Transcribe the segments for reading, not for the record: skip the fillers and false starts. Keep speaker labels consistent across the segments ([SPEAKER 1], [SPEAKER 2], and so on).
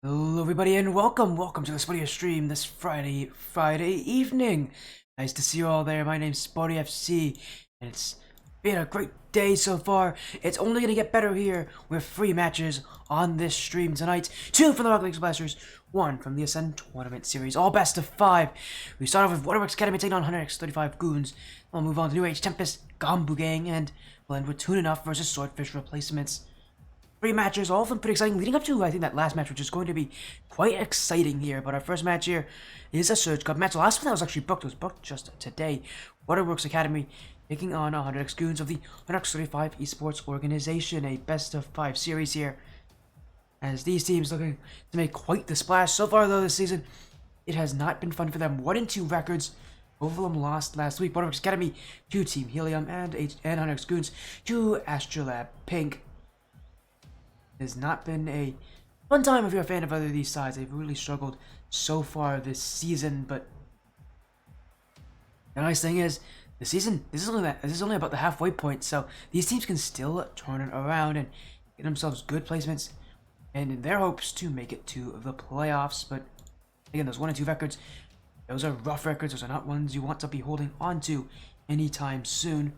[SPEAKER 1] Hello everybody and welcome to this video stream this Friday evening. Nice to see you all there. My name's Spotty FC and it's been a great day so far. It's only gonna get better here with 3 matches on this stream tonight. 2 from the Rocket League Blasters, 1 from the Ascent Tournament Series, all best of 5. We start off with Waterworks Academy taking on 100x35 Goons. We'll move on to New Age Tempest, GGanbu Gang, and we'll end with Toon enough versus Swordfish replacements. 3 matches, all of them pretty exciting, leading up to, I think, that last match, which is going to be quite exciting here. But our first match here is a Surge Cup match. The last one that was actually booked was booked just today. Waterworks Academy taking on 100x Goons of the 100x35 Esports Organization, a best-of-5 series here. As these teams looking to make quite the splash. So far, though, this season, it has not been fun for them. 1-2 records. Both of them lost last week. Waterworks Academy to Team Helium and 100x Goons to Astrolab Pink. Has not been a fun time if you're a fan of either of these sides. They've really struggled so far this season, but the nice thing is this is only about the halfway point, so these teams can still turn it around and get themselves good placements and in their hopes to make it to the playoffs. But again, those 1-2 records, those are rough records. Those are not ones you want to be holding on to anytime soon.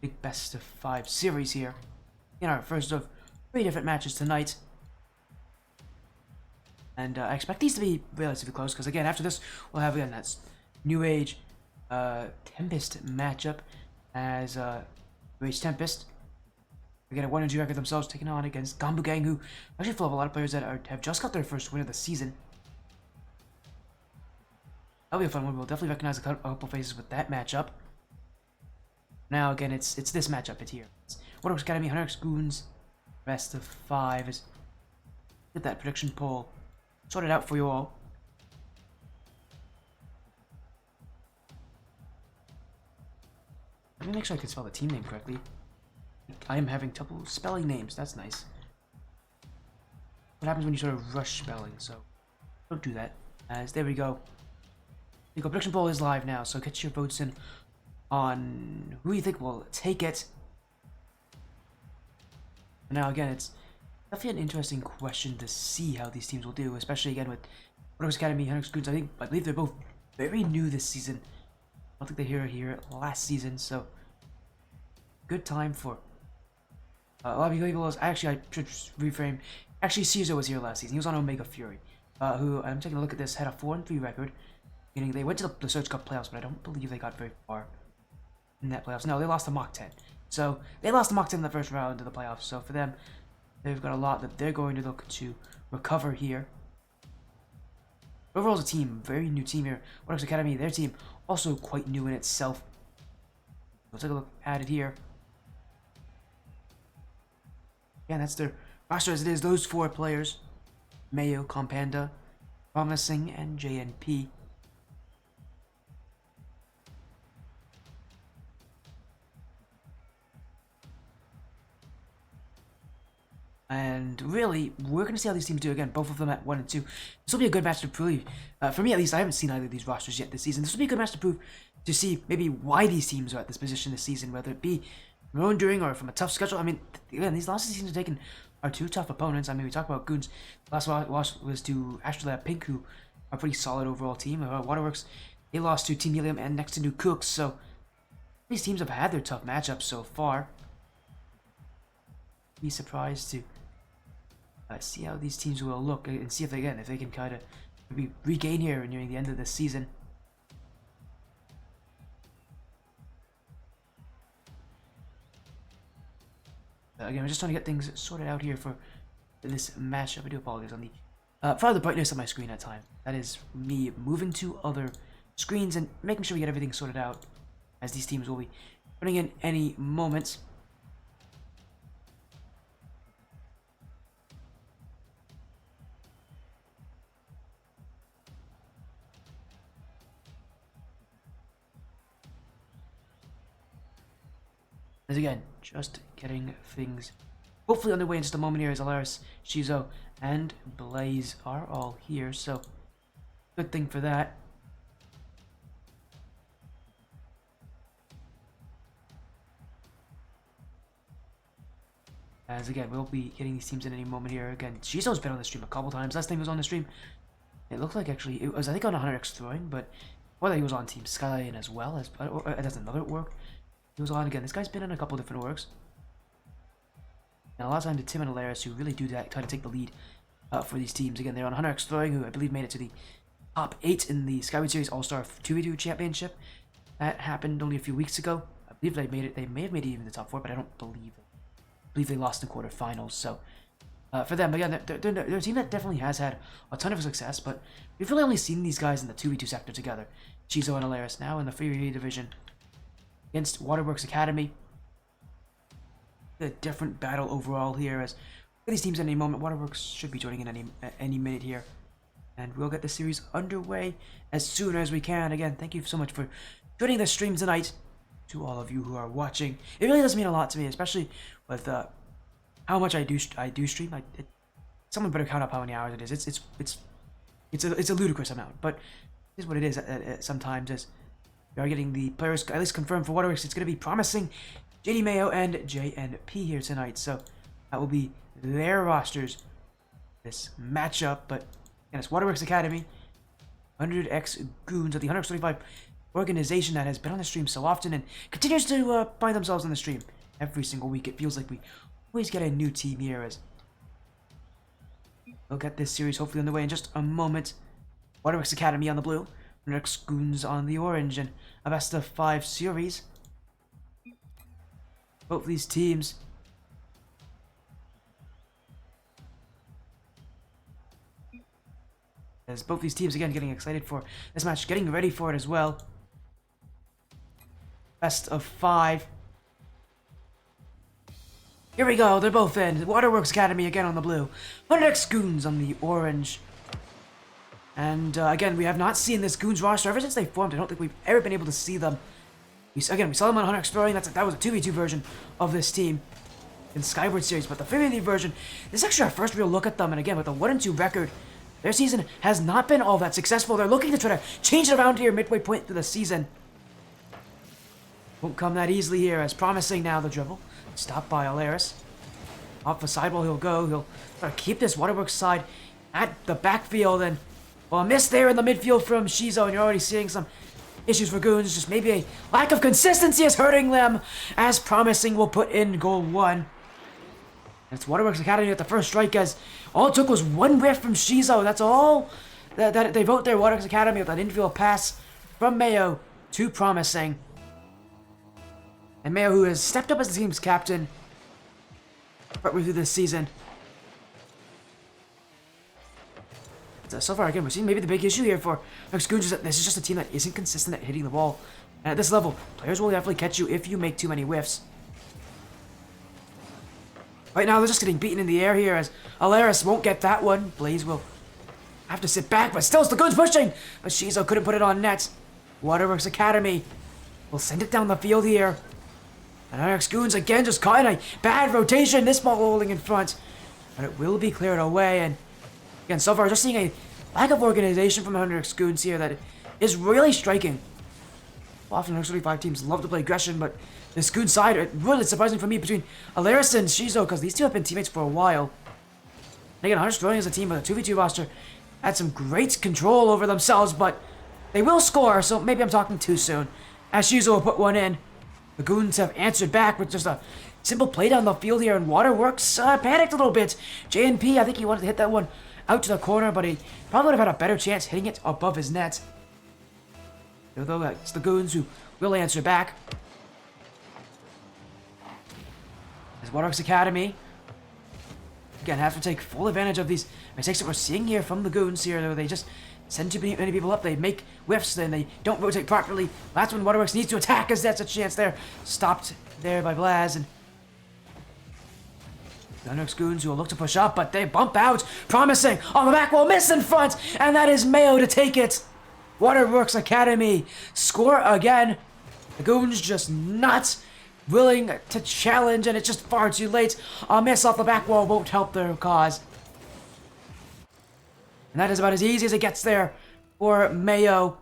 [SPEAKER 1] Big best-of-5 series here in our first of 3 different matches tonight. And I expect these to be relatively close, because again, after this, we'll have again that New Age Tempest matchup as New Age Tempest. We get a 1-2 record themselves, taking on against GGanbu Gang, who actually full of a lot of players that have just got their first win of the season. That'll be a fun one. We'll definitely recognize a couple faces with that matchup. Now again, it's this matchup here. Waterworks Academy, 100x Goons, best of 5. Get that prediction poll sorted out for you all. Let me make sure I can spell the team name correctly. I am having trouble spelling names. That's nice. What happens when you sort of rush spelling? So don't do that. As there we go. The prediction poll is live now, so get your votes in on who you think will take it. Now again, it's definitely an interesting question to see how these teams will do, especially again with Waterworks Academy, 100x Goons. I believe they're both very new this season. I don't think they were here last season, so good time for a lot of people. Actually, I should reframe. Actually, Caesar was here last season. He was on Omega Fury, who I'm taking a look at this, had a 4-3 record. Meaning they went to the Surge Cup playoffs, but I don't believe they got very far in that playoffs. No, they lost to Mach 10. So they lost to Mach 10 in the first round of the playoffs. So for them, they've got a lot that they're going to look to recover here. Overall, as a team, very new team here. Waterworks Academy, their team, also quite new in itself. We'll take a look at it here. Yeah, that's their roster as it is. Those 4 players: Mayo, Companda, Promising, and JNP. And really, we're going to see how these teams do again, both of them at 1-2. This will be a good match to prove. For me, at least, I haven't seen either of these rosters yet this season. This will be a good match to prove, to see maybe why these teams are at this position this season, whether it be from their own doing or from a tough schedule. I mean, again, these last seasons are taken are 2 tough opponents. I mean, we talked about Goons. Last loss was to Astrolab Pink, who are a pretty solid overall team. Waterworks, they lost to Team Helium and next to New Cooks. So these teams have had their tough matchups so far. Be surprised to see how these teams will look and see if they can kind of maybe regain here nearing the end of this season. Again, we're just trying to get things sorted out here for this matchup. I do apologize on the for the brightness of my screen at times. That is me moving to other screens and making sure we get everything sorted out, as these teams will be putting in any moment. As again, just getting things hopefully underway in just a moment here, as Alaris, Shizo, and Blaze are all here, so good thing for that. As again, we'll be getting these teams in any moment here. Again, Shizo's been on the stream a couple times. Last time he was on the stream, it looked like actually it was, I think, on 100x throwing, but whether he was on Team Skyline as well as another org he was on. Again, this guy's been in a couple different orgs. And a lot of times it's Tim and Alaris who really do that, try to take the lead for these teams. Again, they're on 100x throwing, who I believe made it to the top 8 in the Skyward Series All-Star 2v2 Championship. That happened only a few weeks ago. I believe they made it. They may have made it even the top 4, but I don't believe it. I believe they lost in quarterfinals. So for them, again, they're a team that definitely has had a ton of success, but we've really only seen these guys in the 2v2 sector together. Chizo and Alaris now in the 3v3 division against Waterworks Academy. A different battle overall here, as for these teams at any moment. Waterworks should be joining in any minute here, and we'll get the series underway as soon as we can. Again, thank you so much for joining the stream tonight. To all of you who are watching, it really does mean a lot to me, especially with how much I do stream. Someone better count up how many hours it is. It's a ludicrous amount, but it is what it is. Sometimes as we are getting the players at least confirmed for Waterworks, it's going to be promising. JD Mayo and JNP here tonight, so that will be their rosters this matchup. But again, it's Waterworks Academy, 100x Goons of the 125 organization that has been on the stream so often and continues to find themselves on the stream every single week. It feels like we always get a new team here, as we'll get this series hopefully on the way in just a moment. Waterworks Academy on the blue, 100x Goons on the orange, and a best of 5 series. Both these teams again getting excited for this match, getting ready for it as well. Best of 5. Here we go, they're both in. Waterworks Academy again on the blue, 100x Goons on the orange. And again, we have not seen this Goons roster ever since they formed. I don't think we've ever been able to see them. We saw them on 100x throwing. That was a 2v2 version of this team in Skyward Series, but the 3v3 version, this is actually our first real look at them. And again, with a 1-2 record, their season has not been all that successful. They're looking to try to change it around here midway point through the season. Won't come that easily here, as promising now the dribble. Stopped by Alaris. Off the sidewall he'll go. He'll try to keep this Waterworks side at the backfield, and well, a miss there in the midfield from Shizo, and you're already seeing some issues for Goons. Just maybe a lack of consistency is hurting them, as promising will put in goal 1. It's Waterworks Academy at the first strike, as all it took was one whiff from Shizo. That's all that they vote there. Waterworks Academy with that infield pass from Mayo to promising. And Mayo, who has stepped up as the team's captain partway through this season. So far, again, we're seeing maybe the big issue here for Goons is that this is just a team that isn't consistent at hitting the ball. And at this level, players will definitely catch you if you make too many whiffs. Right now, they're just getting beaten in the air here, as Alaris won't get that one. Blaze will have to sit back, but still it's the Goons pushing. But Shizo couldn't put it on net. Waterworks Academy will send it down the field here. And 100x Goons again just caught in a bad rotation. This ball rolling in front. But it will be cleared away. And again, so far, just seeing a lack of organization from 100x Goons here that is really striking. Often 135 teams love to play aggression, but this Goon side, it really surprising for me between Alaris and Shizo, because these two have been teammates for a while. And again, 100x Throwing as a team with a 2v2 roster had some great control over themselves, but they will score, so maybe I'm talking too soon. As Shizo will put one in, the Goons have answered back with just a simple play down the field here, and Waterworks panicked a little bit. JNP, I think he wanted to hit that one out to the corner, but he probably would have had a better chance hitting it above his net. Though it's the Goons who will answer back. As Waterworks Academy again have to take full advantage of these mistakes that we're seeing here from the Goons here, though they just send too many people up. They make whiffs, then they don't rotate properly. That's when Waterworks needs to attack, as that's a chance there. Stopped there by Blaz, and 100x Goons who will look to push up, but they bump out. Promising on the back wall, miss in front, and that is Mayo to take it. Waterworks Academy score again. The Goons just not willing to challenge, and it's just far too late. A miss off the back wall won't help their cause. And that is about as easy as it gets there for Mayo.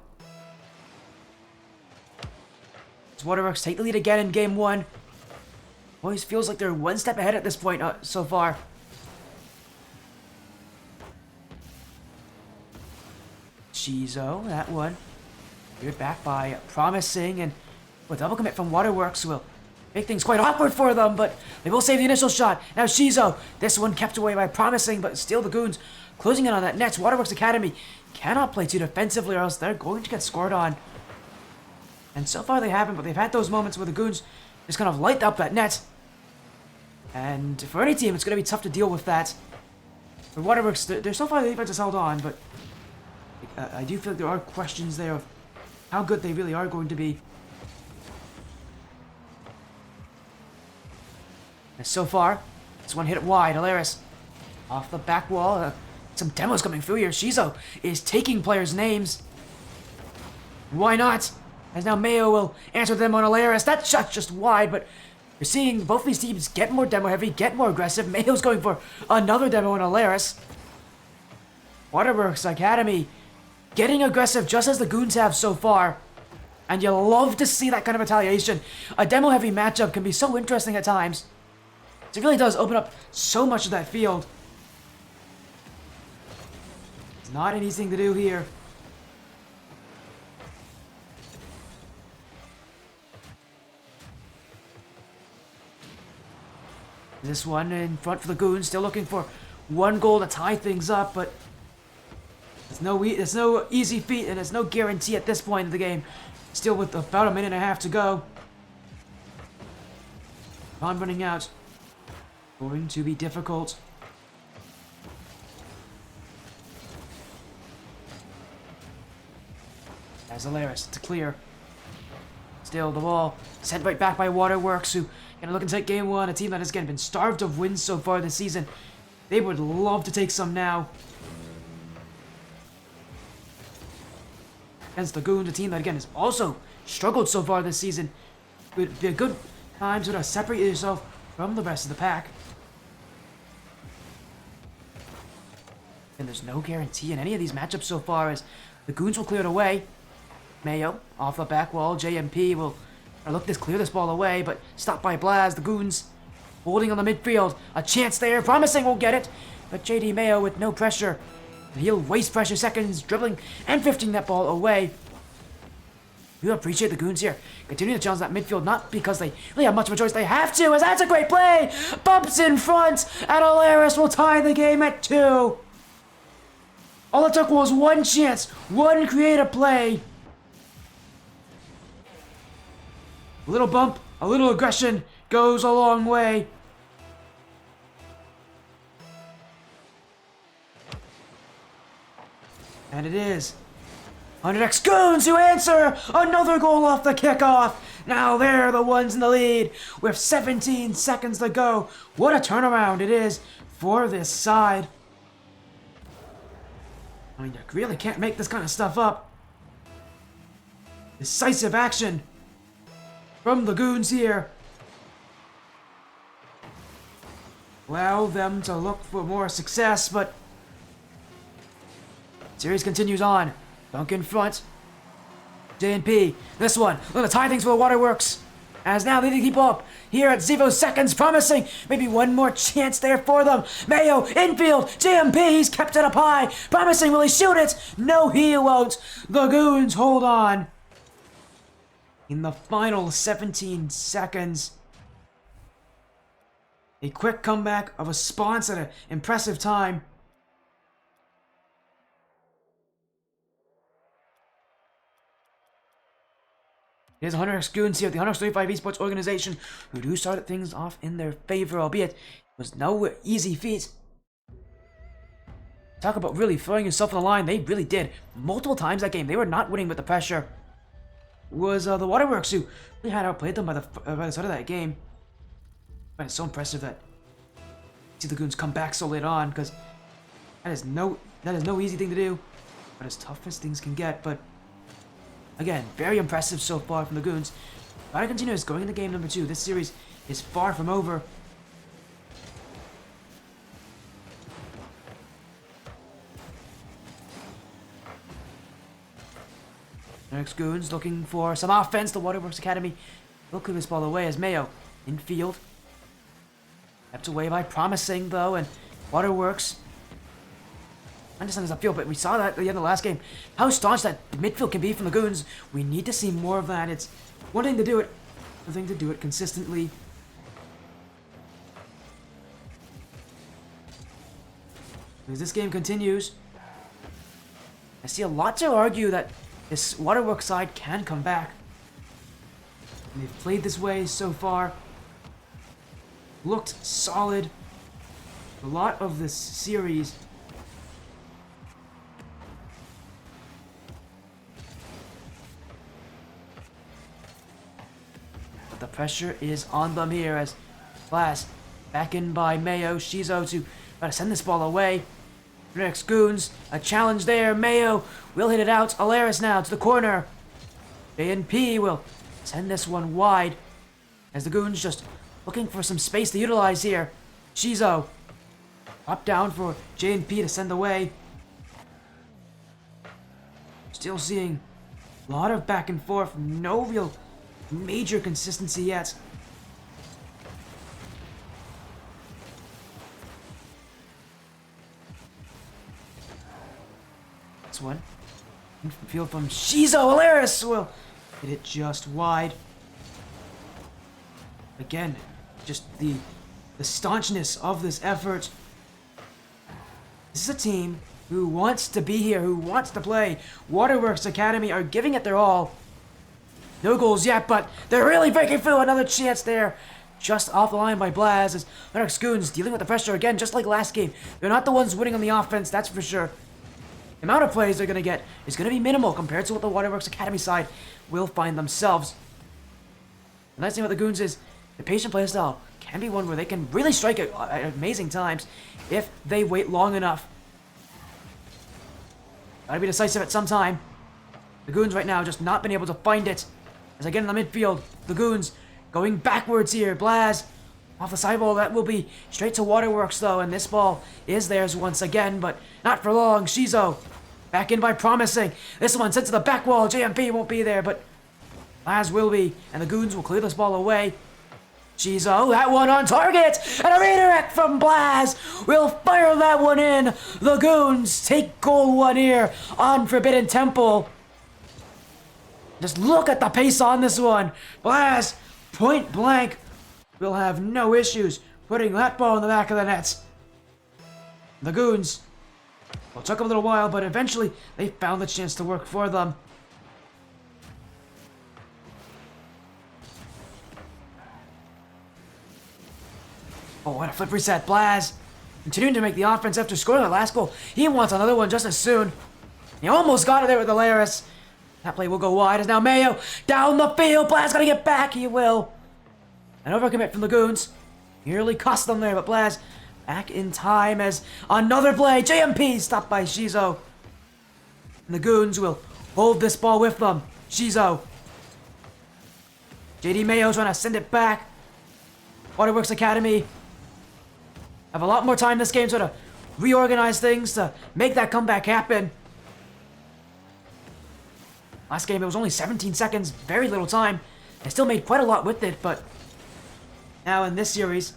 [SPEAKER 1] As Waterworks take the lead again in game 1. Always feels like they're one step ahead at this point so far. Shizo, that one. Cleared back by Promising, and with double commit from Waterworks will make things quite awkward for them, but they will save the initial shot. Now Shizo, this one kept away by Promising, but still the Goons closing in on that net. Waterworks Academy cannot play too defensively or else they're going to get scored on. And so far they haven't, but they've had those moments where the Goons just kind of light up that net. And for any team, it's going to be tough to deal with that. For Waterworks, they're so far the defense has held on, but I do feel like there are questions there of how good they really are going to be. And so far, this one hit it wide. Alaris off the back wall. Some demos coming through here. Shizo is taking players' names. Why not? As now Mayo will answer them on Alaris. That shot's just wide, but you're seeing both these teams get more demo heavy, get more aggressive. Mayo's going for another demo on Alaris. Waterworks Academy getting aggressive just as the Goons have so far. And you love to see that kind of retaliation. A demo heavy matchup can be so interesting at times. It really does open up so much of that field. It's not an easy thing to do here. This one in front for the Goons, still looking for one goal to tie things up, but it's no easy feat, and it's no guarantee at this point of the game. Still with about a minute and a half to go. Time running out. Going to be difficult. As Alaris to clear. Still the ball sent right back by Waterworks, who gonna look and take game one. A team that has again been starved of wins so far this season. They would love to take some now. Against the Goons, a team that again has also struggled so far this season. It would be a good time to separate yourself from the rest of the pack. And there's no guarantee in any of these matchups so far as the Goons will clear it away. Mayo off the back wall. JMP will look to clear this ball away, but stopped by Blaz. The Goons holding on the midfield. A chance there. Promising won't get it, but JD Mayo with no pressure. He'll waste pressure seconds, dribbling and 15 that ball away. You appreciate the Goons here continuing to challenge that midfield, not because they really have much of a choice. They have to, as that's a great play. Bumps in front, and Alaris will tie the game at 2. All it took was one chance, one creative play. A little bump, a little aggression goes a long way. And it is 100x Goons who answer another goal off the kickoff. Now they're the ones in the lead with 17 seconds to go. What a turnaround it is for this side. I mean, you really can't make this kind of stuff up. Decisive action from the Goons here. Allow them to look for more success, but series continues on. Dunk in front. JNP, this one, gonna tie things for the Waterworks. As now they need to keep up here at 0 seconds. Promising maybe one more chance there for them. Mayo, infield, JMP, he's kept it up high. Promising, will he shoot it? No, he won't. The Goons hold on. In the final 17 seconds. A quick comeback of a response at an impressive time. Here's 100x Goons here at the 135 Esports organization, who do start things off in their favor, albeit it was no easy feat. Talk about really throwing yourself on the line. They really did. Multiple times that game. They were not winning with the pressure. It was the Waterworks who really had outplayed them by the start of that game. But it's so impressive that see the Goons come back so late on, because that is no easy thing to do. But as tough as things can get, but again, very impressive so far from the Goons. Gotta continue this going into game number 2. This series is far from over. Next Goons looking for some offense. The Waterworks Academy will clear this ball away as Mayo infield. Kept away by promising, though, and Waterworks understands the field, but we saw that at the end of the last game. How staunch that midfield can be from the Goons. We need to see more of that. It's one thing to do it, another thing to do it consistently. As this game continues, I see a lot to argue that this Waterworks side can come back. And they've played this way so far. Looked solid. A lot of this series. But the pressure is on them here as Blast back in by Mayo. Shizo to try to send this ball away. Next Goons, a challenge there. Mayo will hit it out. Alaris now to the corner. GGanbu will send this one wide as the Goons just looking for some space to utilize here. Shizo up down for GGanbu to send away. Still seeing a lot of back and forth. No real major consistency yet. One. Field from Shizo. Alaris will hit it just wide. Again, just the staunchness of this effort. This is a team who wants to be here, who wants to play. Waterworks Academy are giving it their all. No goals yet, but they're really breaking through. Another chance there. Just off the line by Blaz as Waterworks Goons dealing with the pressure again, just like last game. They're not the ones winning on the offense, that's for sure. The amount of plays they're going to get is going to be minimal compared to what the Waterworks Academy side will find themselves. The nice thing about the Goons is the patient play style can be one where they can really strike at amazing times if they wait long enough. Gotta be decisive at some time. The Goons right now just not been able to find it. As again in the midfield, the Goons going backwards here. Blaz off the side ball, that will be straight to Waterworks though, and this ball is theirs once again, but not for long. Shizo back in by promising. This one sent to the back wall. GGanbu won't be there, but Blaz will be, and the Goons will clear this ball away. Shizo, that one on target, and a redirect from Blaz will fire that one in. The Goons take goal one here on Forbidden Temple. Just look at the pace on this one. Blaz, point blank, will have no issues putting that ball in the back of the nets. The Goons, well, it took a little while, but eventually they found the chance to work for them. Oh, what a flip reset. Blaz continuing to make the offense after scoring the last goal. He wants another one just as soon. He almost got it there with Alaris. That play will go wide as now Mayo down the field. Blaz gotta get back. He will. An overcommit from the Goons. Nearly cost them there, but Blaz back in time as another play. GGanbu stopped by Shizo. And the Goons will hold this ball with them. Shizo. JD Mayo trying to send it back. Waterworks Academy have a lot more time this game to reorganize things to make that comeback happen. Last game it was only 17 seconds, very little time. They still made quite a lot with it, but now in this series,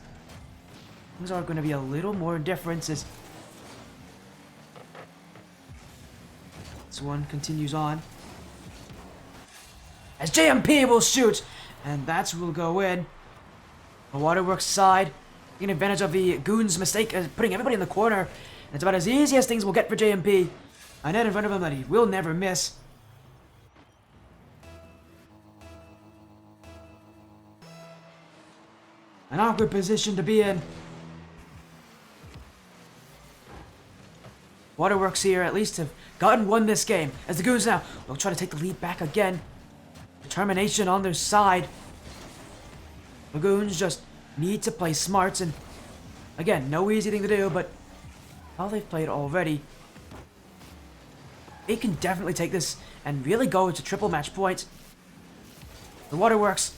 [SPEAKER 1] things are going to be a little more differences. This one continues on. As GGanbu will shoot, and that will go in. The Waterworks side taking advantage of the Goons' mistake, putting everybody in the corner. And it's about as easy as things will get for GGanbu. A net in front of him that he will never miss. An awkward position to be in. Waterworks here at least have won this game. As the Goons now will try to take the lead back again. Determination on their side. The Goons just need to play smarts, and again, no easy thing to do, but how they've played already, they can definitely take this and really go to triple match point. The Waterworks,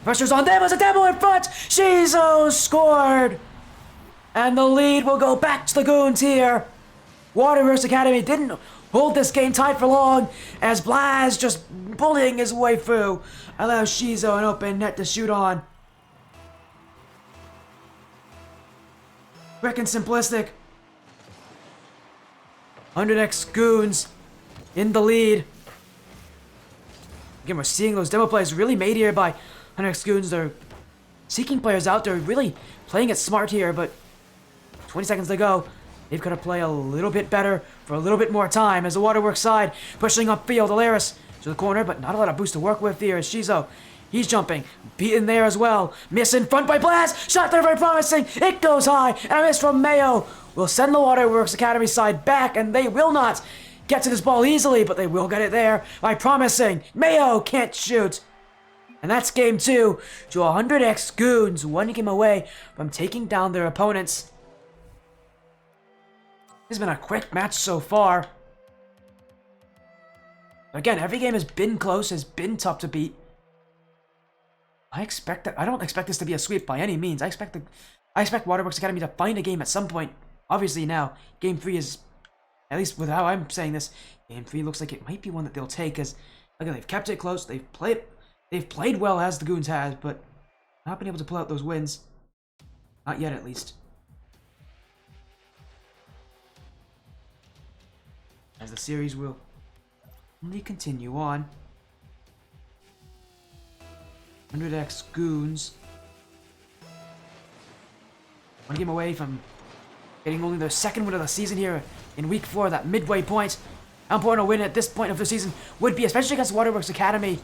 [SPEAKER 1] pressure's on them as a demo in front. Shizo scored, and the lead will go back to the Goons here. Waterworks Academy didn't hold this game tight for long as Blaz just bullying his way through allows Shizo an open net to shoot on. Quick and simplistic. 100x Goons in the lead. Again, we're seeing those demo plays really made here by 100x Goons. They're seeking players out there, really playing it smart here, but 20 seconds to go. They've got to play a little bit better for a little bit more time as the Waterworks side pushing upfield. Alaris to the corner, but not a lot of boost to work with here. Shizo, he's jumping, beaten there as well. Miss in front by Blast. Shot there, very promising. It goes high, and a miss from Mayo will send the Waterworks Academy side back, and they will not get to this ball easily, but they will get it there by promising. Mayo can't shoot. And that's game 2 to 100x Goons, one game away from taking down their opponents. This has been a quick match so far. Again, every game has been close, has been tough to beat. I don't expect this to be a sweep by any means. I expect Waterworks Academy to find a game at some point. Obviously now, game 3 is, at least with how I'm saying this, game 3 looks like it might be one that they'll take, as again, they've kept it close, they've played well as the Goons has, but not been able to pull out those wins. Not yet, at least. As the series will only continue on. 100x Goons. One game away from getting only their second win of the season here in week 4, that midway point. How important a win at this point of the season would be, especially against Waterworks Academy.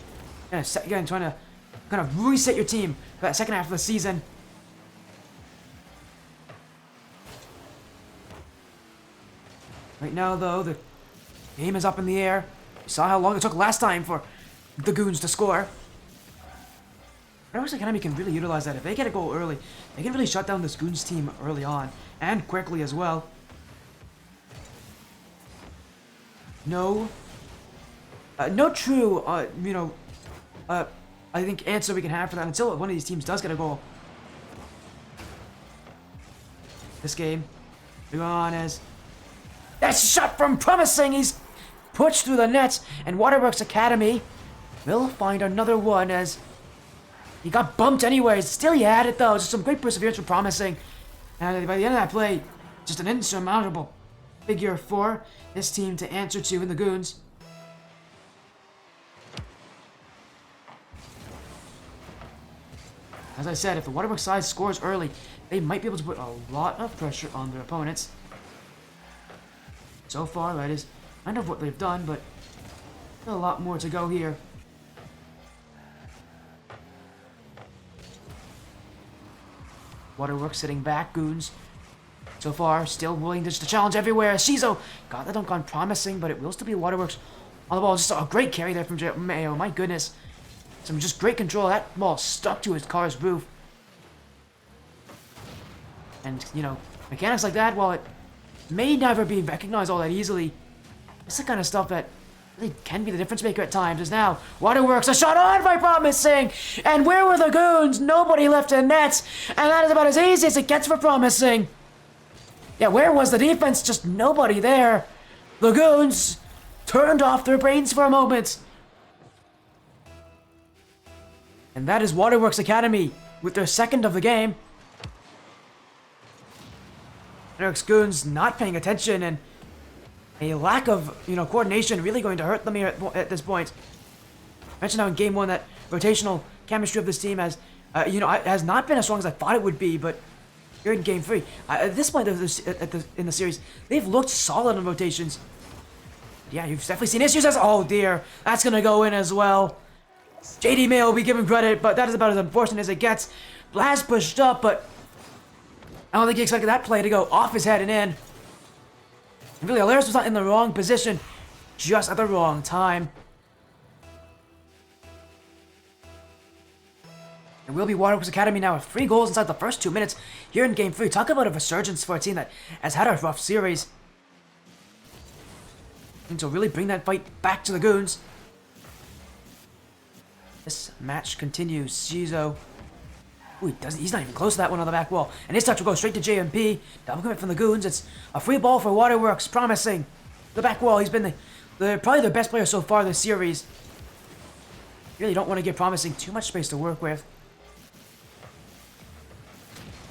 [SPEAKER 1] And again, trying to kind of reset your team for that second half of the season. Right now, though, the game is up in the air. You saw how long it took last time for the Goons to score. Waterworks Academy can really utilize that. If they get a goal early, they can really shut down this Goons team early on, and quickly as well. No true, I think answer we can have for that until one of these teams does get a goal. This game, we go on as that shot from promising. He's pushed through the nets, and Waterworks Academy will find another one as he got bumped anyways. Still, he had it though. Just some great perseverance from promising, and by the end of that play, just an insurmountable figure for this team to answer to in the Goons. As I said, if the Waterworks side scores early, they might be able to put a lot of pressure on their opponents. So far, that is kind of what they've done, but still a lot more to go here. Waterworks sitting back, Goons. So far, still willing to just challenge everywhere. Shizo got the dunk on promising, but it will still be Waterworks on the ball. Just a great carry there from Mayo. My goodness. Some just great control. That ball stuck to his car's roof. And, you know, mechanics like that, while it may never be recognized all that easily, it's the kind of stuff that really can be the difference maker at times. Is now Waterworks a shot on by promising, and where were the Goons? Nobody left in nets, and that is about as easy as it gets for promising. Yeah, where was the defense? Just nobody there. The Goons turned off their brains for a moment. And that is Waterworks Academy with their second of the game. Waterworks Goons not paying attention, and a lack of, coordination really going to hurt them here at this point. I mentioned how in game 1 that rotational chemistry of this team has, has not been as strong as I thought it would be, but here in game 3, at this point in the series, they've looked solid on rotations. Yeah, you've definitely seen issues as, oh dear, that's gonna go in as well. JD Mayo will be given credit, but that is about as unfortunate as it gets. Blast pushed up, but I don't think he expected that play to go off his head and in. And really, Alaris was not in the wrong position, just at the wrong time. It will be Waterworks Academy now with 3 goals inside the first 2 minutes here in Game 3. Talk about a resurgence for a team that has had a rough series. And to really bring that fight back to the Goons. This match continues. Shizo. Ooh, he's not even close to that one on the back wall. And his touch will go straight to GGanbu. Double commit from the Goons. It's a free ball for Waterworks. Promising. The back wall. He's been probably the best player so far this series. Really don't want to give Promising too much space to work with.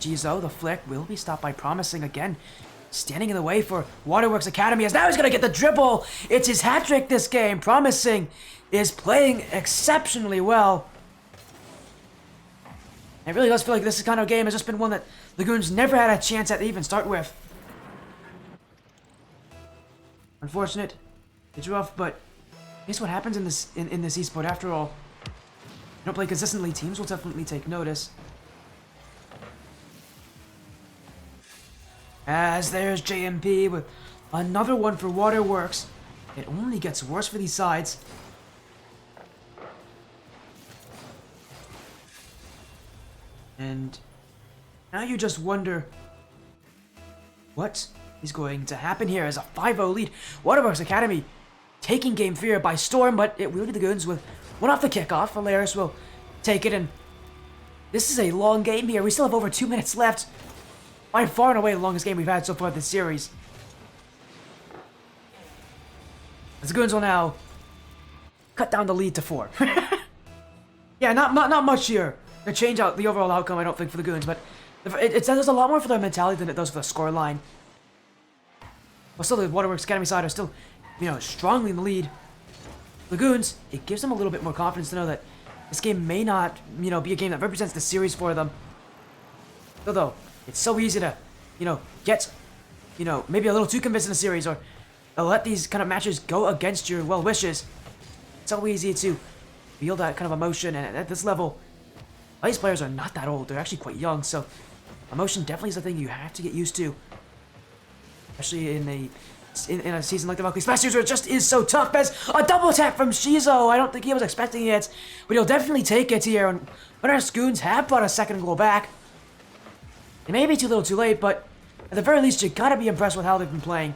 [SPEAKER 1] Shizo, the flick, will be stopped by Promising again. Standing in the way for Waterworks Academy as now he's going to get the dribble. It's his hat trick this game. Promising is playing exceptionally well. It really does feel like this kind of game has just been one that the Goons never had a chance at to even start with. Unfortunate. It's rough, but here's what happens in this esport after all. You don't play consistently, teams will definitely take notice. As there's JMP with another one for Waterworks. It only gets worse for these sides. And now you just wonder what is going to happen here as a 5-0 lead. Waterworks Academy taking Game 3 by storm, but it will be the Goons with one off the kickoff. Alaris will take it, and this is a long game here. We still have over 2 minutes left. By far and away the longest game we've had so far this series. As the Goons will now cut down the lead to 4. Yeah, not much here to change out the overall outcome, I don't think, for the Goons, but it does a lot more for their mentality than it does for the score line. But still, the Waterworks Academy side are still, strongly in the lead. The Goons, it gives them a little bit more confidence to know that this game may not, be a game that represents the series for them. Though, it's so easy to, get, maybe a little too convinced in a series or let these kind of matches go against your well wishes. It's so easy to feel that kind of emotion, and at this level, these players are not that old. They're actually quite young, so emotion definitely is a thing you have to get used to. Especially in a season like the Valkyrie Smash Series where it just is so tough as a double attack from Shizo. I don't think he was expecting it, but he'll definitely take it here. And our Goons have brought a second goal back. It may be too little too late, but at the very least, you gotta be impressed with how they've been playing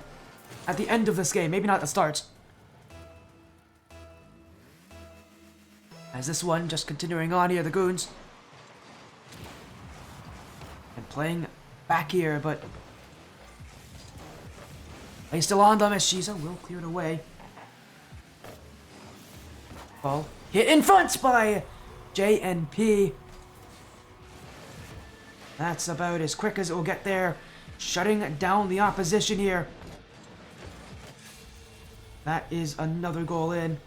[SPEAKER 1] at the end of this game. Maybe not at the start. As this one just continuing on here, the Goons. And playing back here, but he's still on them as Shizo will clear it away. Ball hit in front by JNP. That's about as quick as it will get there. Shutting down the opposition here. That is another goal in.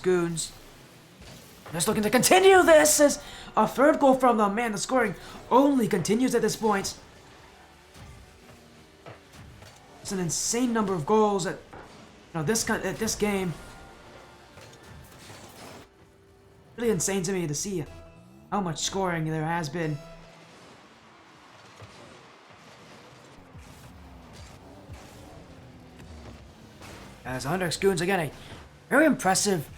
[SPEAKER 1] Goons. Just looking to continue this as a third goal from them. Man, the scoring only continues at this point. It's an insane number of goals at this game. Really insane to me to see how much scoring there has been. As 100 Goons again, a very impressive,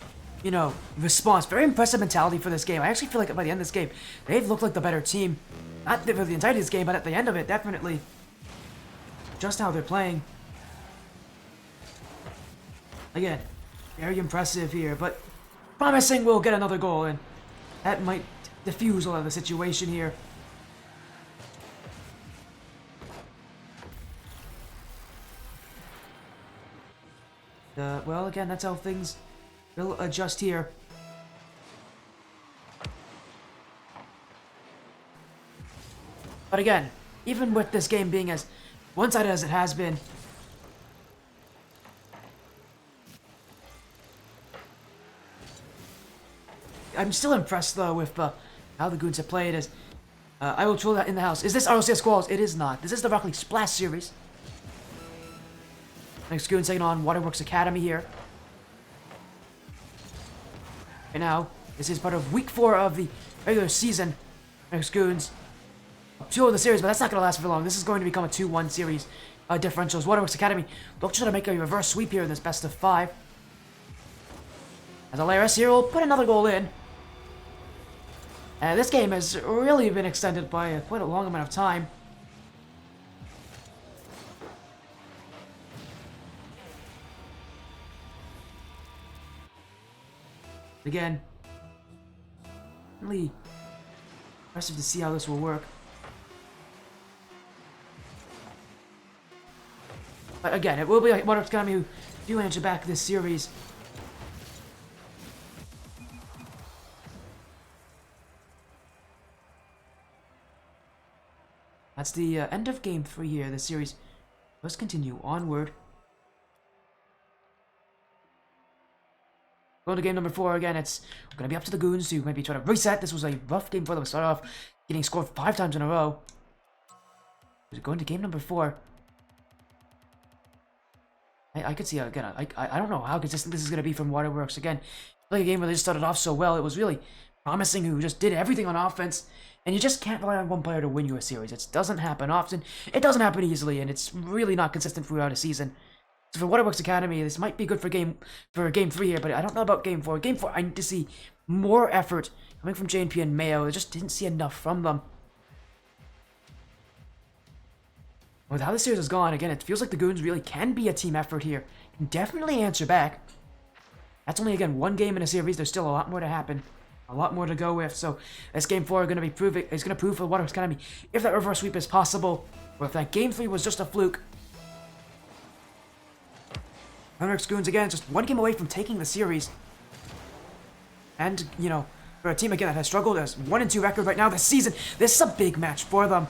[SPEAKER 1] response. Very impressive mentality for this game. I actually feel like by the end of this game, they've looked like the better team. Not for the entirety of this game, but at the end of it, definitely. Just how they're playing. Again, very impressive here, but Promising will get another goal, and that might diffuse a lot of the situation here. Well, again, that's how things will adjust here. But again, even with this game being as one-sided as it has been, I'm still impressed, though, with how the Goons have played. As I will troll that in the house. Is this ROCS Squalls? It is not. This is the Rocket League Splash Series. Next Goons taking on Waterworks Academy here. Right now, this is part of week 4 of the regular season. Next Goons. 2 in the series, but that's not going to last for long. This is going to become a 2-1 series differentials. Waterworks Academy look to make a reverse sweep here in this best of 5. As Alaris here will put another goal in. And this game has really been extended by quite a long amount of time. Again, really impressive to see how this will work. But again, it will be like Waterworks Academy who do enter back this series. That's the end of Game 3 here. The series does continue onward. Going to game number 4 again. It's going to be up to the Goons to maybe try to reset. This was a rough game for them to start off, getting scored 5 times in a row. Going to game number 4. I could see, again, I don't know how consistent this is going to be from Waterworks. Again, like a game where they just started off so well. It was really promising, who just did everything on offense. And you just can't rely on one player to win you a series. It doesn't happen often. It doesn't happen easily, and it's really not consistent throughout a season. So for Waterworks Academy, this might be good for game 3 here, but I don't know about game 4. Game 4, I need to see more effort coming from GGanbu and Mayo. I just didn't see enough from them. With how the series has gone, again, it feels like the Goons really can be a team effort here. Can definitely answer back. That's only, again, 1 game in a series. There's still a lot more to happen. A lot more to go with. So this game 4 is going to prove for Waterworks Academy if that reverse sweep is possible, or if that game 3 was just a fluke. Waterworks Goons, again, just 1 game away from taking the series. And, you know, for a team, again, that has struggled as 1-2 record right now this season, this is a big match for them.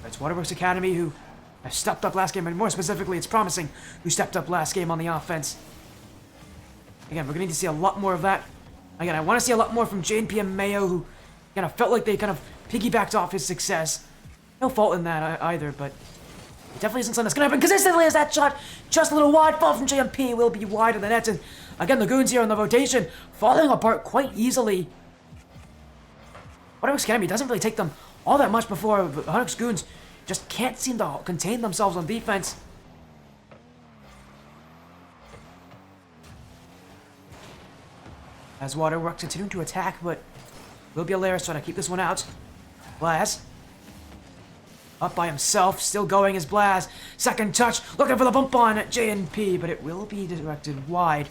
[SPEAKER 1] It's Waterworks Academy who have stepped up last game, and more specifically, it's Promising who stepped up last game on the offense. Again, we're going to need to see a lot more of that. Again, I want to see a lot more from GGanbu and Mayo, who kind of felt like they kind of piggybacked off his success. No fault in that either, but it definitely isn't something that's going to happen consistently, as that shot just a little wide. Fall from GGanbu will be wide of the net, and again, the Goons here on the rotation falling apart quite easily. Waterworks Academy doesn't really take them all that much before, but Waterworks Goons just can't seem to contain themselves on defense. As Waterworks continue to attack, but will be Alaris trying to keep this one out. Blaz up by himself, still going as Blaz. Second touch, looking for the bump on GGanbu, but it will be directed wide.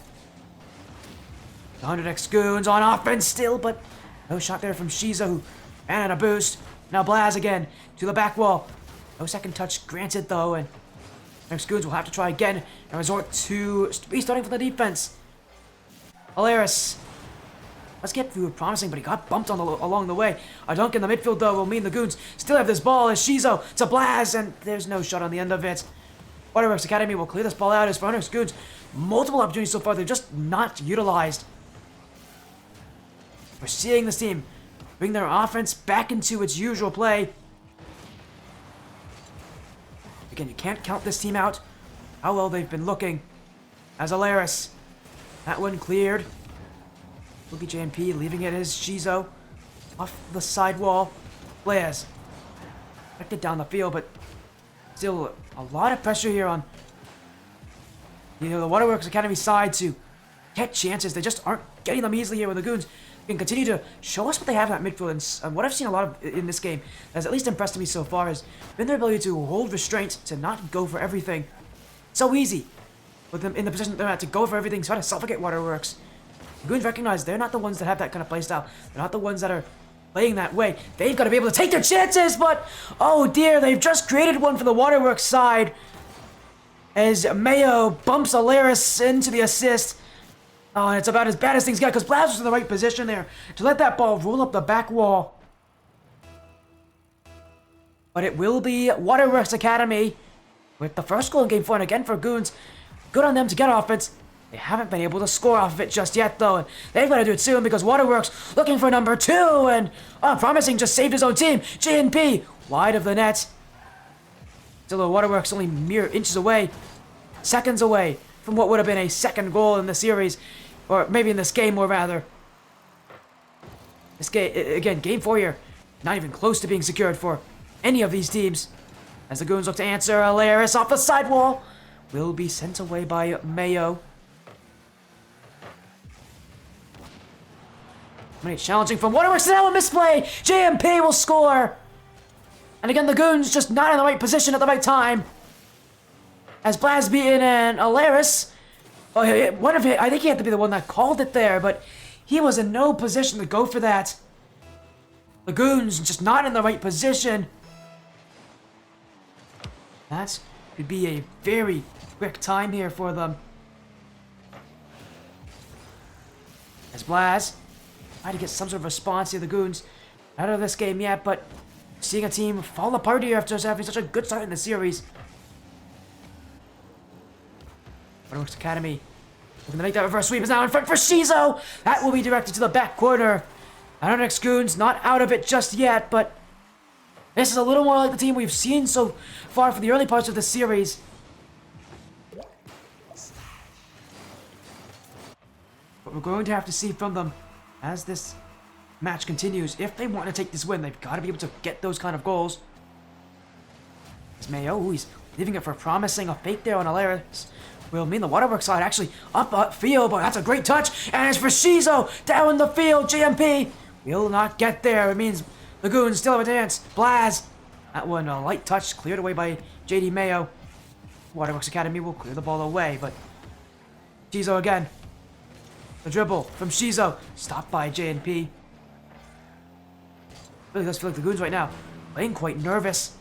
[SPEAKER 1] The 100x Goons on offense still, but no shot there from Shiza, who ran a boost. Now Blaz again to the back wall. No second touch granted though, and next Goons will have to try again and resort to restarting for the defense. Alaris, let's get through Promising, but he got bumped on along the way. A dunk in the midfield though will mean the Goons still have this ball as Shizo to Blaz, and there's no shot on the end of it. Waterworks Academy will clear this ball out as for Waterworks Goons. Multiple opportunities so far, they're just not utilized. We're seeing this team bring their offense back into its usual play. Again, you can't count this team out. How well they've been looking. As Alaris, that one cleared. Will be GGanbu leaving it as Shizo off the side wall. Blaze affected down the field, but still a lot of pressure here on the Waterworks Academy side to get chances. They just aren't getting them easily here with the Goons. Can continue to show us what they have in that midfield, and what I've seen a lot of in this game that has at least impressed me so far has been their ability to hold restraint, to not go for everything. So easy with them in the position they're at to go for everything, try to suffocate Waterworks. The Goons recognize they're not the ones that have that kind of playstyle. They're not the ones that are playing that way. They've got to be able to take their chances, but oh dear, they've just created one for the Waterworks side as Mayo bumps Alaris into the assist. Oh, and it's about as bad as things get, because Blaz was in the right position there to let that ball roll up the back wall. But it will be Waterworks Academy with the first goal in Game 4, and again for Goons. Good on them to get offense. They haven't been able to score off of it just yet, though, and they've got to do it soon, because Waterworks looking for number 2, and Promising just saved his own team. GGanbu wide of the net. Still, Waterworks only mere inches away, seconds away from what would have been a second goal in the series, or maybe in this game more rather. This game, again, Game 4 here, not even close to being secured for any of these teams. As the Goons look to answer, Alaris off the sidewall will be sent away by Mayo. Challenging from Waterworks, now a misplay! GGanbu will score! And again, the Goons just not in the right position at the right time. As Blaz beaten and Alaris, I think he had to be the one that called it there, but he was in no position to go for that. The Goons just not in the right position. That could be a very quick time here for them. As Blaz try to get some sort of response here, the Goons out of this game yet, but seeing a team fall apart here after having such a good start in the series. Waterworks Academy looking to make that reverse sweep is now in front for Shizo. That will be directed to the back corner. Onyx Goons not out of it just yet, but this is a little more like the team we've seen so far for the early parts of the series. But we're going to have to see from them as this match continues. If they want to take this win, they've got to be able to get those kind of goals. As Mayo, he's leaving it for promising. A fake there on Alaris will mean the Waterworks side actually up field, but that's a great touch. And it's for Shizo down the field. GMP will not get there. It means the Goons still have a chance. Blaz, that one a light touch cleared away by JD Mayo. Waterworks Academy will clear the ball away, but Shizo again. The dribble from Shizo, stopped by JNP. Really does feel like the Goons right now playing quite nervous.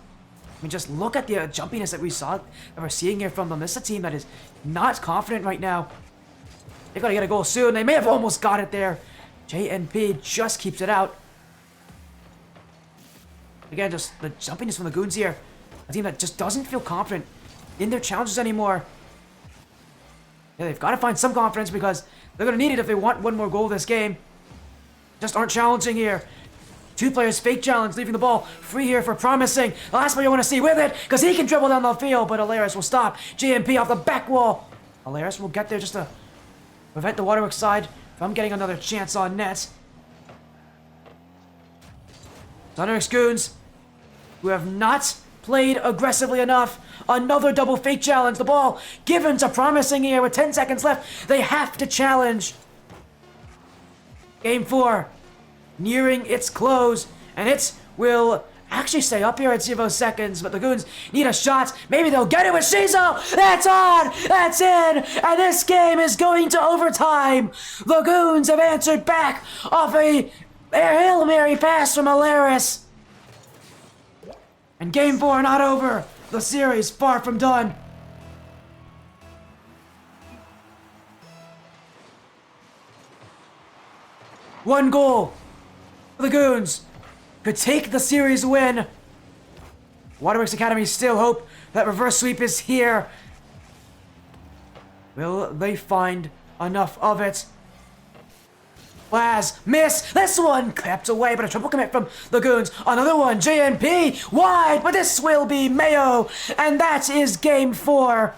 [SPEAKER 1] I mean, just look at the jumpiness that we're seeing here from them. This is a team that is not confident right now. They've got to get a goal soon. They may have almost got it there. JNP just keeps it out. Again, just the jumpiness from the Goons here. A team that just doesn't feel confident in their challenges anymore. Yeah, they've got to find some confidence because they're going to need it if they want one more goal this game. Just aren't challenging here. Two players fake challenge, leaving the ball free here for promising. The last player you want to see with it, because he can dribble down the field, but Alaris will stop. GMP off the back wall. Alaris will get there just to prevent the Waterworks side from getting another chance on net. Onyx Goons, who have not played aggressively enough. Another double fake challenge. The ball given to promising here with 10 seconds left. They have to challenge. Game 4. Nearing its close, and it will actually stay up here at 0 seconds, but the Goons need a shot. Maybe they'll get it with Shizo. That's on. That's in. And this game is going to overtime. The Goons have answered back off a Hail Mary pass from Alaris. And game 4 not over. The series far from done. One goal. The Goons could take the series win. Waterworks Academy still hope that reverse sweep is here. Will they find enough of it? Blaz, miss. This one kept away, but a triple commit from the Goons. Another one, JNP, wide, but this will be Mayo. And that is game 4.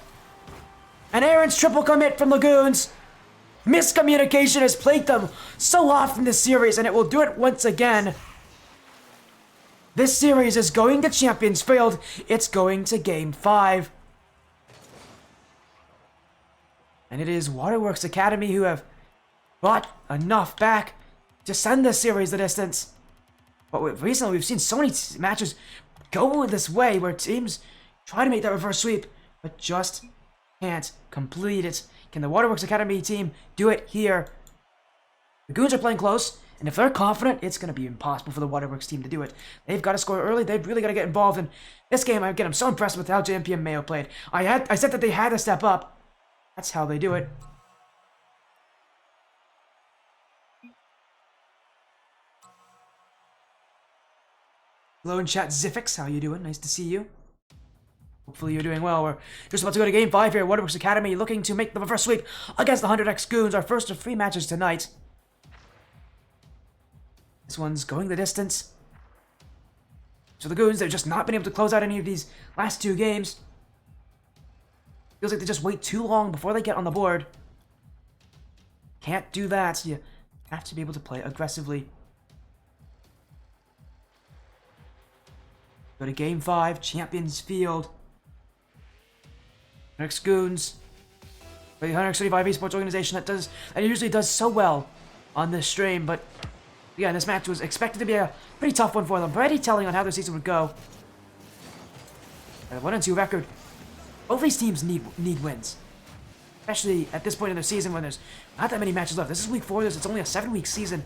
[SPEAKER 1] And Aaron's triple commit from the Goons. Miscommunication has plagued them so often this series, and it will do it once again. This series is going to Champions Field. It's going to Game 5. And it is Waterworks Academy who have brought enough back to send this series the distance. But recently we've seen so many matches go this way where teams try to make that reverse sweep, but just can't complete it. Can the Waterworks Academy team do it here? The Goons are playing close, and if they're confident, it's going to be impossible for the Waterworks team to do it. They've got to score early. They've really got to get involved in this game. Again, I'm so impressed with how JMP and Mayo played. I said that they had to step up. That's how they do it. Hello in chat, Ziffix. How you doing? Nice to see you. Hopefully you're doing well. We're just about to go to Game 5 here. Waterworks Academy looking to make the reverse sweep against the 100X Goons. Our first of 3 matches tonight. This one's going the distance. So the Goons, they've just not been able to close out any of these last 2 games. Feels like they just wait too long before they get on the board. Can't do that. You have to be able to play aggressively. Go to Game 5, Champions Field. 100X Goons, the 135 esports organization that usually does so well on this stream, but yeah, this match was expected to be a pretty tough one for them. Pretty telling on how their season would go. A 1-2 record. Both these teams need wins, especially at this point in their season when there's not that many matches left. This is week 4. It's only a 7-week season.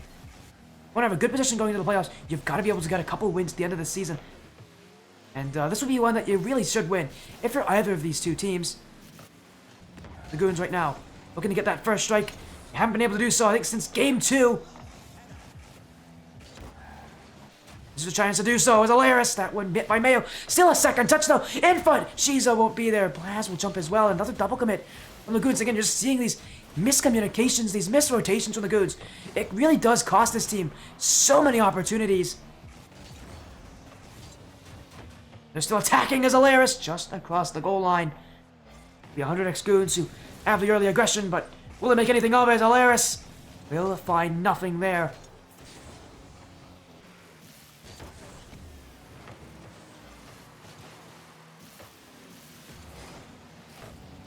[SPEAKER 1] want to have a good position going into the playoffs, you've got to be able to get a couple wins at the end of the season. And this would be one that you really should win if you're either of these two teams. The Goons right now, looking to get that first strike. You haven't been able to do so, I think, since Game 2. This is a chance to do so as Alaris. That one bit by Mayo. Still a second touch, though. In front. Shizo won't be there. Blaz will jump as well. Another double commit from the Goons. Again, you're just seeing these miscommunications, these misrotations from the Goons. It really does cost this team so many opportunities. They're still attacking as Alaris just across the goal line. The 100x Goons who have the early aggression, but will they make anything of it? Alaris will find nothing there.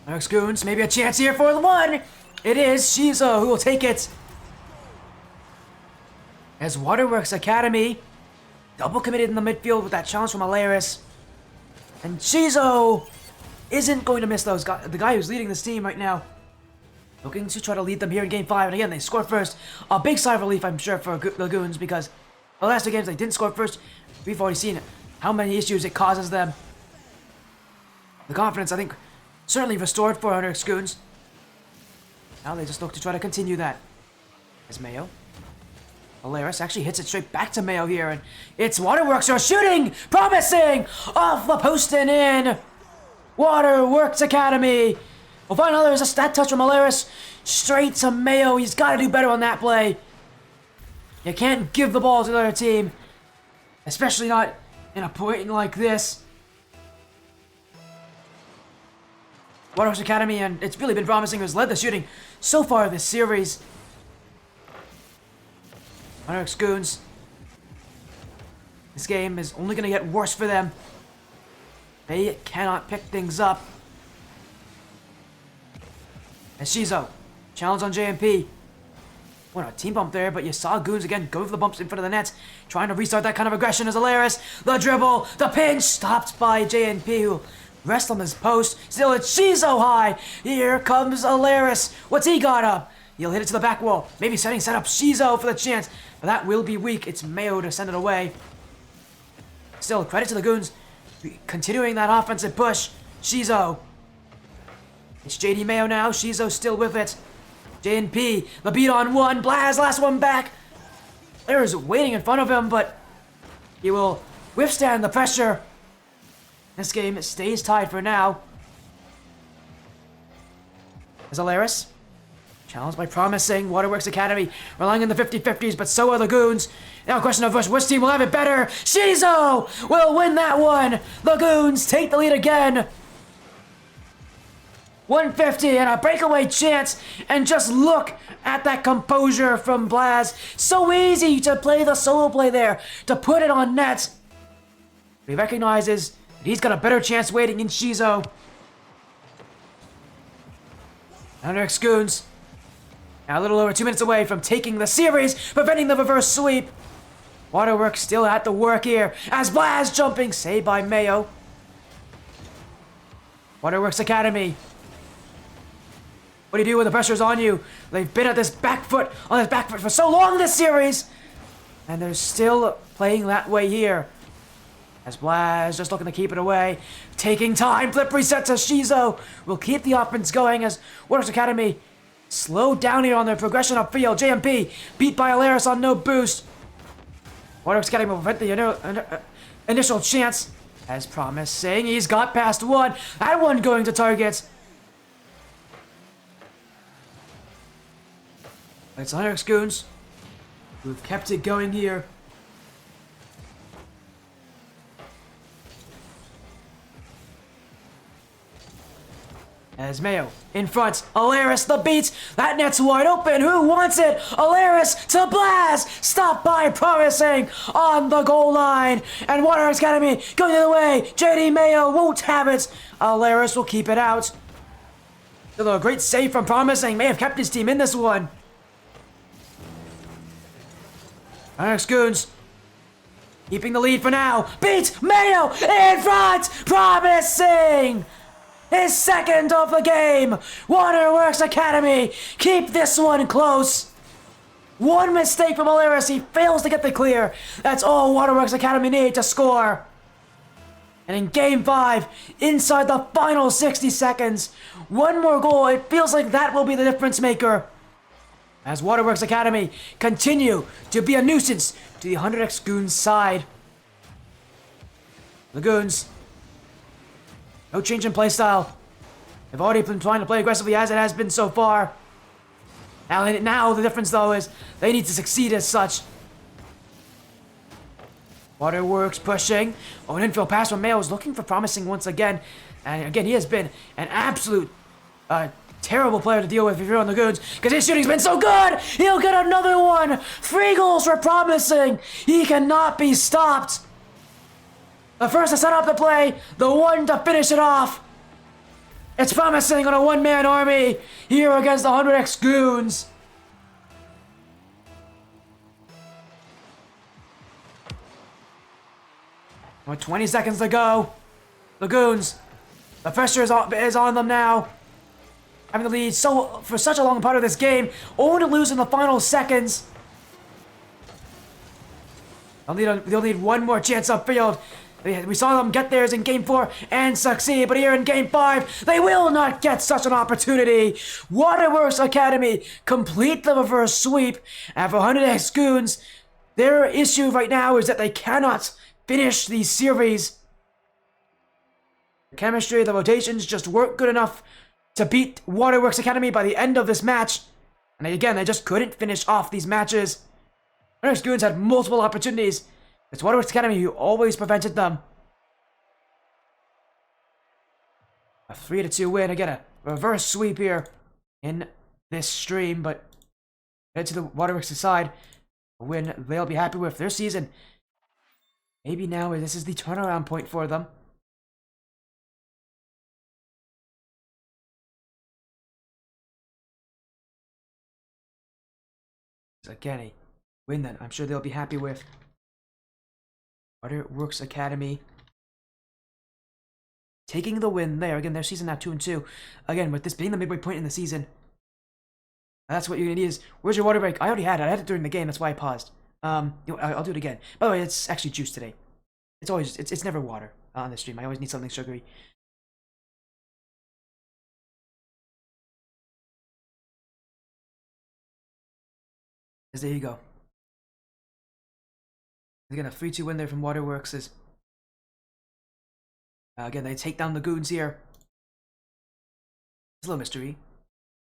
[SPEAKER 1] Next Goons, maybe a chance here for the one. It is Shizo who will take it. As Waterworks Academy double committed in the midfield with that challenge from Alaris. And Shizo isn't going to miss those guys. The guy who's leading this team right now. Looking to try to lead them here in Game 5. And again, they scored first. A big sigh of relief, I'm sure, for the Goons, because the last two games they didn't score first. We've already seen how many issues it causes them. The confidence, I think, certainly restored for 100x Goons. Now they just look to try to continue that. As Mayo. Alaris actually hits it straight back to Mayo here, and it's Waterworks who are shooting! Promising! Off the post and in! Waterworks Academy! We'll find another a stat touch from Alaris. Straight to Mayo. He's got to do better on that play. You can't give the ball to the other team. Especially not in a point like this. Waterworks Academy, and it's really been promising, has led the shooting so far this series. 100x Goons. This game is only going to get worse for them. They cannot pick things up. As Shizo, challenge on JMP. What a team bump there, but you saw Goons again go for the bumps in front of the net, trying to restart that kind of aggression as Alaris. The dribble, the pinch, stopped by JNP, who rests on his post. Still, it's Shizo high. Here comes Alaris. What's he got up? He'll hit it to the back wall. Maybe set up Shizo for the chance, but that will be weak. It's Mayo to send it away. Still, credit to the Goons, continuing that offensive push. Shizo. It's JD Mayo now. Shizo still with it. JNP, the beat on one. Blaz, last one back. There's waiting in front of him, but he will withstand the pressure. This game stays tied for now. As Alaris, challenged by promising Waterworks Academy, relying on the 50-50s, but so are the Goons. Now a question of which team will have it better. Shizo will win that one. The Goons take the lead again. 150 and a breakaway chance, and just look at that composure from Blaz. So easy to play the solo play there, to put it on net. He recognizes that he's got a better chance waiting in Shizo. 100x Goons, now a little over 2 minutes away from taking the series, preventing the reverse sweep. Waterworks still at the work here, as Blaz jumping, saved by Mayo. Waterworks Academy. What do you do when the pressure's on you? They've been at this back foot, for so long this series! And they're still playing that way here. As Blaz just looking to keep it away. Taking time, flip reset to Shizo. Will keep the offense going as Waterworks Academy slowed down here on their progression upfield. JMP beat by Alaris on no boost. Waterworks Academy will prevent the initial chance. As promised, saying he's got past one. That one going to target. It's 100x Goons who've kept it going here. As Mayo in front, Alaris the beat. That net's wide open. Who wants it? Alaris to Blaz. Stopped by promising on the goal line. And Waterworks Academy going the other way. JD Mayo won't have it. Alaris will keep it out. Although a great save from promising may have kept his team in this one. 100x Goons keeping the lead for now. Beat Mayo in front. Promising. His second of the game. Waterworks Academy keep this one close. One mistake from Alaris, he fails to get the clear. That's all Waterworks Academy need to score. And in Game 5, inside the final 60 seconds, one more goal, it feels like that will be the difference maker. As Waterworks Academy continue to be a nuisance to the 100x Goons side. The Goons, no change in playstyle. They've already been trying to play aggressively as it has been so far. Now the difference though is they need to succeed as such. Waterworks pushing. Oh, an infield pass from Mayo is looking for promising once again. And again, he has been an absolute terrible player to deal with if you're on the Goons, because his shooting's been so good! He'll get another one! 3 goals for promising! He cannot be stopped! The first to set up the play, the one to finish it off! It's promising on a one-man army here against the 100x Goons! With 20 seconds to go, the Goons, the pressure is on them now. Having the lead for such a long part of this game, only to lose in the final seconds. They'll need one more chance upfield. We saw them get theirs in Game 4 and succeed, but here in Game 5, they will not get such an opportunity. Waterworks Academy complete the reverse sweep, and for 100x Goons, their issue right now is that they cannot finish the series. The chemistry, the rotations just weren't good enough to beat Waterworks Academy by the end of this match. And they just couldn't finish off these matches. 100x Goons had multiple opportunities. It's Waterworks Academy who always prevented them. A 3-2 win. Again, a reverse sweep here in this stream, but head to the Waterworks side. A win they'll be happy with their season. Maybe now this is the turnaround point for them. Again, a win that I'm sure they'll be happy with. Waterworks Academy taking the win there. Again, their season now 2-2. Again, with this being the midway point in the season, that's what you're gonna need is, where's your water break? I already had it. I had it during the game. That's why I paused. I'll do it again. By the way, it's actually juice today. It's never water on the stream. I always need something sugary. There you go. Again, a 3-2 win there from Waterworks. Again, they take down the Goons here. It's a little mystery.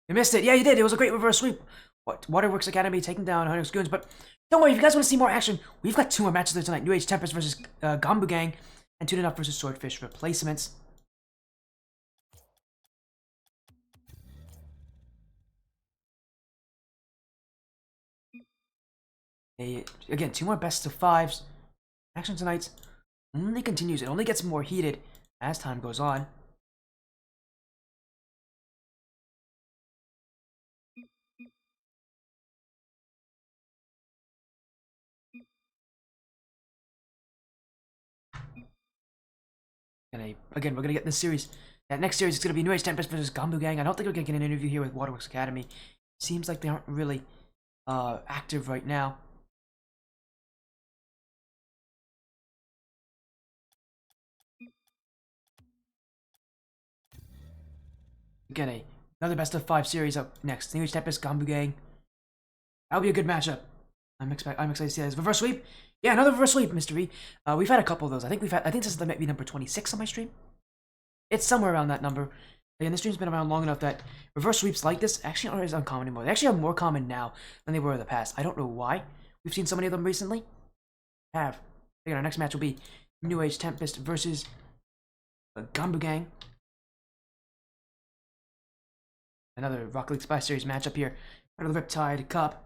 [SPEAKER 1] You missed it. Yeah, you did. It was a great reverse sweep. Waterworks Academy taking down 100x Goons. But don't worry, if you guys want to see more action, we've got 2 more matches there tonight. New Age Tempest versus GGanbu Gang, and Toon versus Swordfish replacements. Again, 2 more best of 5s. Action tonight only continues. It only gets more heated as time goes on. And again, we're gonna get this series. That next series is gonna be New Age Tempest versus GGanbu Gang. I don't think we're gonna get an interview here with Waterworks Academy. Seems like they aren't really active right now. Again, another best of 5 series up next. New Age Tempest, GGanbu Gang. That'll be a good matchup. I'm excited to see this. Reverse sweep? Yeah, another reverse sweep, Mystery. We've had a couple of those. I think this is maybe number 26 on my stream. It's somewhere around that number. And this stream's been around long enough that reverse sweeps like this actually aren't as uncommon anymore. They actually are more common now than they were in the past. I don't know why. We've seen so many of them recently. Again, our next match will be New Age Tempest versus GGanbu Gang. Another Rocket League Spy Series matchup here. Part of the Riptide Cup.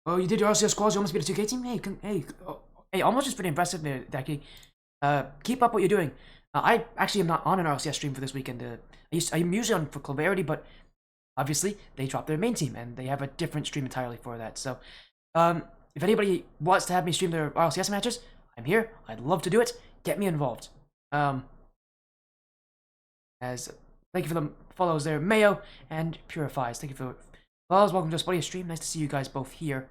[SPEAKER 1] Oh, you did your RCS squads. You almost beat a 2K team. Hey, almost is pretty impressive there, Daki. Keep up what you're doing. I actually am not on an RCS stream for this weekend. I'm usually on for clarity, but obviously they dropped their main team and they have a different stream entirely for that. So, if anybody wants to have me stream their RCS matches, I'm here. I'd love to do it. Get me involved. As Thank you for the follows there, Mayo and Purifies. Thank you for the follows. Welcome to a Spuddy stream. Nice to see you guys both here.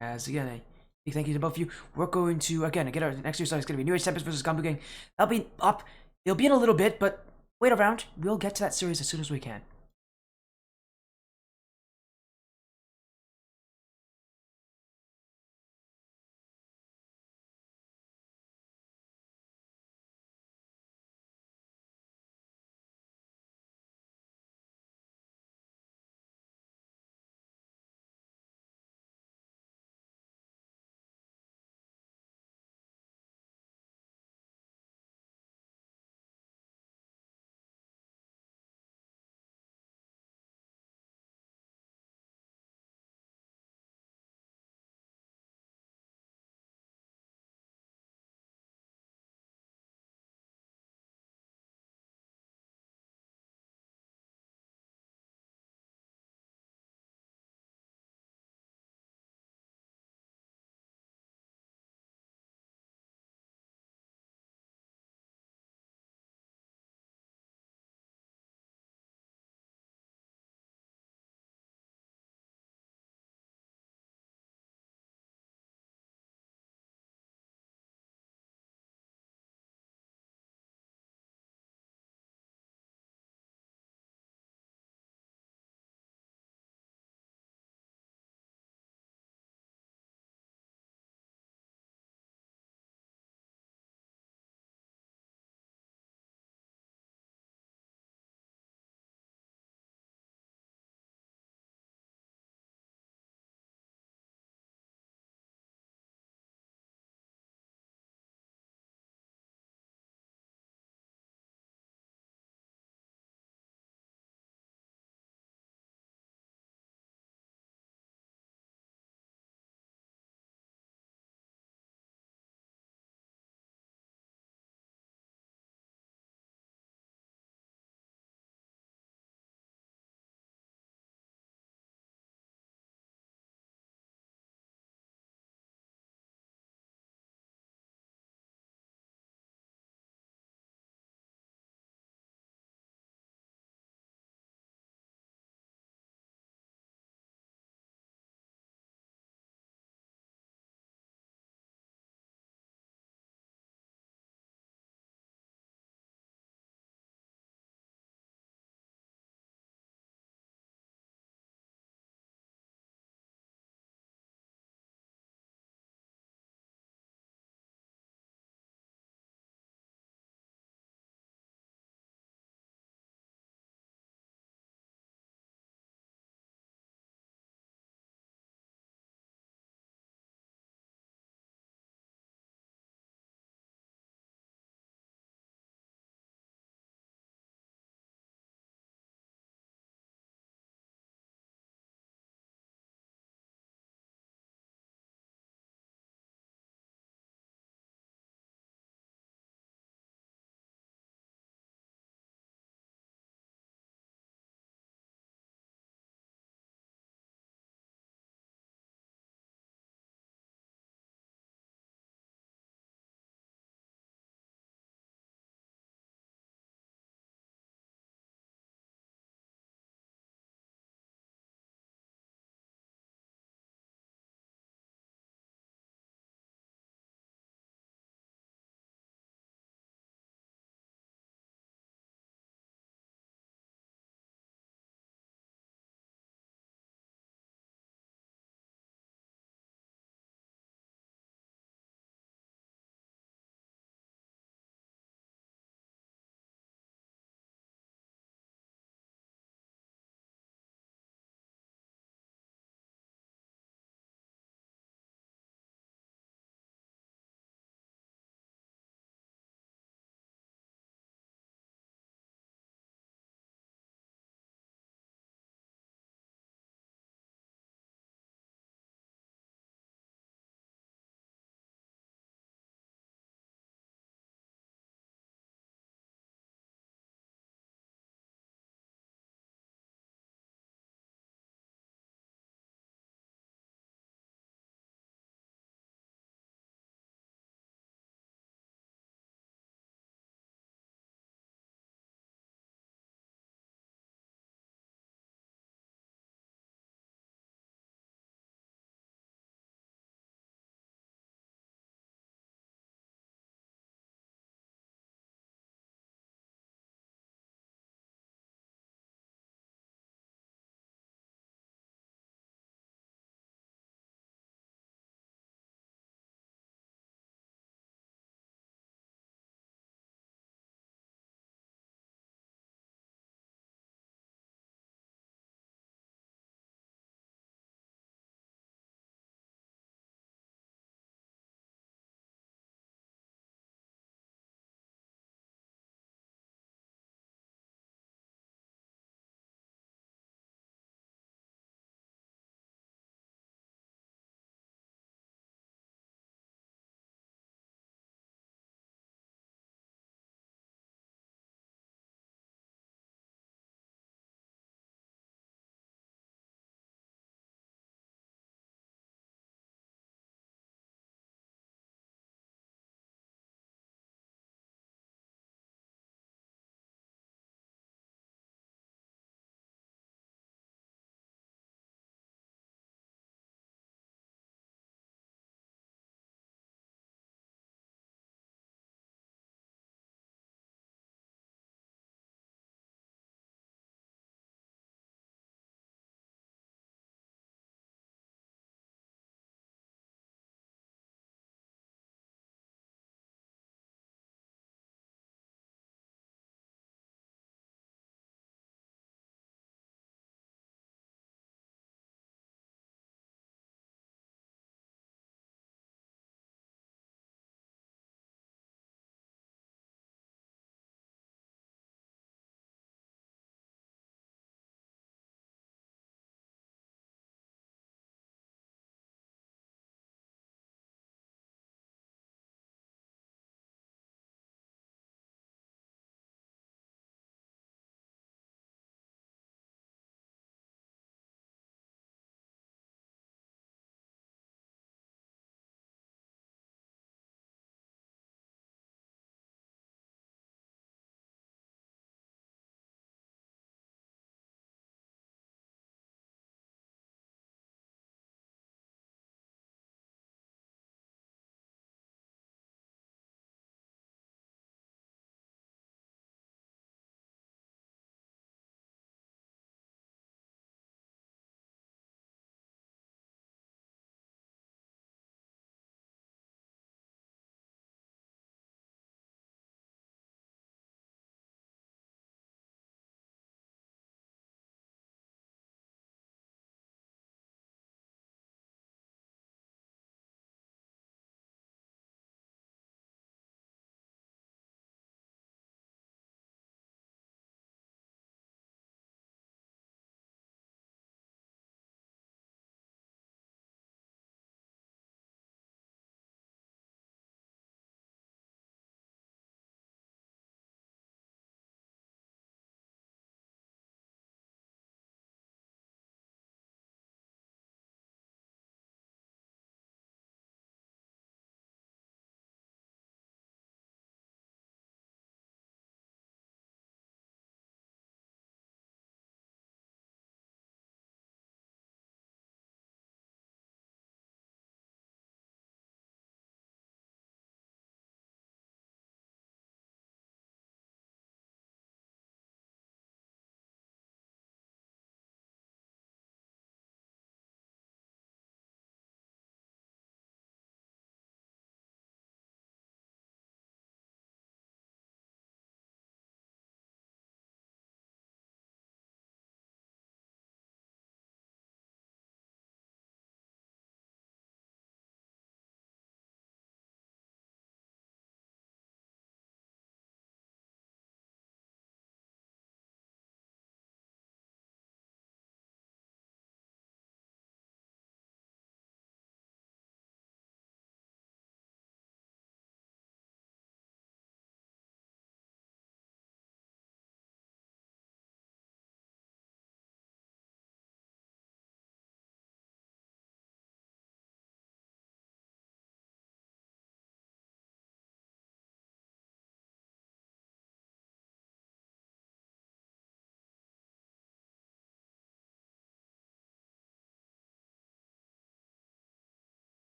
[SPEAKER 1] As again, a big thank you to both of you. We're going to again get our next exercise. It's going to be New Age Tempest versus GGanbu Gang. That'll be up. It'll be in a little bit, but wait around. We'll get to that series as soon as we can.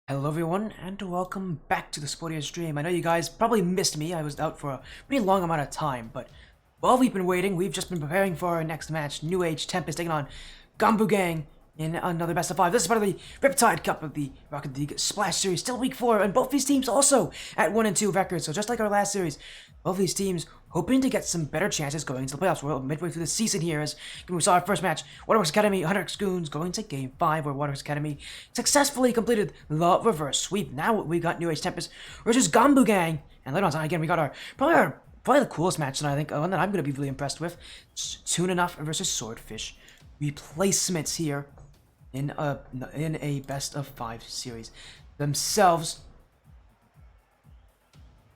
[SPEAKER 1] Hello everyone, and welcome back to the Sportier stream. I know you guys probably missed me. I was out for a pretty long amount of time, but while we've been waiting, we've just been preparing for our next match. New Age Tempest taking on GGanbu Gang in another best of 5. This is part of the Riptide Cup of the Rocket League Splash Series, still week 4, and both these teams also at 1 and 2 records. So just like our last series, both these teams hoping to get some better chances going into the playoffs. We're midway through the season here as we saw our first match. Waterworks Academy, Goons going to Game 5, where Waterworks Academy successfully completed the reverse sweep. Now we got New Age Tempest versus GGanbu Gang. And later on tonight, again, we got probably the coolest match tonight, I think, one that I'm going to be really impressed with. Toon versus Swordfish. Replacements here in a best of 5 series themselves.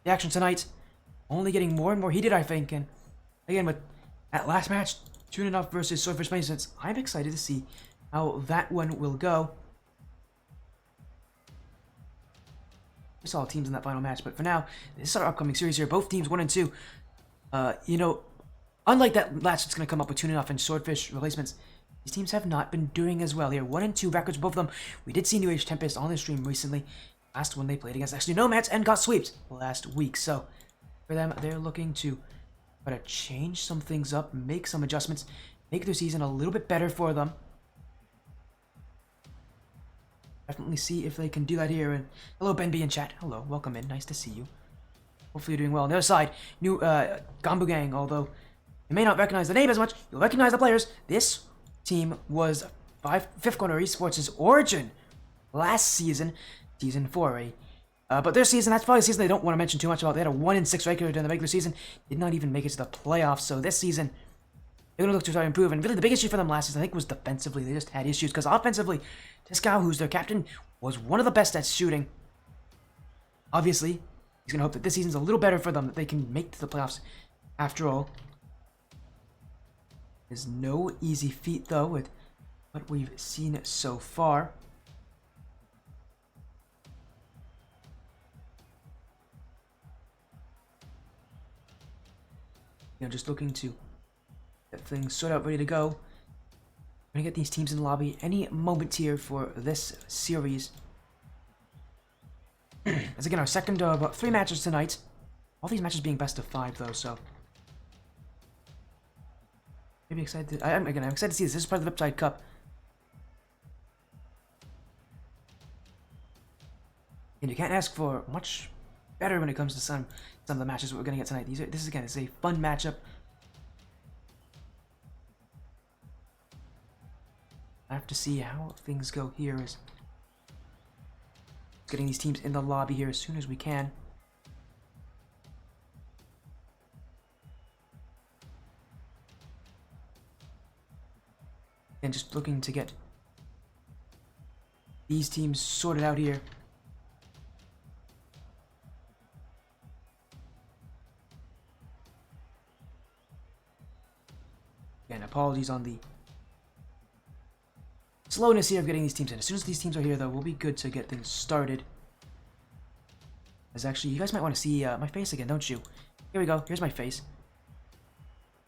[SPEAKER 1] The action tonight only getting more and more heated, I think, and again with that last match, Toon versus Swordfish Masons, I'm excited to see how that one will go. We saw teams in that final match, but for now, this is our upcoming series here. Both teams 1 and 2. You know, unlike that match that's going to come up with Toon and Swordfish replacements, these teams have not been doing as well here. 1 and 2 records, both of them. We did see New Age Tempest on the stream recently. Last one they played against actually Nomads and got swept last week. So for them, they're looking to try to change some things up, make some adjustments, make their season a little bit better for them. Definitely see if they can do that here. And hello, Ben B in chat. Hello, welcome in. Nice to see you. Hopefully you're doing well. On the other side, new GGanbu Gang. Although you may not recognize the name as much, you'll recognize the players. This team was Fifth Corner Esports' origin last season, season 4. But their season, that's probably a season they don't want to mention too much about. They had a 1-6 record during the regular season, did not even make it to the playoffs. So this season, they're going to look to try to improve. And really, the big issue for them last season, I think, was defensively. They just had issues because offensively, this guy who's their captain was one of the best at shooting. Obviously, he's going to hope that this season's a little better for them, that they can make it to the playoffs. After all, it's no easy feat, though, with what we've seen so far. You know, just looking to get things sorted out, ready to go. I'm gonna get these teams in the lobby any moment here for this series. As again, our second of about 3 matches tonight. All these matches being best of 5, though, so maybe excited. I'm excited to see this. This is part of the Riptide Cup. And you can't ask for much better when it comes to some of the matches we're gonna get tonight. This is a fun matchup. I have to see how things go here. Is getting these teams in the lobby here as soon as we can. And just looking to get these teams sorted out here. Again, apologies on the slowness here of getting these teams in. As soon as these teams are here, though, we'll be good to get things started. As actually, you guys might want to see my face again, don't you? Here we go. Here's my face.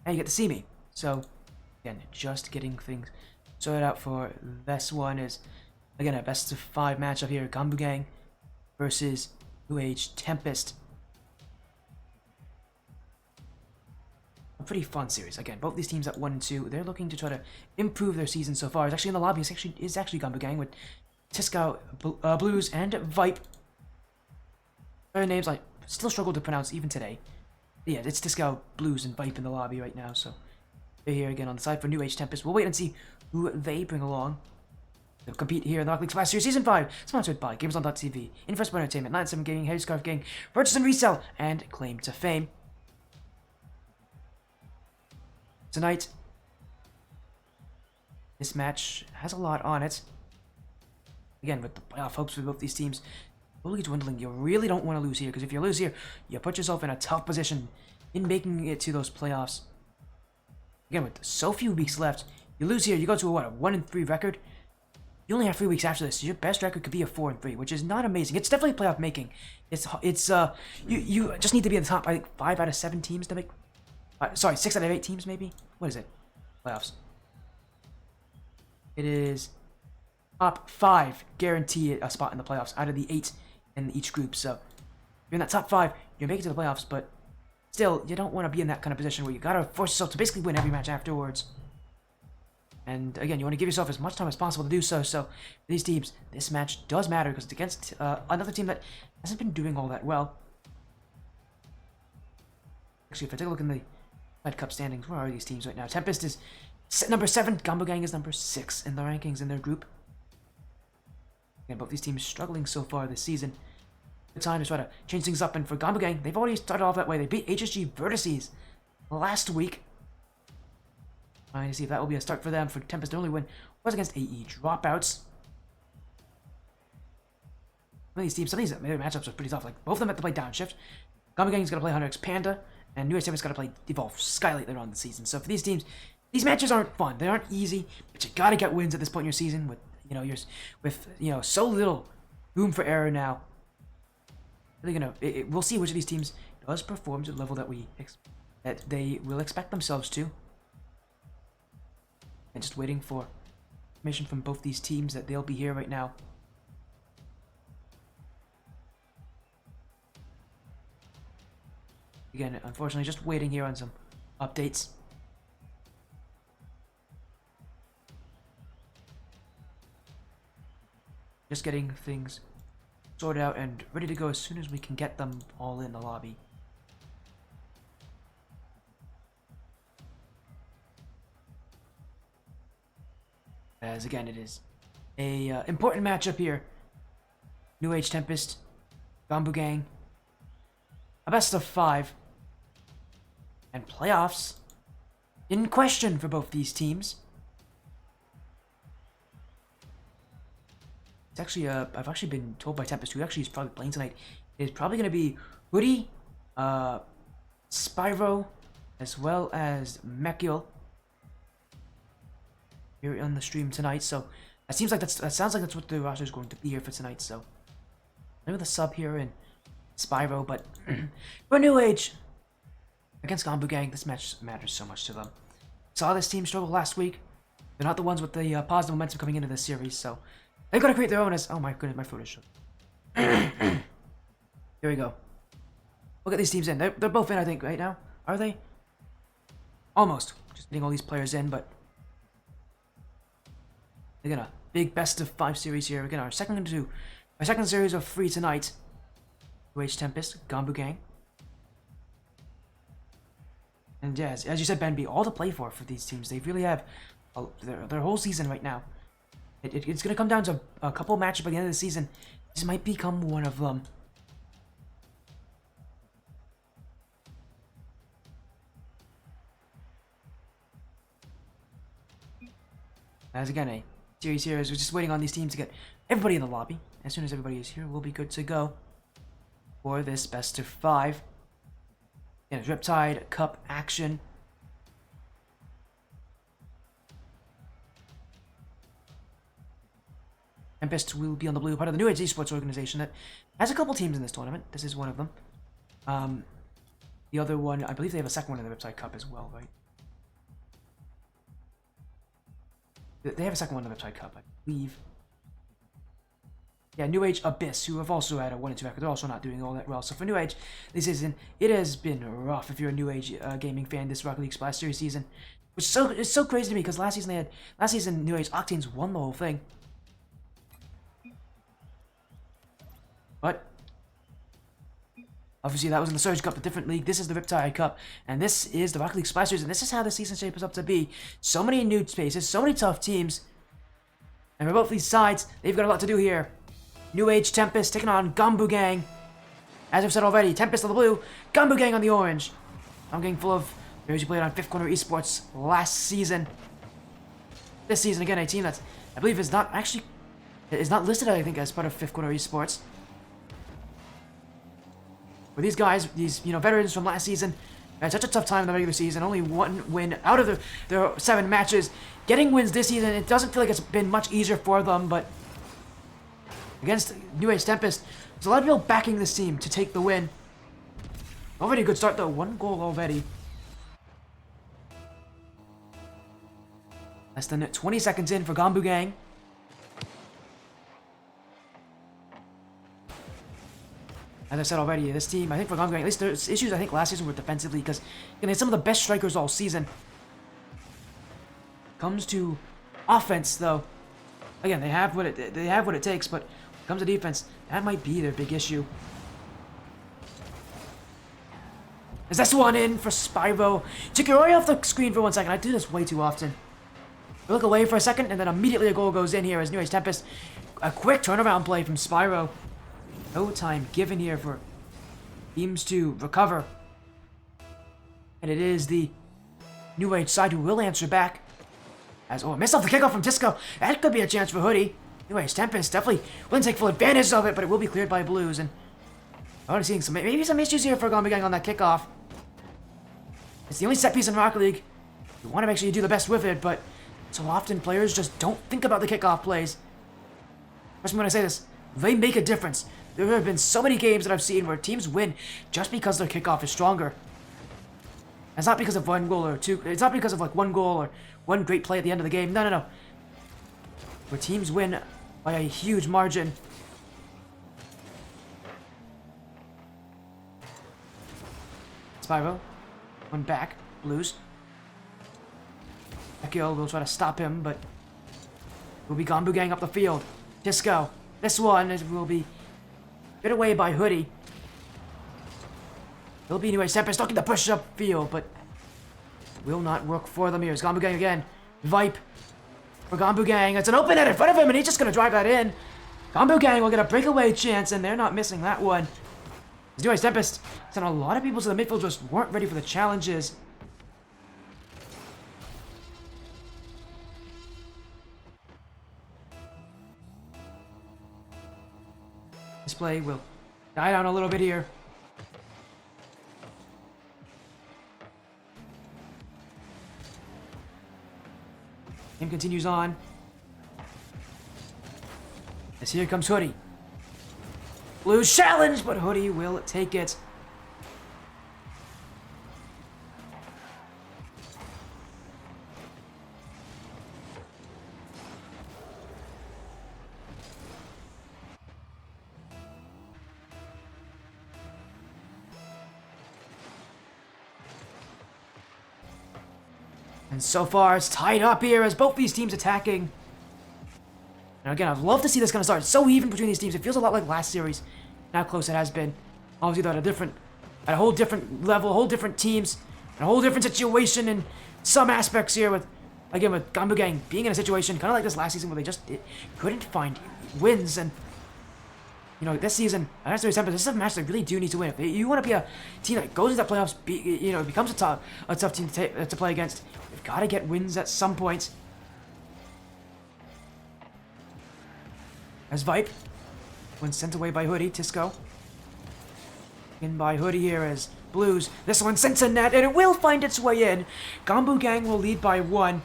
[SPEAKER 1] And you get to see me. So, again, just getting things sorted out for this one is, again, a best of 5 matchup here. GGanbu Gang versus New Age Tempest. A pretty fun series. Again, both these teams at 1 and 2. They're looking to try to improve their season so far. It's actually in the lobby. It's actually GGanbu Gang with Tisco Blues and Vipe. Their names I still struggle to pronounce even today. Yeah, it's Tisco Blues and Vipe in the lobby right now. So they're here again on the side for New Age Tempest. We'll wait and see who they bring along. They'll compete here in the Rocket League Splash Series Season 5, sponsored by GamersOn.tv, Infrasport Entertainment, 97 Gaming, Heavyscarf Gang, Purchase and Resell, and Claim to Fame. Tonight, this match has a lot on it. Again, with the playoff hopes for both these teams slowly dwindling, you really don't want to lose here, because if you lose here, you put yourself in a tough position in making it to those playoffs. Again, with so few weeks left, you lose here, you go to a 1-3 record. You only have 3 weeks after this, so your best record could be a 4-3, which is not amazing. It's definitely playoff making. You just need to be in the top, I think, 5 out of 7 teams to make. Sorry, 6 out of 8 teams, maybe? What is it? Playoffs. It is top 5 guarantee a spot in the playoffs out of the 8 in each group. So you're in that top 5, you're making it to the playoffs, but still, you don't want to be in that kind of position where you gotta force yourself to basically win every match afterwards. And again, you want to give yourself as much time as possible to do so. So for these teams, this match does matter because it's against another team that hasn't been doing all that well. Actually, if I take a look in the Red Cup standings, where are these teams right now? Tempest is number 7, GGanbu Gang is number 6 in the rankings in their group. Again, both these teams struggling so far this season. Good time to try to change things up, and for GGanbu Gang, they've already started off that way. They beat HSG Vertices last week. Trying to see if that will be a start for them. For Tempest, their only win was against AE Dropouts. Some of these teams, some of these matchups are pretty tough. Like, both of them have to play Downshift. GGanbu Gang is going to play Hunter X Panda, and New Age Tempest got to play Devolve Skylight later on in the season. So for these teams, these matches aren't fun. They aren't easy, but you got to get wins at this point in your season with, so little room for error now. We'll see which of these teams does perform to the level that they will expect themselves to. And just waiting for information from both these teams that they'll be here right now. Again, unfortunately, just waiting here on some updates. Just getting things sorted out and ready to go as soon as we can get them all in the lobby. As again, it is a important matchup here. New Age Tempest, GGanbu Gang, a best of 5, and playoffs in question for both these teams. It's actually I've actually been told by Tempest, who actually is probably playing tonight, is probably going to be Hoodie, Spyro, as well as Mekiel here on the stream tonight. So that sounds like that's what the roster is going to be here for tonight. So maybe the sub here in Spyro, but for New Age against GGanbu Gang, this match matters so much to them. Saw this team struggle last week. They're not the ones with the positive momentum coming into this series, so they've got to create their own. Oh my goodness, my foot is shut. Here we go. Look at these teams in. They're both in, I think, right now. Are they? Almost. Just getting all these players in, but they're gonna big best of 5 series here. Again, our second series of 3 tonight. New Age Tempest, GGanbu Gang. And yeah, as you said, Ben B, all to play for these teams. They really have their whole season right now. It's going to come down to a couple matchups by the end of the season. This might become one of them. As again, a series here is we're just waiting on these teams to get everybody in the lobby. As soon as everybody is here, we'll be good to go for this best of 5. And it's Riptide Cup action. Tempest will be on the blue, part of the New Age Esports organization that has a couple teams in this tournament. This is one of them. The other one, I believe they have a second one in the Riptide Cup as well, right? They have a second one in the Riptide Cup, I believe. Yeah, New Age Abyss, who have also had a 1-2 record. They're also not doing all that well. So for New Age, this season, it has been rough if you're a New Age gaming fan this Rocket League Splash Series season. Which is so crazy to me because last season New Age Octanes won the whole thing. But obviously that was in the Surge Cup, a different league. This is the Riptide Cup, and this is the Rocket League Splash Series, and this is how the season shapes up to be. So many new spaces, so many tough teams. And for both these sides, they've got a lot to do here. New Age Tempest taking on GGanbu Gang. As I've said already, Tempest on the blue, GGanbu Gang on the orange. I'm getting full of players who played on Fifth Corner Esports last season. This season, again, a team that I believe is not listed, I think, as part of Fifth Corner Esports. But these guys, these veterans from last season, had such a tough time in the regular season. Only 1 win out of their 7 matches. Getting wins this season, it doesn't feel like it's been much easier for them, but against New Age Tempest, there's a lot of people backing this team to take the win. Already a good start though, 1 goal already. Less than 20 seconds in for GGanbu Gang. As I said already, this team, I think for GGanbu, at least there's issues I think last season were defensively because they had some of the best strikers all season. Comes to offense though, again they have what it takes, but when it comes to defense, that might be their big issue. Is this one in for Spyro? Took your eye off the screen for 1 second. I do this way too often. We look away for a second, and then immediately a goal goes in here as New Age Tempest. A quick turnaround play from Spyro. No time given here for teams to recover. And it is the New Age side who will answer back. As, oh, missed off the kickoff from Tisco. That could be a chance for Hoodie. New Age Tempest definitely wouldn't take full advantage of it, but it will be cleared by Blues. And I'm already seeing maybe some issues here for GGanbu on that kickoff. It's the only set piece in Rocket League. You want to make sure you do the best with it, but so often players just don't think about the kickoff plays. Especially when I say this, they make a difference. There have been so many games that I've seen where teams win just because their kickoff is stronger. It's not because of one goal or two. It's not because of like one goal or one great play at the end of the game. No, no, no. Where teams win by a huge margin. Spyro. One back. Blues. Ekio will try to stop him, but it will be GGanbu gang up the field. Disco. This one will be bit away by Hoodie. It'll be anyway. Tempest looking to push up field, but will not work for them here. It's GGanbu gang again. Vipe for GGanbu gang. It's an open net in front of him, and he's just going to drive that in. GGanbu gang will get a breakaway chance, and they're not missing that one. Anyways, Tempest sent a lot of people to the midfield, just weren't ready for the challenges. This play will die down a little bit here. Game continues on. As here comes Hoodie. Blues challenge, but Hoodie will take it. And so far, it's tied up here as both these teams attacking. And again, I'd love to see this kind of start. It's so even between these teams. It feels a lot like last series. How close it has been. Obviously, they're at a whole different level, whole different teams, and a whole different situation in some aspects here. With GGanbu gang being in a situation kind of like this last season where they just couldn't find wins. And you know, this season, this is a match they really do need to win. If you want to be a team that goes into the playoffs, becomes a tough team to play against, you've got to get wins at some point. As Vipe, when sent away by Hoodie, Tisco. In by Hoodie here as Blues. This one sent to net, and it will find its way in. GGanbu gang will lead by 1.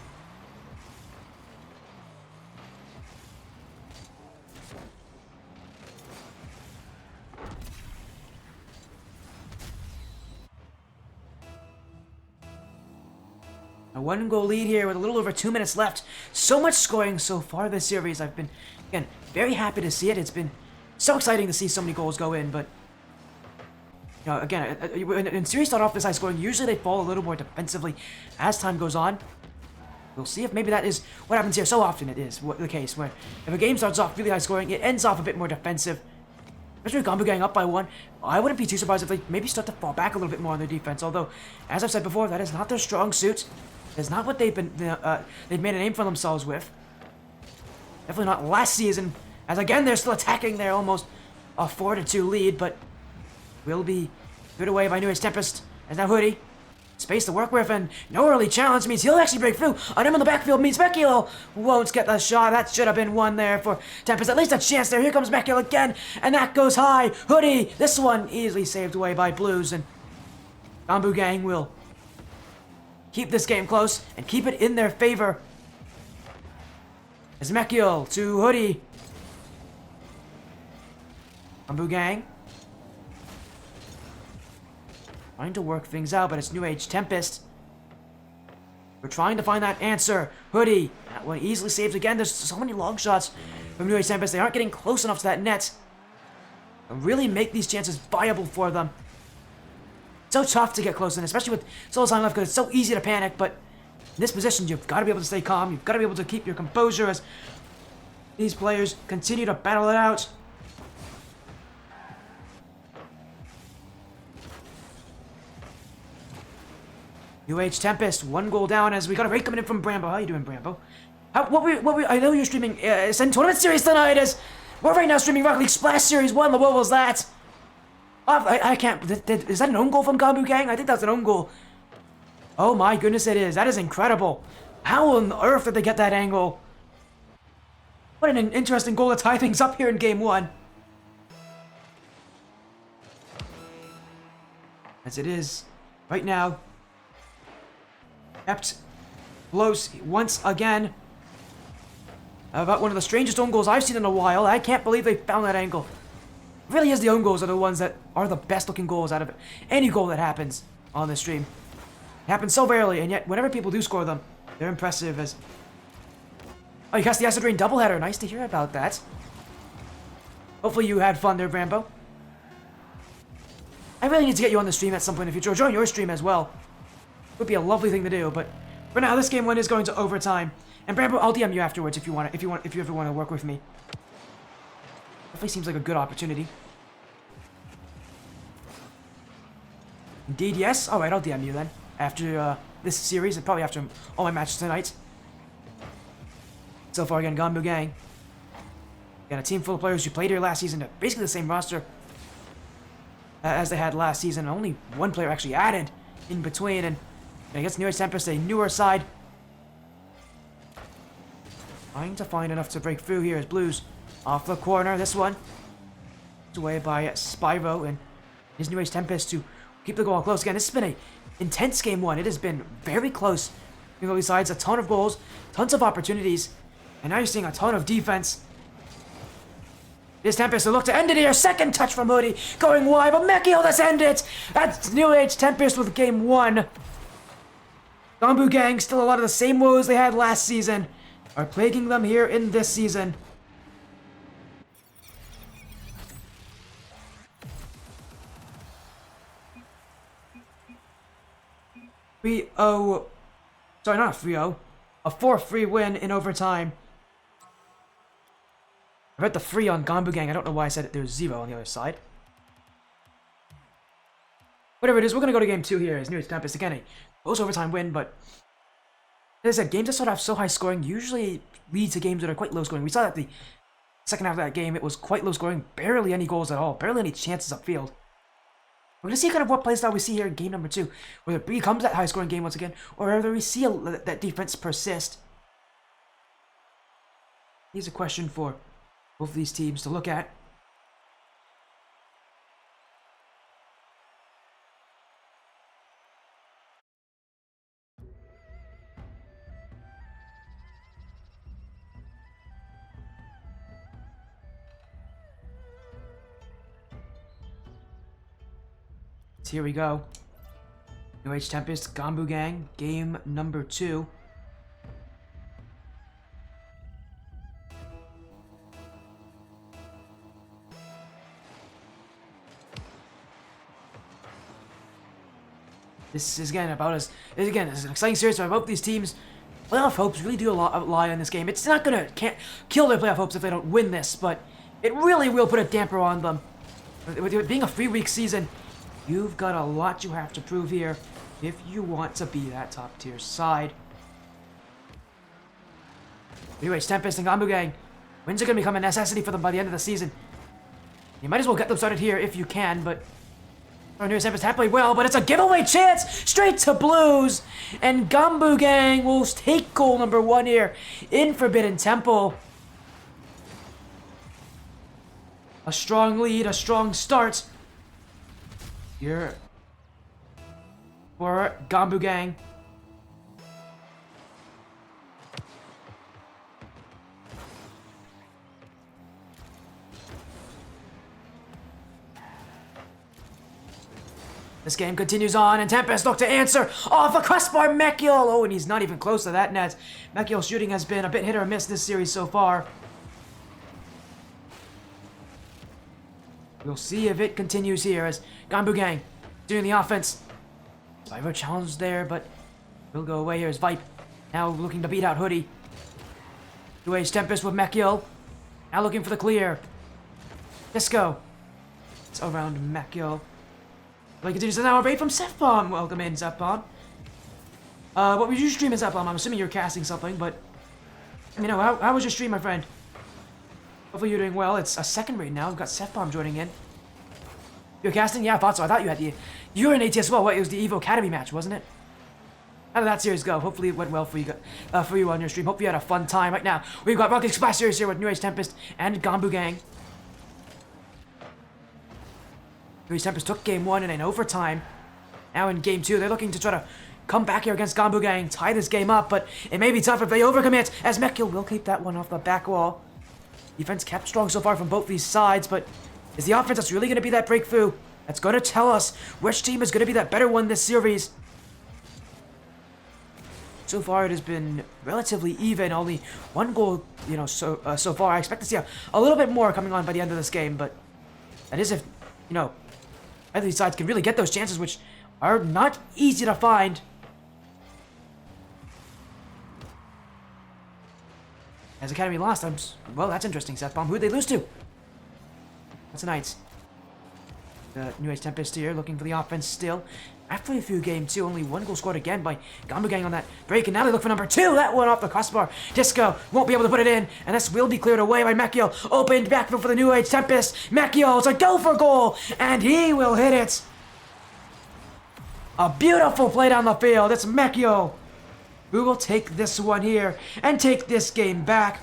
[SPEAKER 1] A 1-goal lead here with a little over 2 minutes left. So much scoring so far this series. I've been, again, very happy to see it. It's been so exciting to see so many goals go in, but you know, again, in series start off this high scoring, usually they fall a little more defensively as time goes on. We'll see if maybe that is what happens here. So often it is the case where if a game starts off really high scoring, it ends off a bit more defensive. Especially with GGanbu getting up by 1, I wouldn't be too surprised if they maybe start to fall back a little bit more on their defense. Although, as I've said before, that is not their strong suit. It's not what they've made a name for themselves with. Definitely not last season. As again, they're still attacking their almost a 4-2 lead, but will be cleared away by New Age Tempest. As now Hoodie, space to work with, and no early challenge means he'll actually break through. On him in the backfield means Mekilo won't get the shot. That should have been one there for Tempest. At least a chance there. Here comes Mekilo again, and that goes high. Hoodie, this one easily saved away by Blues, and GGanbu gang will keep this game close and keep it in their favor. As Mekil to Hoodie. GGanbu gang trying to work things out, but it's New Age Tempest. We're trying to find that answer. Hoodie, that one easily saved again. There's so many long shots from New Age Tempest. They aren't getting close enough to that net. really make these chances viable for them. So tough to get close in, especially with so little time left, because it's so easy to panic, but in this position, you've got to be able to stay calm. You've got to be able to keep your composure as these players continue to battle it out. UH Tempest, 1 goal down as we got a raid coming in from Brambo. How you doing, Brambo? I know you're streaming Ascend Tournament Series tonight. We're right now streaming Rocket League Splash Series 1. What was that? I can't. Is that an own goal from GGanbu Gang? I think that's an own goal. Oh my goodness, it is. That is incredible. How on earth did they get that angle? What an interesting goal to tie things up here in Game 1. As it is right now. Kept close once again. About one of the strangest own goals I've seen in a while. I can't believe they found that angle. It really is the own goals are the ones that are the best looking goals out of any goal that happens on the stream. It happens so rarely, and yet whenever people do score them, they're impressive as... Oh, you cast the Acid Rain doubleheader. Nice to hear about that. Hopefully you had fun there, Brambo. I really need to get you on the stream at some point in the future, or join your stream as well. Would be a lovely thing to do, but for now, this Game 1 is going to overtime. And Brambo, I'll DM you afterwards if you ever want to work with me. Definitely seems like a good opportunity. Indeed, yes. All right, I'll DM you then after this series, and probably after all my matches tonight. So far, again, GGanbu Gang. Got a team full of players who played here last season, basically the same roster as they had last season. Only one player actually added in between, and I guess New Tempest, a newer side. Trying to find enough to break through here as Blues off the corner. This one it's away by Spyro and his New Age Tempest to keep the goal close. Again, this has been an intense Game 1. It has been very close. Both sides, a ton of goals, tons of opportunities, and now you're seeing a ton of defense. This Tempest will look to end it here. Second touch from Hoodie going wide, but Mekio does end it. That's New Age Tempest with Game 1. GGanbu Gang, still a lot of the same woes they had last season, are plaguing them here in this season. Sorry, not a 3-0. A 4-3 win in overtime. I read the 3 on GGanbu Gang. I don't know why I said it. There's 0 on the other side. Whatever it is, we're going to go to Game 2 here as New Age Tempest. Again, a close overtime win, but as I said, games that sort of have so high scoring usually lead to games that are quite low scoring. We saw that the second half of that game, it was quite low scoring, barely any goals at all, barely any chances upfield. We're going to see kind of what play style we see here in Game number 2, whether it becomes that high scoring game once again, or whether we see that defense persist. Here's a question for both of these teams to look at. Here we go. New Age Tempest, GGanbu Gang, Game number 2. This is again it's an exciting series for both these teams. Playoff hopes really do lie on this game. It's not can't kill their playoff hopes if they don't win this, but it really will put a damper on them. With it being a 3-week season, you've got a lot you have to prove here if you want to be that top tier side. Anyways, Tempest and GGanbu Gang, wins are going to become a necessity for them by the end of the season. You might as well get them started here if you can, but New Tempest happily well, but it's a giveaway chance straight to Blues, and GGanbu Gang will take goal number 1 here in Forbidden Temple. A strong lead, a strong start here for GGanbu Gang. This game continues on, and Tempest look to answer off a crossbar Mekio. Oh, and he's not even close to that net. Mekio's shooting has been a bit hit or miss this series so far. We'll see if it continues here as GGanbu Gang doing the offense. Spyro challenged there, but will go away here as Vipe now looking to beat out Hoodie. 2H Tempest with Mechio. Now looking for the clear. Disco. It's around Mechio. Like continues an hour break from Sepbomb. Welcome in, Sepbomb. What was your stream in Sepbomb? I'm assuming you're casting something, but you know, how was your stream, my friend? Hopefully you're doing well. It's a second raid now. We've got Sepbomb joining in. You're casting? Yeah, I thought so. I thought you had the... You were in AT as well. What, it was the Evo Academy match, wasn't it? How did that series go? Hopefully it went well for you on your stream. Hope you had a fun time. Right now, we've got Rocket Splash series here with New Age Tempest and GGanbu Gang. New Age Tempest took game 1 in an overtime. Now in game 2, they're looking to try to come back here against GGanbu Gang, tie this game up, but it may be tough if they overcommit, as Mechio will keep that one off the back wall. Defense kept strong so far from both these sides, but is the offense that's really going to be that breakthrough? That's going to tell us which team is going to be that better one this series. So far, it has been relatively even. Only one goal, you know, so far. I expect to see a little bit more coming on by the end of this game, but that is if, you know, either of these sides can really get those chances, which are not easy to find. As Academy lost, well, that's interesting, Sepbomb. Who'd they lose to? That's Knights. The New Age Tempest here, looking for the offense still. After a few game 2, only one goal scored again by GGanbu Gang on that break, and now they look for number 2. That one off the crossbar. Disco won't be able to put it in, and this will be cleared away by Mechio. Opened backfield for the New Age Tempest. Mechio to go for goal, and he will hit it. A beautiful play down the field. It's Mechio who will take this one here and take this game back.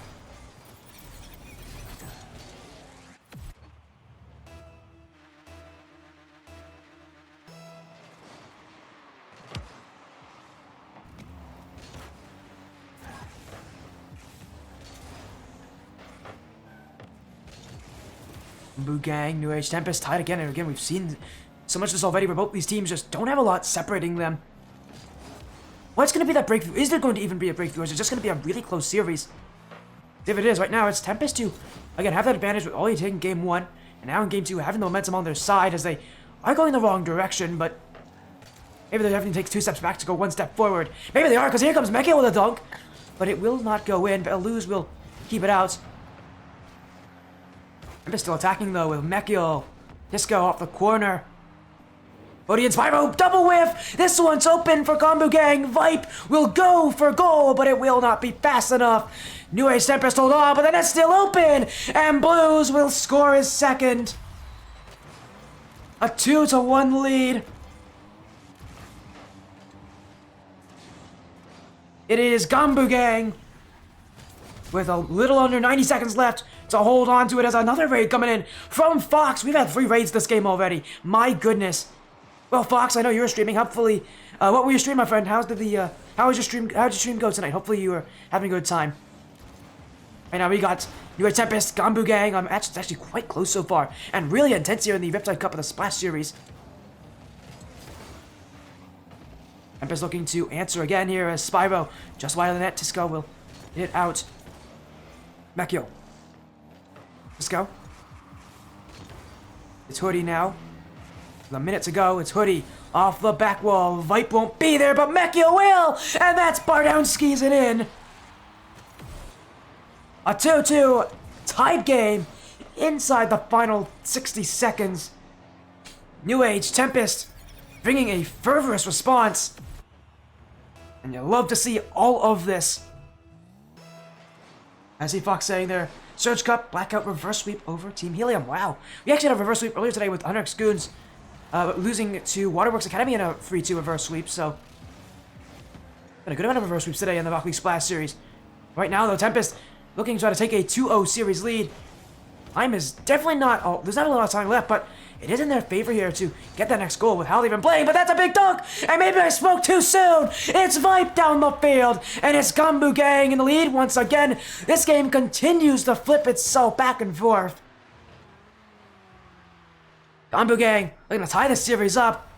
[SPEAKER 1] GGanbu Gang, New Age Tempest tied again and again. We've seen so much of this already, where both these teams just don't have a lot separating them. What's going to be that breakthrough? Is there going to even be a breakthrough, or is it just going to be a really close series? If it is, right now, it's Tempest to, again, have that advantage with only taking game 1, and now in game 2, having the momentum on their side as they are going the wrong direction, but maybe they're having to take 2 steps back to go 1 step forward. Maybe they are, because here comes Mechio with a dunk, but it will not go in. Beluz will keep it out. Tempest still attacking, though, with Mechio. Disco off the corner. Bodhi and Spyro, double whiff! This one's open for GGanbu Gang. Vipe will go for goal, but it will not be fast enough. New Age Tempest hold on, but the net's still open! And Blues will score his second. A 2-1 lead. It is GGanbu Gang with a little under 90 seconds left to hold on to it as another raid coming in from Fox. We've had 3 raids this game already. My goodness. Well, Fox, I know you were streaming. Hopefully, what were you streaming, my friend? How did your stream go tonight? Hopefully you were having a good time. Right now we got New Age Tempest, GGanbu Gang. It's actually quite close so far, and really intense here in the Riptide Cup of the Splash series. Tempest looking to answer again here as Spyro just wide of the net. Disco will hit it out. Mechio. Disco. It's Hoodie now. A minute to go, it's Hoodie off the back wall. Vipe won't be there, but Mechio will! And that's Bardowski's it in. A 2-2 tied game inside the final 60 seconds. New Age Tempest bringing a fervorous response. And you love to see all of this. I see Fox saying there, Surge Cup, Blackout reverse sweep over Team Helium. Wow. We actually had a reverse sweep earlier today with Hunter's Goons. Losing to Waterworks Academy in a 3-2 reverse sweep, so been a good amount of reverse sweeps today in the Rocket League Splash series. Right now, though, Tempest looking to try to take a 2-0 series lead. Time is definitely not... there's not a lot of time left, but it is in their favor here to get that next goal with how they've been playing, but that's a big dunk! And maybe I spoke too soon! It's Vipe down the field, and it's GGanbu Gang in the lead once again. This game continues to flip itself back and forth. GGanbu Gang, they're going to tie this series up.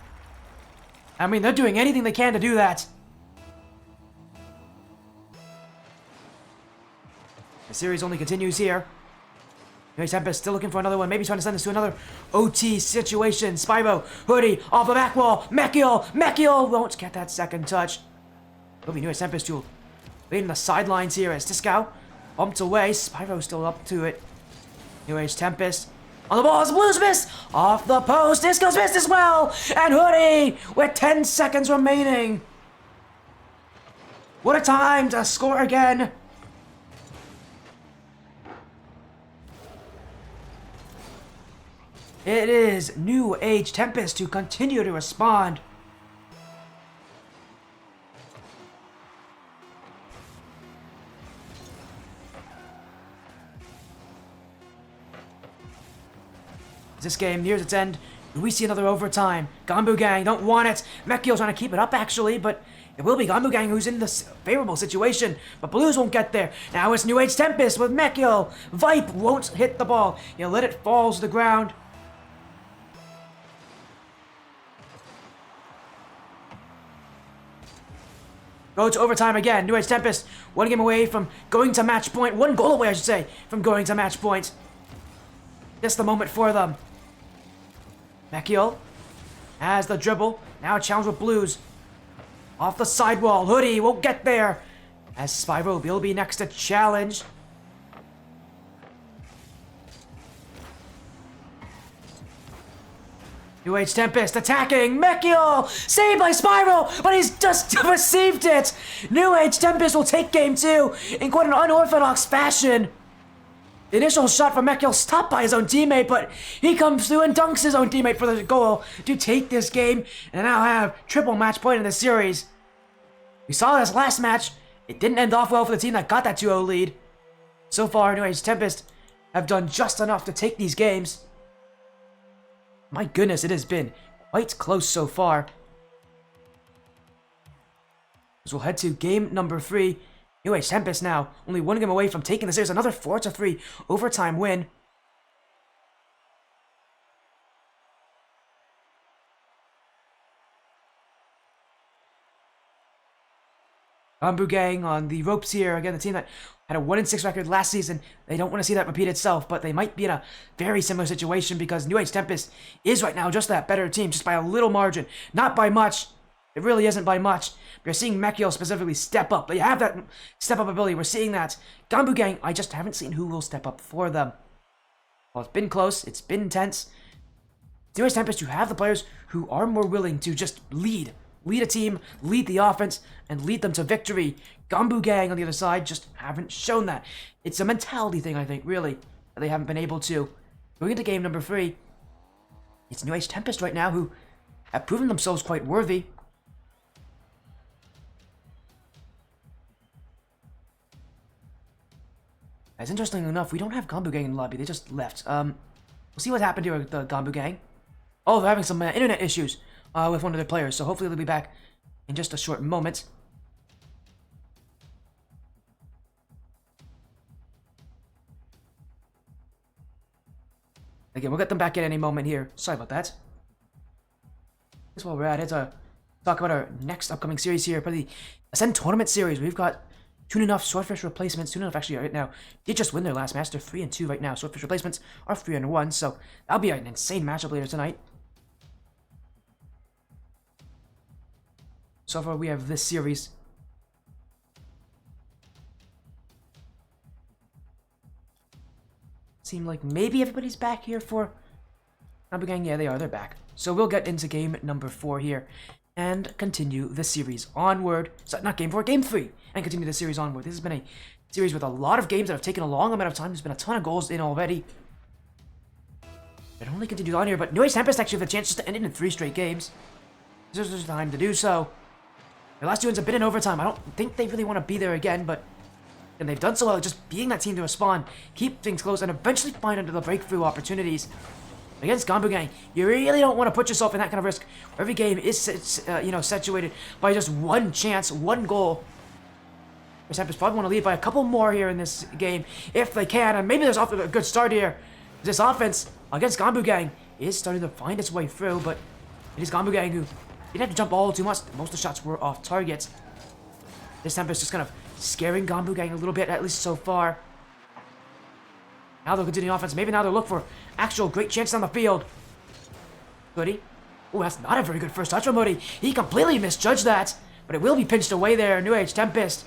[SPEAKER 1] I mean, they're doing anything they can to do that. The series only continues here. Tempest still looking for another one. Maybe trying to send this to another OT situation. Spyro, Hoodie, off the back wall. Mekiel won't get that second touch. It'll be Tempest who leading the sidelines here as Discow bumped away. Spyro still up to it. Tempest on the ball as Blues miss. Off the post. Disco's missed as well. And Hoodie with 10 seconds remaining. What a time to score again. It is New Age Tempest to continue to respond. As this game nears its end, we see another overtime. GGanbu Gang don't want it. Mekiel's trying to keep it up actually, but it will be GGanbu Gang who's in this favorable situation, but Blues won't get there. Now it's New Age Tempest with Mekiel. Vipe won't hit the ball. You let it fall to the ground. Go to overtime again. New Age Tempest, one game away from going to match point. One goal away, I should say, from going to match point. Just the moment for them. Mekiel has the dribble. Now a challenge with Blues. Off the sidewall. Hoodie won't get there. As Spyro will be next to challenge. New Age Tempest attacking. Mekiel saved by Spyro, but he's just received it. New Age Tempest will take game 2 in quite an unorthodox fashion. The initial shot from Mekiel stopped by his own teammate, but he comes through and dunks his own teammate for the goal to take this game and now have triple match point in the series. We saw this last match. It didn't end off well for the team that got that 2-0 lead. So far, New Age Tempest have done just enough to take these games. My goodness, it has been quite close so far. As we'll head to game number 3. New Age Tempest now only one game away from taking the series. Another 4-3 overtime win. GGanbu Gang on the ropes here. Again, the team that had a 1-6 record last season. They don't want to see that repeat itself, but they might be in a very similar situation because New Age Tempest is right now just that better team, just by a little margin. Not by much. It really isn't by much. We're seeing Mekiel specifically step up. They have that step-up ability. We're seeing that. GGanbu Gang, I just haven't seen who will step up for them. Well, it's been close. It's been intense. New Age Tempest, you have the players who are more willing to just lead a team, lead the offense, and lead them to victory. GGanbu Gang on the other side just haven't shown that. It's a mentality thing, I think, really, that they haven't been able to. Going into game number 3, it's New Age Tempest right now who have proven themselves quite worthy. As interesting enough, we don't have GGanbu Gang in the lobby. They just left. We'll see what happened here with the GGanbu Gang. Oh, they're having some internet issues with one of their players, so hopefully they'll be back in just a short moment. Again, we'll get them back in any moment here. Sorry about that. That's while we're at it, talk about our next upcoming series here, for the Ascend Tournament Series. We've got Toon enough Swordfish replacements. Toon enough actually right now did just win their last match. They're 3-2 right now. Swordfish replacements are 3-1, so that'll be an insane matchup later tonight. So far, we have this series. Seem like maybe everybody's back here for GGanbu Gang. Yeah, they are. They're back. So we'll get into game number 4 here and continue the series onward. So, not game 4, game 3, and continue the series onward. This has been a series with a lot of games that have taken a long amount of time. There's been a ton of goals in already. It only continues on here, but New Age Tempest actually have a chance just to end it in 3 straight games. This is the time to do so. Their last 2 wins have been in overtime. I don't think they really want to be there again, but and they've done so well, just being that team to respond, keep things close, and eventually find under the breakthrough opportunities. Against GGanbu Gang, you really don't want to put yourself in that kind of risk. Every game is, situated by just one chance, one goal. Tempest probably want to lead by a couple more here in this game, if they can, and maybe there's off to a good start here. This offense against GGanbu Gang is starting to find its way through, but it is GGanbu Gang who didn't have to jump all too much. Most of the shots were off target. This Tempest just kind of scaring GGanbu Gang a little bit, at least so far. Now they'll continue offense. Maybe now they'll look for actual great chances on the field. Hoodie. Oh, that's not a very good first touch from Hoodie. He completely misjudged that. But it will be pinched away there. New Age Tempest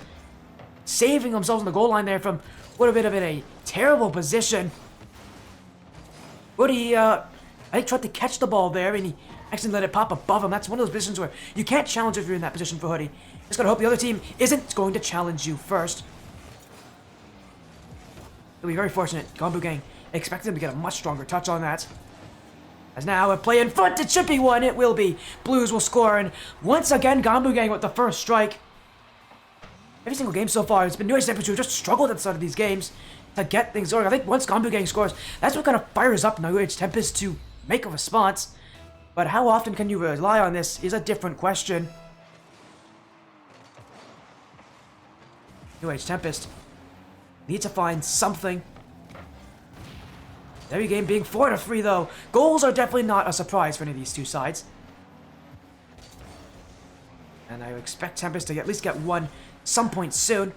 [SPEAKER 1] saving themselves on the goal line there from what would have been a terrible position. Hoodie, I think, tried to catch the ball there, and he actually let it pop above him. That's one of those positions where you can't challenge if you're in that position for Hoodie. Just gotta hope the other team isn't going to challenge you first. It'll be very fortunate. GGanbu gang expected him to get a much stronger touch on that. As now a play in front, it should be one. It will be. Blues will score, and once again, GGanbu gang with the first strike. Every single game so far, it's been New Age Tempest who just struggled at the start of these games to get things going. I think once GGanbu gang scores, that's what kind of fires up New Age Tempest to make a response. But how often can you rely on this is a different question. New Age Tempest need to find something. Every game being 4-3 though. Goals are definitely not a surprise for any of these two sides. And I expect Tempest to at least get one some point soon.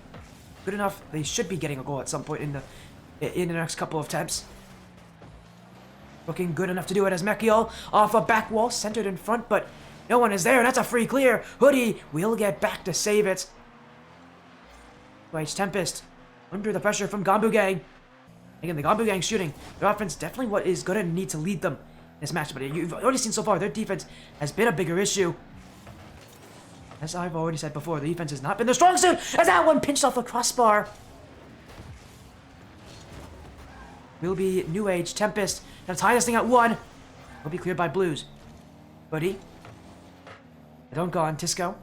[SPEAKER 1] Good enough. They should be getting a goal at some point in the next couple of attempts. Looking good enough to do it as Mekiol off a back wall, centered in front, but no one is there. That's a free clear. Hoodie will get back to save it. New-Age Tempest under the pressure from GGanbu gang. Again, the GGanbu gang shooting. Their offense definitely what is going to need to lead them in this match. But you've already seen so far, their defense has been a bigger issue. As I've already said before, the defense has not been their strong suit. As that one pinched off the crossbar. Will be New Age Tempest. Gonna tie this thing at 1. Will be cleared by Blues. Hoodie. Don't go on Tisco.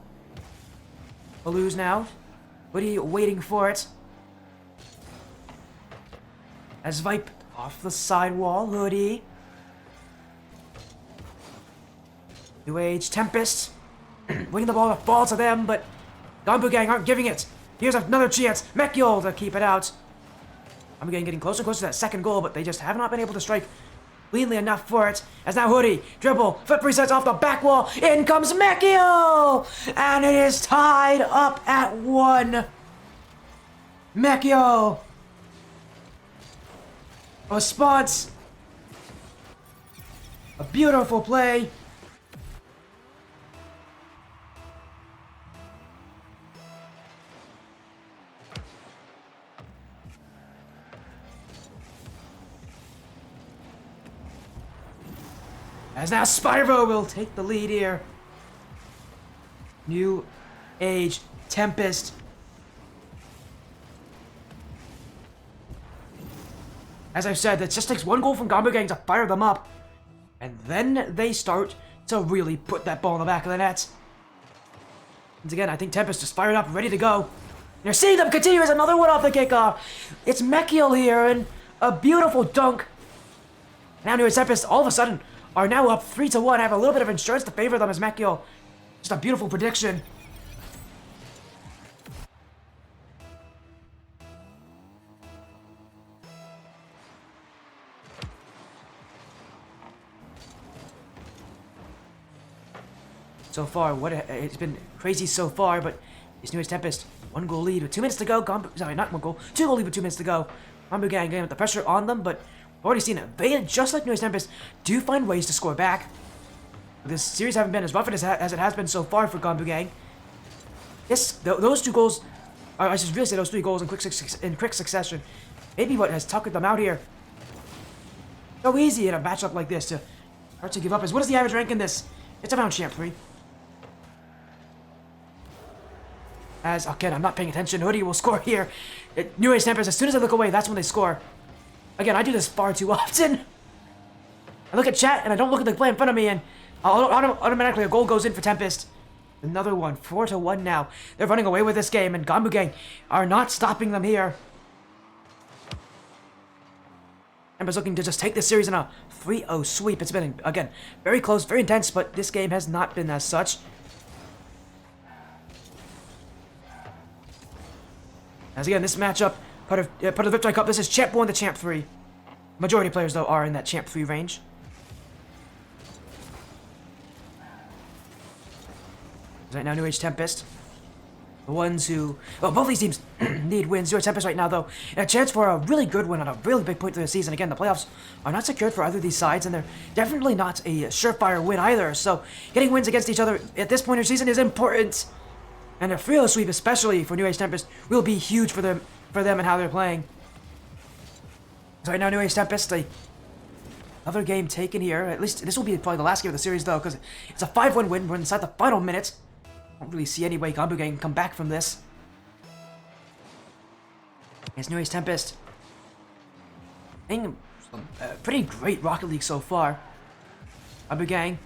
[SPEAKER 1] Blues now. Hoodie waiting for it. As Vipe off the side wall, Hoodie. New Age Tempest. Winning the ball to fall to them, but GGanbu gang aren't giving it. Here's another chance. Mekiol to keep it out. GGanbu gang getting closer and closer to that second goal, but they just have not been able to strike cleanly enough for it. As now Hoodie, dribble, foot resets off the back wall. In comes Mekiol! And it is tied up at 1. Mekiol. Response. A beautiful play. As now Spyro will take the lead here. New Age Tempest. As I've said, it just takes one goal from GGanbu gang to fire them up. And then they start to really put that ball in the back of the net. Once again, I think Tempest just fired up, ready to go. You're seeing them continue as another one off the kickoff. It's Mekiol here, and a beautiful dunk. Now New Age Tempest, all of a sudden, are now up 3-1. Have a little bit of insurance to favor them as Mekiol. Just a beautiful prediction. So far, it's been crazy so far, but it's New Age Tempest. 1 goal lead with 2 minutes to go. Sorry, not 1 goal. 2 goal lead with 2 minutes to go. GGanbu gang getting the pressure on them, but I've already seen it. They, just like New Age Tempest, do find ways to score back. This series haven't been as rough as it has been so far for GGanbu gang. Those 2 goals, I should really say those 3 goals in quick succession, maybe what has tuckered them out here. So easy in a matchup like this to start to give up. What is the average rank in this? It's around Champ 3. As, again, I'm not paying attention. Hoodie will score here. New Age Tempest, as soon as I look away, that's when they score. Again, I do this far too often. I look at chat, and I don't look at the play in front of me, and automatically a goal goes in for Tempest. Another one, 4-1 now. They're running away with this game, and GGanbu gang are not stopping them here. Tempest looking to just take this series in a 3-0 sweep. It's been, again, very close, very intense, but this game has not been as such. As again, this matchup, part of the Riptide Cup, this is Champ 1 to Champ 3. Majority of players, though, are in that Champ 3 range. Right now, New Age Tempest. The ones who, well, both these teams need wins. Your Tempest right now, though, and a chance for a really good win on a really big point of the season. Again, the playoffs are not secured for either of these sides, and they're definitely not a surefire win either. So, getting wins against each other at this point of the season is important. And a trio sweep, especially for New Age Tempest, will be huge for them and how they're playing. So right now, New Age Tempest, another game taken here. At least this will be probably the last game of the series, though, because it's a 5-1 win. We're inside the final minute. Don't really see any way GGanbu can come back from this. It's New Age Tempest. Playing pretty great Rocket League so far. GGanbu Gang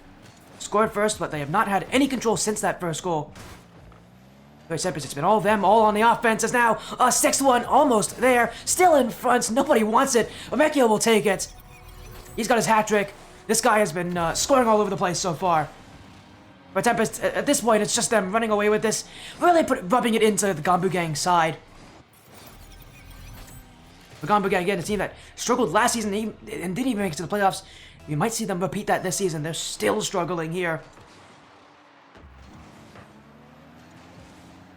[SPEAKER 1] scored first, but they have not had any control since that first goal. New Age Tempest, it's been all of them, all on the offense. Is now a 6-1, almost there. Still in front, nobody wants it. Omekio will take it. He's got his hat trick. This guy has been scoring all over the place so far. But Tempest, at this point, it's just them running away with this, really rubbing it into the GGanbu Gang side. The GGanbu Gang, again, a team that struggled last season and didn't even make it to the playoffs. You might see them repeat that this season. They're still struggling here.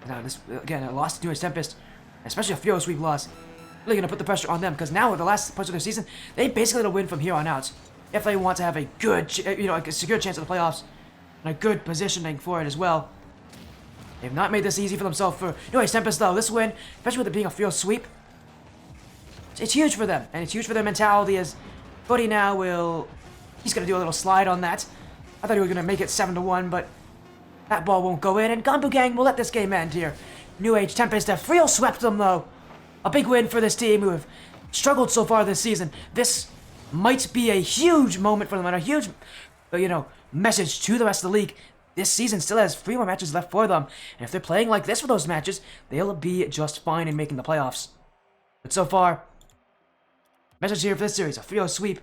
[SPEAKER 1] Now, this, again, a loss to New Age Tempest, especially a Fio Sweep loss, really going to put the pressure on them, because now, with the last parts of their season, they basically will win from here on out. If they want to have a good, a secure chance at the playoffs, and a good positioning for it as well. They've not made this easy for themselves. For New Age Tempest, though, this win, especially with it being a Fio Sweep, it's huge for them, and it's huge for their mentality, as Buddy now he's going to do a little slide on that. I thought he was going to make it 7-1, but that ball won't go in, and GGanbu Gang will let this game end here. New Age Tempest have Frio swept them, though. A big win for this team, who have struggled so far this season. This might be a huge moment for them, and a huge, message to the rest of the league. This season still has 3 more matches left for them, and if they're playing like this for those matches, they'll be just fine in making the playoffs. But so far, message here for this series, a Frio sweep.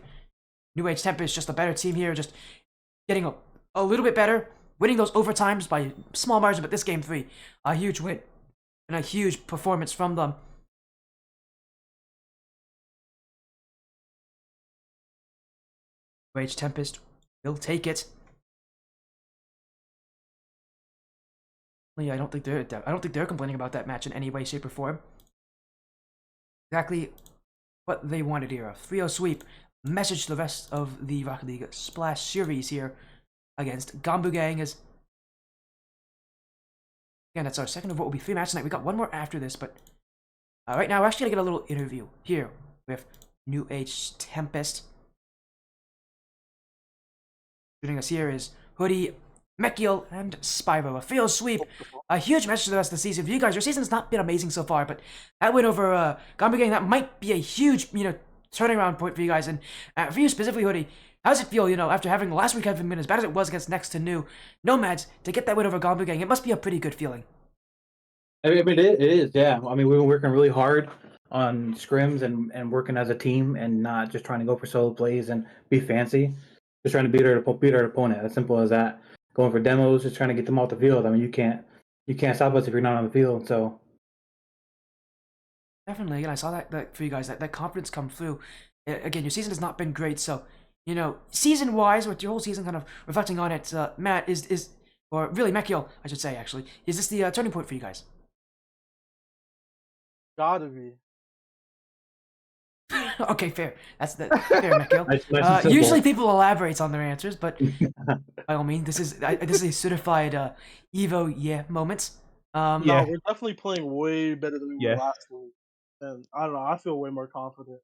[SPEAKER 1] New Age Tempest, just a better team here, just getting a little bit better, winning those overtimes by small margin, but this game 3, a huge win, and a huge performance from them. New Age Tempest will take it. I don't think they're complaining about that match in any way, shape, or form. Exactly what they wanted here. A 3-0 sweep. Message to the rest of the Rocket League Splash series here against GGanbu Gang. Again, that's our second of what will be 3 matches tonight. We got one more after this, but right now we're actually gonna get a little interview here with New Age Tempest. Joining us here is Hoodie, Mekiel, and Spyro. A field sweep. A huge message to the rest of the season. For you guys, your season's not been amazing so far, but that win over GGanbu Gang, that might be a huge, turning around point for you guys. And for you specifically, Hoodie, how does it feel, after having last week having been as bad as it was against next to new Nomads, to get that win over GGanbu Gang? It must be a pretty good feeling.
[SPEAKER 2] I mean, it is, yeah. I mean, we've been working really hard on scrims and working as a team, and not just trying to go for solo plays and be fancy. Just trying to beat our opponent. As simple as that. Going for demos, just trying to get them off the field. I mean, you can't stop us if you're not on the field. So
[SPEAKER 1] definitely, again, I saw that for you guys, that confidence come through. Again, your season has not been great, so season-wise, with your whole season kind of reflecting on it, Matt or really Mekiel, I should say, actually, is this the turning point for you guys?
[SPEAKER 3] Gotta be.
[SPEAKER 1] Okay, fair. That's fair, Mekiel.
[SPEAKER 2] nice
[SPEAKER 1] Usually people elaborate on their answers, but by all means, this is a certified Evo moment.
[SPEAKER 3] No, we're definitely playing way better than we were last week, and I don't know. I feel way more confident.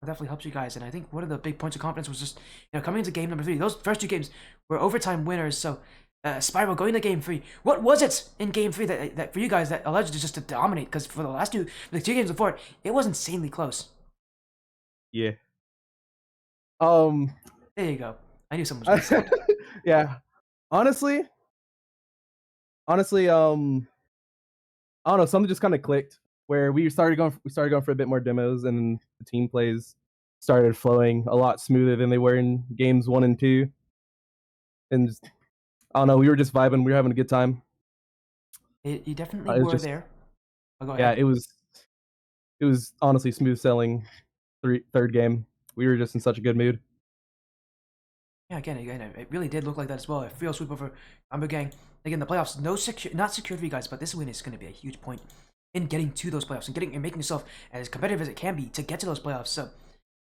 [SPEAKER 1] It definitely helps you guys, and I think one of the big points of confidence was just coming into game number 3. Those first 2 games were overtime winners, so. Spyro going to game 3. What was it in game 3 that for you guys that allowed you just to dominate? Because for the last 2 games before it was insanely close.
[SPEAKER 4] Yeah.
[SPEAKER 1] There you go. I knew someone was going to say it.
[SPEAKER 4] Yeah. Honestly, I don't know. Something just kind of clicked where we started going for a bit more demos, and then the team plays started flowing a lot smoother than they were in games 1 and 2, and. I don't know. We were just vibing. We were having a good time.
[SPEAKER 1] You definitely were there. Oh, go ahead.
[SPEAKER 4] Yeah, it was honestly smooth sailing. Third game, we were just in such a good mood.
[SPEAKER 1] Yeah, again, it really did look like that as well. A field sweep over GGanbu Gang. Again, the playoffs, not secured for you guys, but this win is going to be a huge point in getting to those playoffs and making yourself as competitive as it can be to get to those playoffs. So,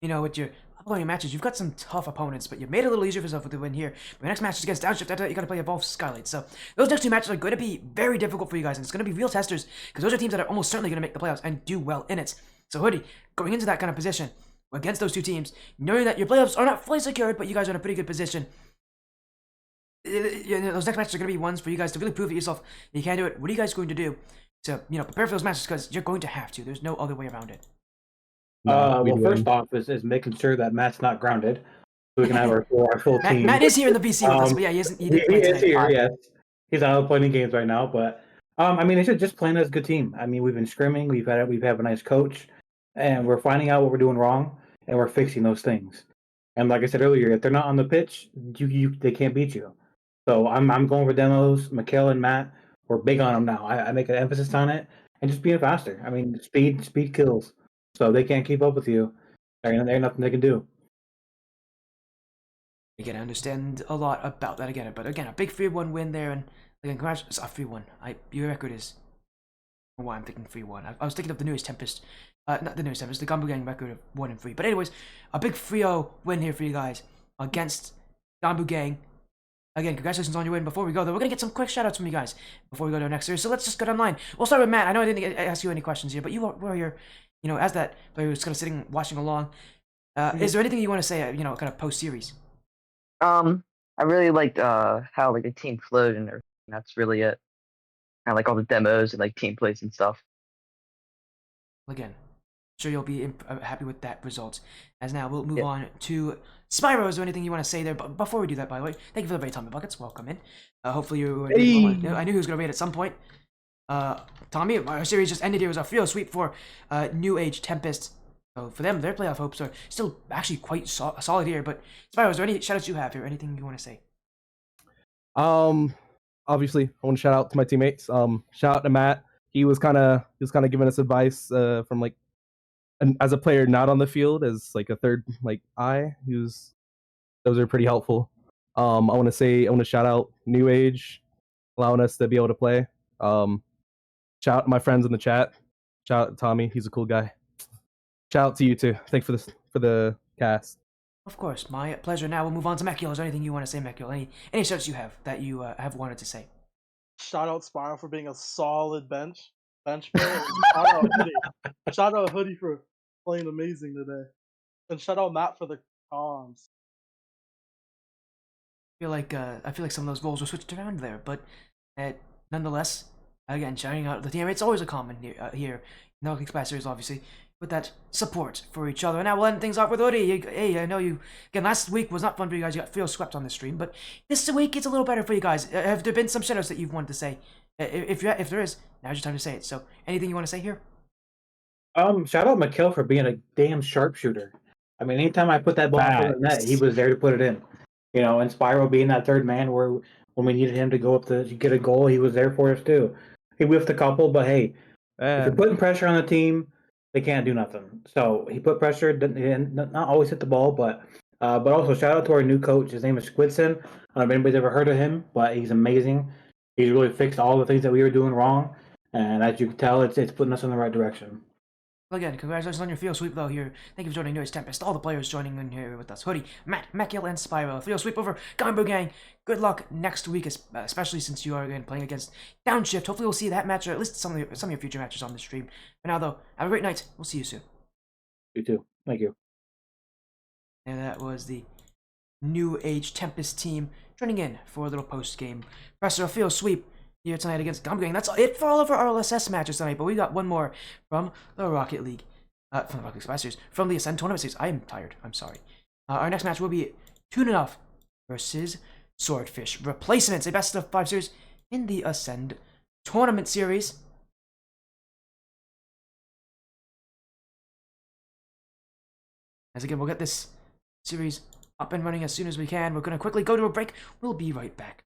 [SPEAKER 1] with your upcoming matches, you've got some tough opponents, but you've made it a little easier for yourself with the win here. But your next match is against Downshift. After that, you got to play Evolve Skylight. So those next two matches are going to be very difficult for you guys, and it's going to be real testers because those are teams that are almost certainly going to make the playoffs and do well in it. So Hoodie, going into that kind of position against those two teams, knowing that your playoffs are not fully secured, but you guys are in a pretty good position. Those next matches are going to be ones for you guys to really prove it yourself. You can do it. What are you guys going to do to prepare for those matches? Because you're going to have to. There's no other way around it.
[SPEAKER 2] Well, first off is making sure that Matt's not grounded, so we can have our full team.
[SPEAKER 1] Matt is here in the BC with us, but yeah, he isn't. He is
[SPEAKER 2] here. Yes, he's out playing games right now, but I mean, it's just playing as a good team. I mean, we've been scrimming. We've had a nice coach, and we're finding out what we're doing wrong, and we're fixing those things. And like I said earlier, if they're not on the pitch, they can't beat you. So I'm going for demos. Mikhail and Matt, we're big on them now. I make an emphasis on it and just being faster. I mean, speed kills. So they can't keep up with you. There's nothing they can do.
[SPEAKER 1] Again, I understand a lot about that again, but again, a big 3-1 win there, and again, congrats. It's a 3-1. Your record is. Why I'm thinking 3-1. I was thinking of the newest Tempest. Not the newest Tempest, the GGanbu Gang record of 1-3. But anyways, a big 3-0 win here for you guys against GGanbu Gang. Again, congratulations on your win. Before we go, though, we're going to get some quick shoutouts from you guys before we go to our next series. So let's just get online. We'll start with Matt. I know I didn't ask you any questions here, but you were here, as that player who's kind of sitting, watching along. Is there anything you want to say, kind of post-series?
[SPEAKER 5] I really liked how the team flowed and everything. That's really it. I like all the demos and team plays and stuff.
[SPEAKER 1] Again, sure you'll be happy with that result. As now we'll move on to Spyro. Is there anything you want to say there? But before we do that, by the way, thank you for the very Tommy Buckets. Welcome in. Hopefully you.
[SPEAKER 4] Hey.
[SPEAKER 1] I knew he was gonna raid at some point. Tommy, our series just ended here. It was a field sweep for New Age Tempest. So for them, their playoff hopes are still actually quite solid here. But Spyro, is there any shoutouts you have here? Anything you want to say?
[SPEAKER 4] Obviously, I want to shout out to my teammates. Shout out to Matt. He was kind of giving us advice from as a player not on the field, as a third eye. Those are pretty helpful. I want to shout out New Age, allowing us to be able to play. Shout out to my friends in the chat. Shout out to Tommy, he's a cool guy. Shout out to you too. Thanks for the cast.
[SPEAKER 1] Of course, my pleasure. Now we'll move on to Mekil. Is there anything you want to say, Mekil? Any shoutouts you have that you have wanted to say?
[SPEAKER 3] Shout out Spiral for being a solid bench player. Shout out Hoodie for playing amazing today. And shout out Matt for the comms.
[SPEAKER 1] I feel like some of those roles were switched around there, but nonetheless, again, shouting out the team. It's always a common here. No Expressors, obviously, with that support for each other. And now we'll end things off with Hoodie. Hey, I know you. Again, last week was not fun for you guys. You got field swept on the stream, but this week it's a little better for you guys. Have there been some shoutouts that you've wanted to say? If there is, now's your time to say it. So, anything you want to say here?
[SPEAKER 2] Shout out Mikhail for being a damn sharpshooter. I mean, anytime I put that ball in the net, he was there to put it in. And Spyro being that third man where when we needed him to go up to get a goal, he was there for us too. He whiffed a couple, but hey, if you're putting pressure on the team, they can't do nothing. So he put pressure, didn't not always hit the ball, but also shout out to our new coach. His name is Squidson. I don't know if anybody's ever heard of him, but he's amazing. He's really fixed all the things that we were doing wrong, and as you can tell, it's putting us in the right direction.
[SPEAKER 1] Well, again, congratulations on your field sweep, though, here. Thank you for joining New Age Tempest. All the players joining in here with us. Hoodie, Matt, Mekil, and Spyro. Field sweep over GGanbu Gang. Good luck next week, especially since you are again playing against Downshift. Hopefully we'll see that match, or at least some of your future matches on the stream. For now, though, have a great night. We'll see you soon.
[SPEAKER 2] You too. Thank you.
[SPEAKER 1] And that was the New Age Tempest team joining in for a little post-game presser field sweep here tonight against GGanbu Gang. That's it for all of our RLSS matches tonight, but we got one more from the Rocket League. From the Rocket League Spacers, from the Ascend Tournament Series. I am tired. I'm sorry. Our next match will be Toon versus Swordfish. Replacements, a best of 5 series in the Ascend Tournament Series. As again, we'll get this series up and running as soon as we can. We're going to quickly go to a break. We'll be right back.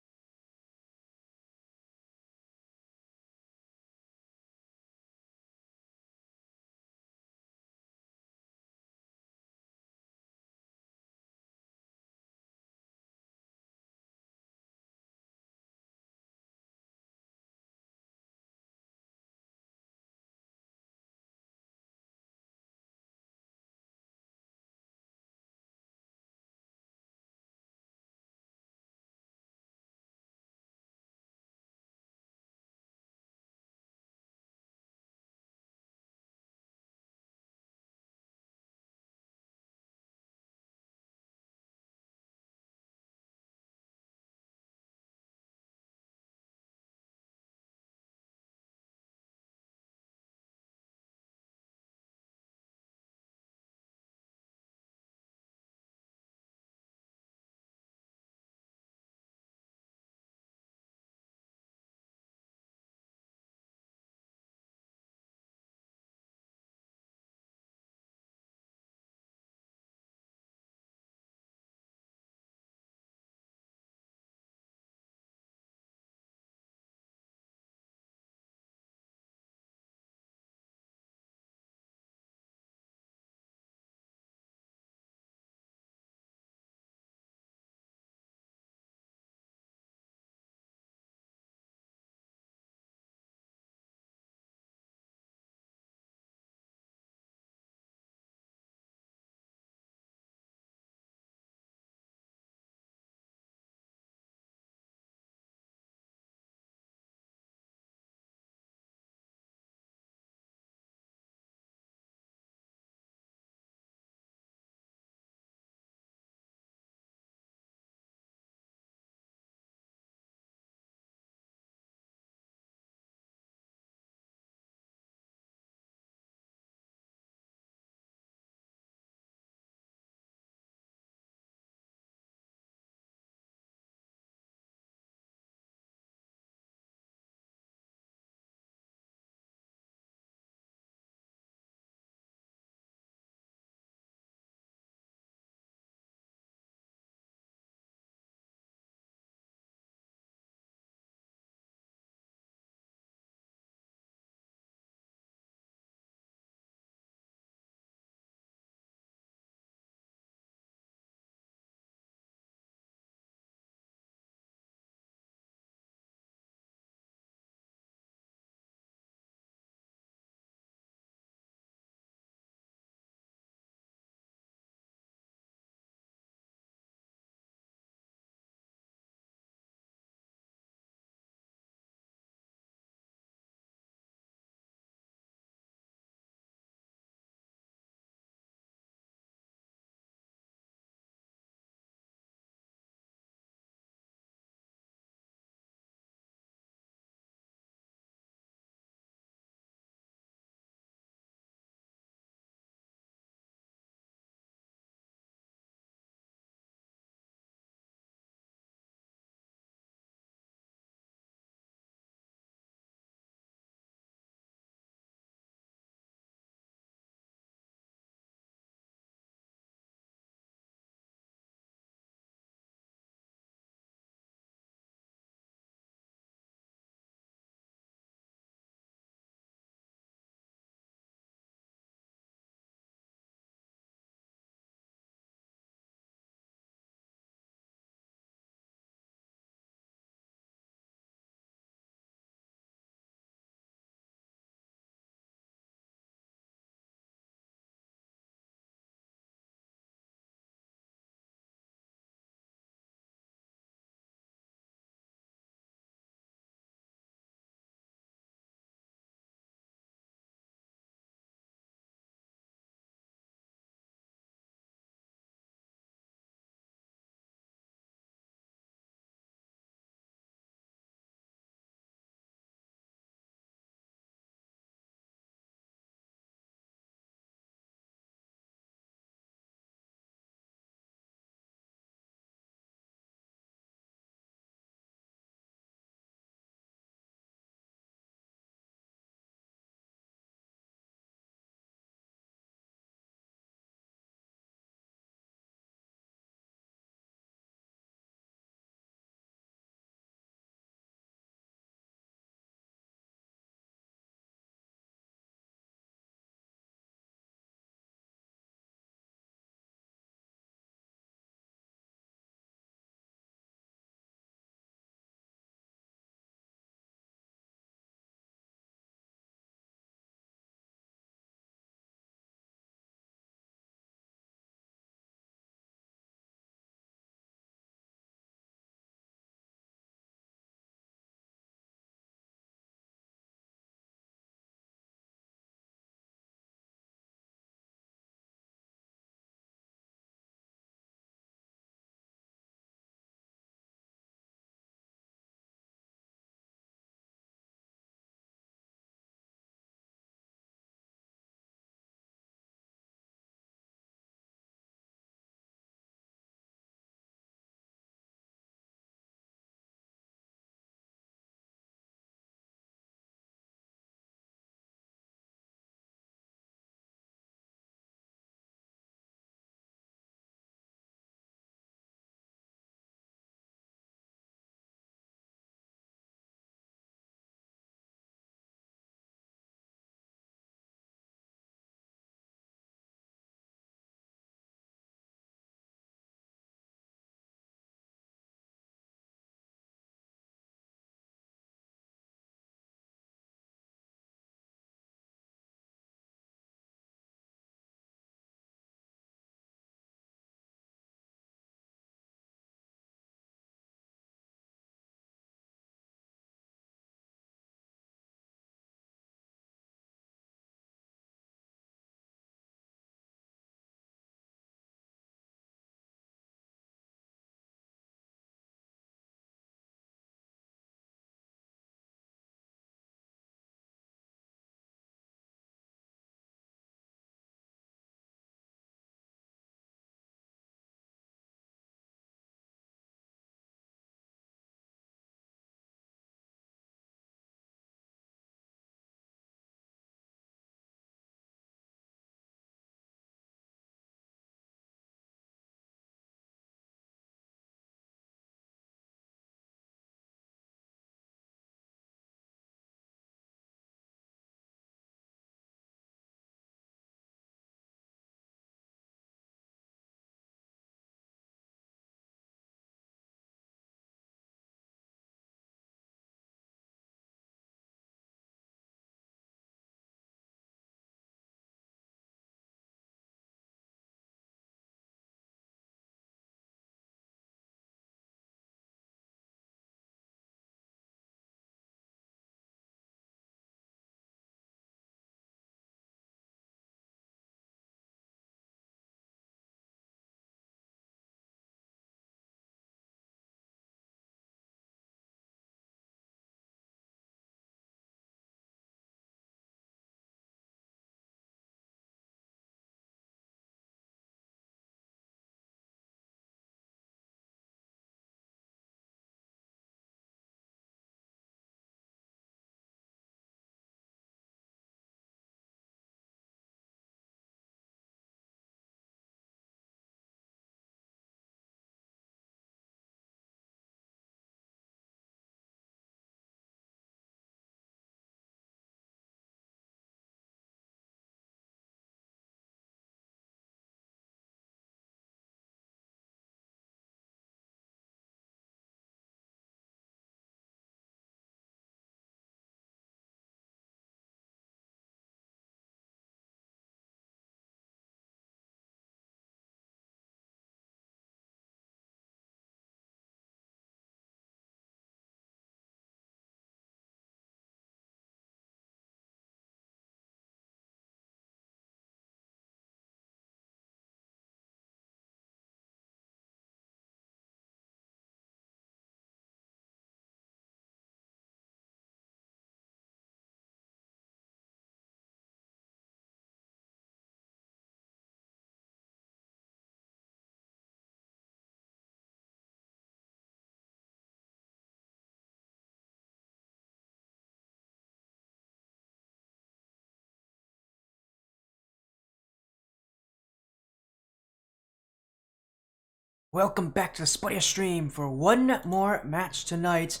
[SPEAKER 1] Welcome back to the Spuddy stream for one more match tonight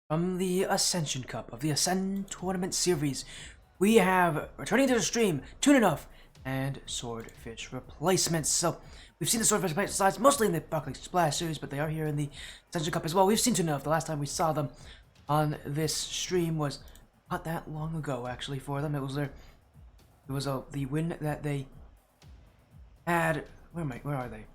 [SPEAKER 1] from the Ascension Cup of the Ascend Tournament Series. We have, returning to the stream, Toon and Swordfish replacements. So, we've seen the Swordfish replacements mostly in the Buckley Splash series, but they are here in the Ascension Cup as well. We've seen Toon. The last time we saw them on this stream was not that long ago, actually, for them. It was the win that they had. Where are they?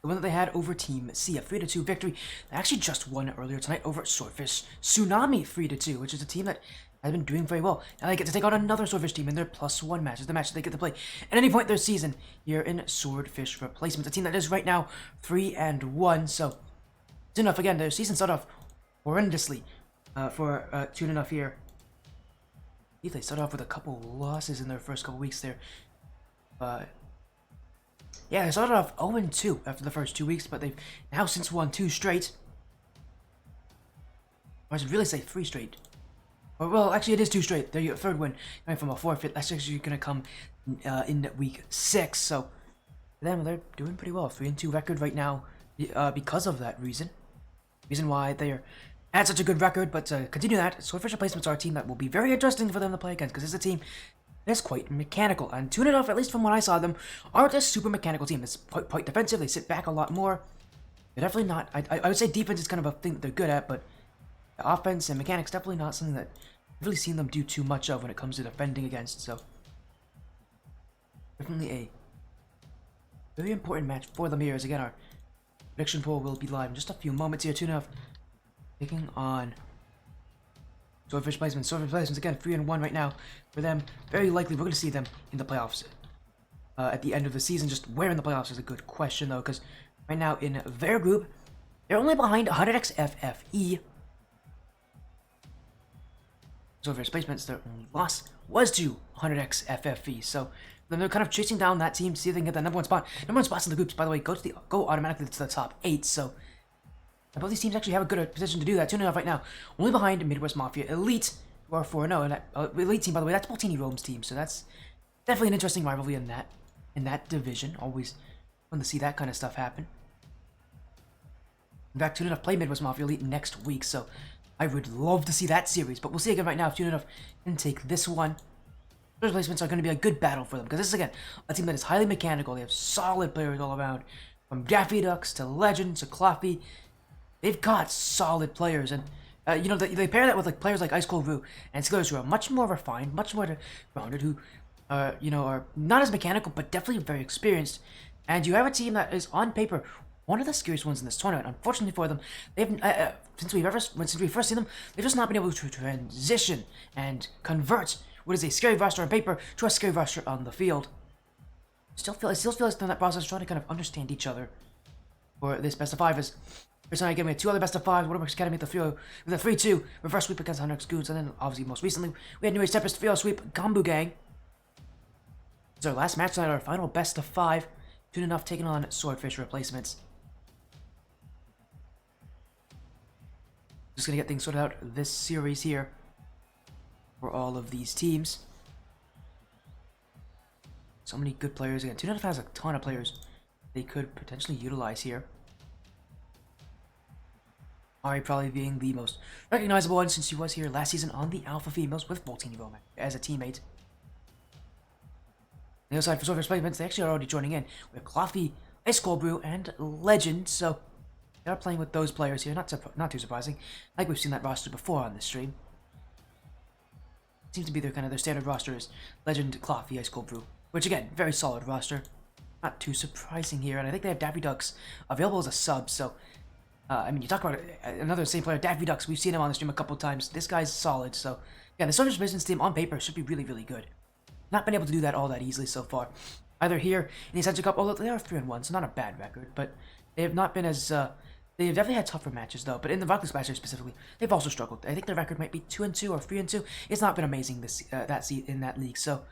[SPEAKER 1] The one that they had over Team C, a 3-2 victory. They actually just won earlier tonight over Swordfish Tsunami 3-2, which is a team that has been doing very well. Now they get to take on another Swordfish team in their +1 match. It's the match that they get to play at any point this season here in Swordfish Replacements, a team that is right now 3-1. So, Toon again, their season started off horrendously for Toon here. I believe they started off with a couple losses in their first couple weeks there. But yeah, they started off 0-2 after the first 2 weeks, but they've now since won 2 straight. Or I should really say 3 straight. Or, well, actually it is 2 straight. They're your third win coming from a forfeit. That's actually going to come in week 6. So, for them, they're doing pretty well. 3-2 record right now because of that reason. Reason why they're at such a good record, but to continue that, Swordfish Replacements are a team that will be very interesting for them to play against, because it's a team that's quite mechanical, and Toon, at least from when I saw them, aren't a super mechanical team. It's quite defensive. They sit back a lot more. They're definitely not. I would say defense is kind of a thing that they're good at, but the offense and mechanics definitely not something that I've really seen them do too much of when it comes to defending against. So definitely a very important match for them here. As again, our prediction poll will be live in just a few moments here. Toon taking on Swordfish Replacements. Swordfish Replacements, again, 3-1 right now for them. Very likely we're going to see them in the playoffs at the end of the season. Just where in the playoffs is a good question, though, because right now in their group, they're only behind 100x FFE. Swordfish Replacements, their only loss was to 100x FFE. So then they're kind of chasing down that team to see if they can get that number 1 spot. Number 1 spots in the groups, by the way, go automatically to the top 8. So both these teams actually have a good position to do that. Toon right now, only behind Midwest Mafia Elite, who are 4-0. And that Elite team, by the way, that's Baltini Rome's team. So that's definitely an interesting rivalry in that division. Always fun to see that kind of stuff happen. In fact, Toon play Midwest Mafia Elite next week, so I would love to see that series. But we'll see again right now if Toon can take this one. Those replacements are going to be a good battle for them, because this is, again, a team that is highly mechanical. They have solid players all around, from Daffy Ducks to Legend to Cloffy. They've got solid players, and you know, they pair that with like players like Ice Cold Roo and Skillers, who are much more refined, much more rounded, who you know, are not as mechanical but definitely very experienced. And you have a team that is on paper one of the scariest ones in this tournament. Unfortunately for them, they've since we first seen them, they've just not been able to transition and convert what is a scary roster on paper to a scary roster on the field. I still feel like they're in that process, trying to kind of understand each other for this best of 5 is. First time again, we had 2 other best of 5s, Waterworks Academy at the field with a 3-2 reverse sweep against 100x Goons, and then obviously most recently we had New Age Tempest field sweep GGanbu gang. It's our last match tonight, our final best of 5. Toon taking on Swordfish Replacements. Just gonna get things sorted out this series here for all of these teams. So many good players again. Toon has a ton of players they could potentially utilize here. Ari probably being the most recognizable one, since she was here last season on the Alpha Females with Baltini Rome as a teammate. On the other side for Swordfish Replacements, they actually are already joining in with Cloffy, Ice Cold Brew, and Legend, so they are playing with those players here. Not too surprising. Like we've seen that roster before on this stream. Seems to be their standard roster is Legend, Cloffy, Ice Cold Brew, which again, very solid roster. Not too surprising here, and I think they have Daffy Ducks available as a sub, so I mean, you talk about another same player, Daffy Ducks. We've seen him on the stream a couple times. This guy's solid. So, yeah, the Swordfish Replacements team on paper should be really, really good. Not been able to do that all that easily so far. Either here in the Ascension Cup, although they are 3-1, so not a bad record. But they have not been as they've definitely had tougher matches though. But in the Buckley Splash specifically, they've also struggled. I think their record might be 2-2 or 3-2. It's not been amazing this in that league. So,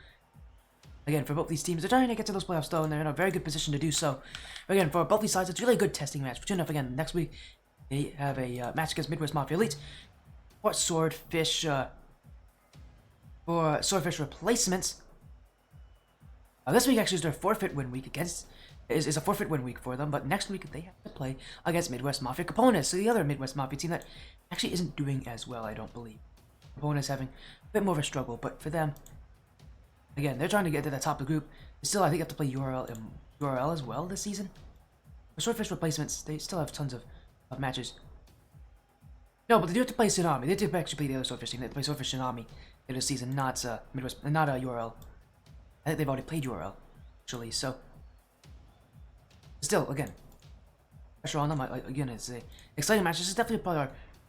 [SPEAKER 1] again, for both these teams, they're trying to get to those playoffs though, and they're in a very good position to do so. But again, for both these sides, it's really a good testing match. For Toon again next week. They have a match against Midwest Mafia Elite for Swordfish Replacements. This week actually is their forfeit win week against is a forfeit win week for them, but next week they have to play against Midwest Mafia Capones, so the other Midwest Mafia team that actually isn't doing as well, I don't believe. Capones having a bit more of a struggle, but for them, again, they're trying to get to the top of the group. They still, I think, have to play URL as well this season. For Swordfish replacements, they still have tons of matches. No, but they do have to play Tsunami. They did actually play the other Swordfish team. They have to play Swordfish Tsunami this season, not Midwest, not URL. I think they've already played URL, actually, so... Still, again, pressure on them. Again, it's a exciting match. This is definitely probably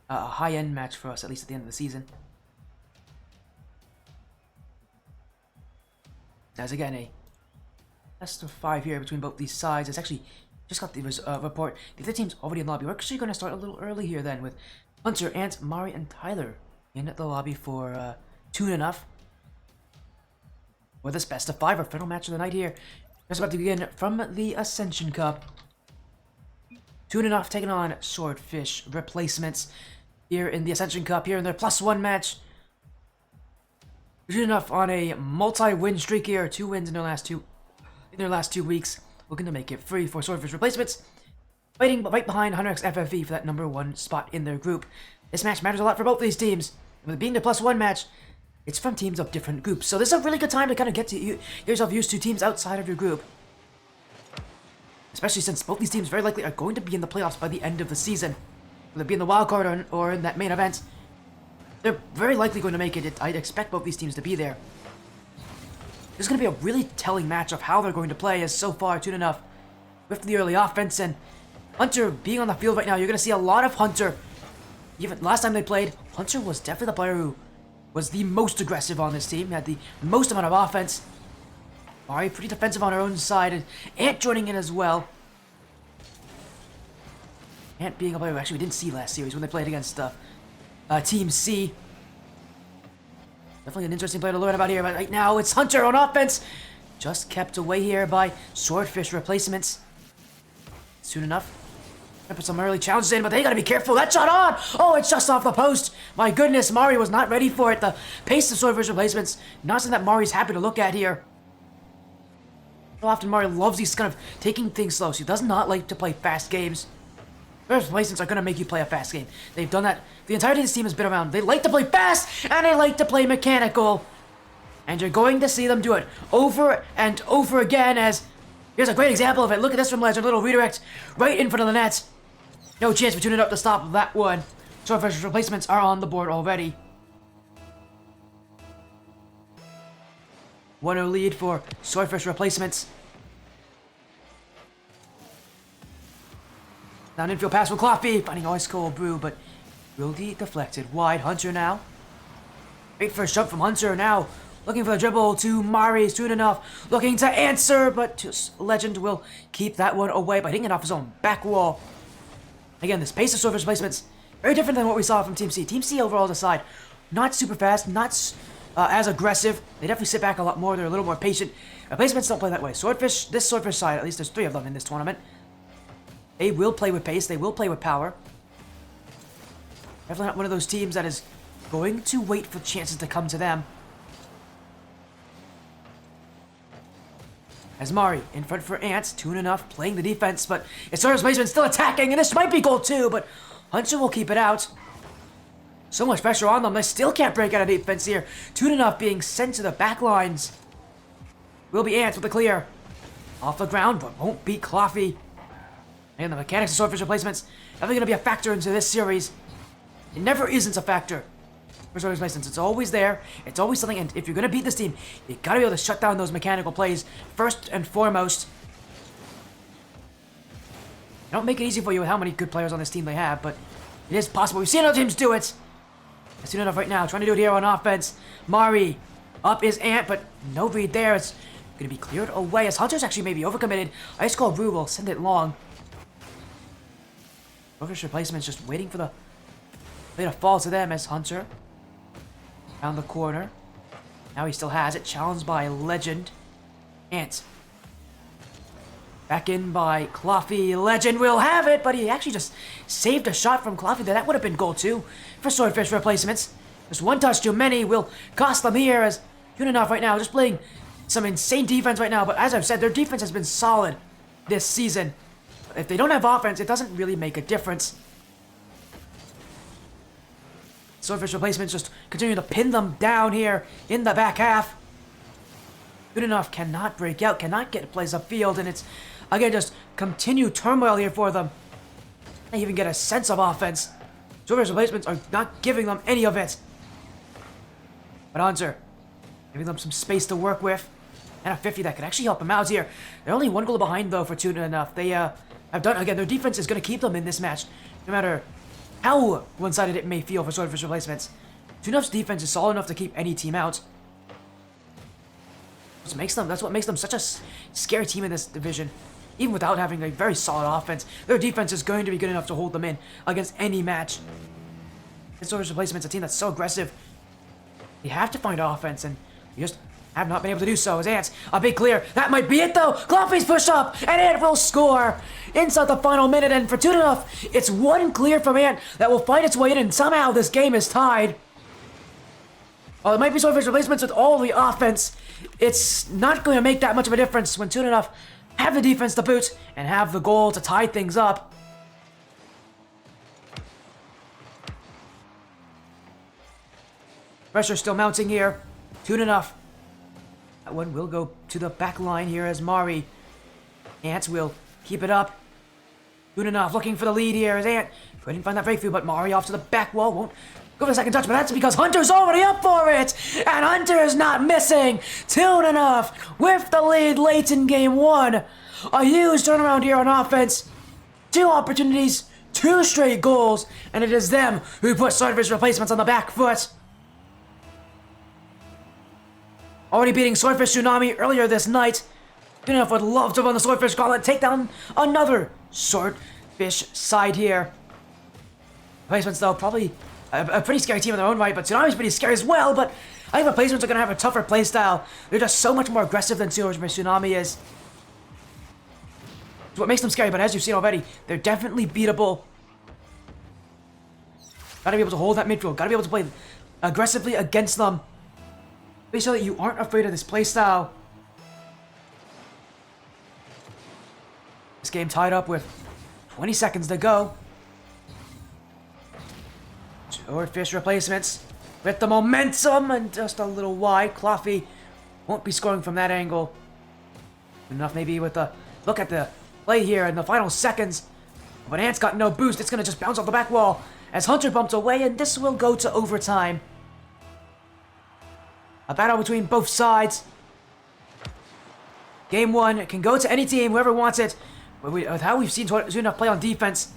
[SPEAKER 1] a high-end match for us, at least at the end of the season. As again, a best of 5 here between both these sides. It's actually just got the report. The other team's already in the lobby. We're actually going to start a little early here then with Hunter, Ant, Mari, and Tyler in the lobby for Toon Enough. For this best of 5, our final match of the night here. Just about to begin from the Ascension Cup. Toon Enough taking on Swordfish replacements here in the Ascension Cup, here in their +1 match. Toon Enough on a multi-win streak here, 2 wins in their last two weeks, looking to make it free for Swordfish replacements. Fighting right behind Hunter X FFE for that #1 spot in their group. This match matters a lot for both these teams. With it being the +1 match, it's from teams of different groups, so this is a really good time to kind of get yourself used to teams outside of your group. Especially since both these teams very likely are going to be in the playoffs by the end of the season. Whether it be in the wild card or in that main event. They're very likely going to make it. I'd expect both these teams to be there. This is going to be a really telling match of how they're going to play, as so far, Toon Enough with the early offense, and Hunter being on the field right now. You're going to see a lot of Hunter. Even last time they played, Hunter was definitely the player who was the most aggressive on this team, had the most amount of offense. Mari pretty defensive on her own side, and Ant joining in as well. Ant being a player who actually we didn't see last series when they played against Team C. Definitely an interesting player to learn about here, but right now it's Hunter on offense. Just kept away here by Swordfish replacements. Soon enough. Put some early challenges in, but they gotta be careful. That shot on! Oh, it's just off the post. My goodness, Mari was not ready for it. The pace of Swordfish replacements, not something that Mari's happy to look at here. So often Mari loves these kind of taking things slow. She does not like to play fast games. First replacements are gonna make you play a fast game. They've done that. The entirety of this team has been around. They like to play fast, and they like to play mechanical. And you're going to see them do it over and over again, as here's a great example of it. Look at this from Legend. Little redirect right in front of the net. No chance for Toon Enough to stop that one. Swordfish replacements are on the board already. 1-0 lead for Swordfish replacements. Down infield pass from Coffee, finding Ice Cold Brew, but will be deflected. Wide, Hunter now. Great first jump from Hunter now. Looking for the dribble to Mari, Toon Enough. Looking to answer, but Legend will keep that one away by hitting it off his own back wall. Again, this pace of Swordfish replacements, very different than what we saw from Team C. Team C overall aside, not super fast, not as aggressive. They definitely sit back a lot more. They're a little more patient. Replacements don't play that way. Swordfish, this Swordfish side, at least there's 3 of them in this tournament. They will play with pace. They will play with power. Definitely not one of those teams that is going to wait for chances to come to them. As Mari in front for Ant, Toon Enough playing the defense, but it's Swordfish replacement still attacking, and this might be goal 2, but Hunter will keep it out. So much pressure on them, they still can't break out of defense here. Toon Enough being sent to the back lines. Will be Ant with the clear. Off the ground, but won't beat Coffee. And the mechanics of Swordfish replacements definitely going to be a factor into this series. It never isn't a factor for Swordfish replacements. It's always there. It's always something. And if you're going to beat this team, you got to be able to shut down those mechanical plays first and foremost. I don't make it easy for you with how many good players on this team they have, but it is possible. We've seen other teams do it. I've seen enough right now. Trying to do it here on offense. Mari. Up is Ant, but no read there. It's going to be cleared away as Hunter's actually maybe overcommitted. Ice Cold Brew will send it long. Swordfish replacements just waiting for the play to fall to them as Hunter down the corner. Now he still has it. Challenged by Legend. Ant. Back in by Coffee. Legend will have it, but he actually just saved a shot from Coffee there. That would have been goal 2 for Swordfish replacements. Just one touch too many will cost them here as Toon Enough right now just playing some insane defense right now. But as I've said, their defense has been solid this season. If they don't have offense, it doesn't really make a difference. Swordfish replacements just continue to pin them down here in the back half. Good enough cannot break out, cannot get plays upfield, and it's, again, just continued turmoil here for them. They even get a sense of offense. Swordfish replacements are not giving them any of it. But Hunter, giving them some space to work with, and a 50 that could actually help them out here. They're only one goal behind, though, for Toon enough. They have done, again, their defense is going to keep them in this match, no matter how one-sided it may feel for Swordfish replacements. Toon enough's defense is solid enough to keep any team out. That's what makes them such a scary team in this division. Even without having a very solid offense, their defense is going to be good enough to hold them in against any match. And Swordfish replacement's a team that's so aggressive. You have to find offense, and you just have not been able to do so. As Ant, a big clear. That might be it, though. Gloppy's pushed up, and Ant will score inside the final minute. And for Toon enough, it's one clear from Ant that will find its way in, and somehow this game is tied. While it might be Swordfish replacements with all the offense, it's not going to make that much of a difference when Toon enough have the defense to boot and have the goal to tie things up. Pressure still mounting here. Toon enough. That one will go to the back line here as Mari. Ant will keep it up. Toon enough looking for the lead here as Ant couldn't find that breakthrough, but Mari off to the back wall won't go for the second touch, but that's because Hunter's already up for it! And Hunter's not missing! Toon enough with the lead late in game one. A huge turnaround here on offense. 2 opportunities, 2 straight goals, and it is them who put Swordfish replacements on the back foot. Already beating Swordfish Tsunami earlier this night. Toon enough would love to run the Swordfish Gauntlet, take down another Swordfish side here. Replacements, though, probably a pretty scary team in their own right, but Tsunami's pretty scary as well, but I think replacements are going to have a tougher playstyle. They're just so much more aggressive than Tsunami is. It's what makes them scary, but as you've seen already, they're definitely beatable. Gotta be able to hold that midfield, gotta be able to play aggressively against them. Make sure that you aren't afraid of this playstyle. This game tied up with 20 seconds to go. Swordfish replacements with the momentum and just a little wide. Cloffy won't be scoring from that angle. Enough maybe with the look at the play here in the final seconds. But Ant's got no boost. It's going to just bounce off the back wall as Hunter bumps away, and this will go to overtime. A battle between both sides. Game one can go to any team, whoever wants it. But with how we've seen Toon enough play on defense,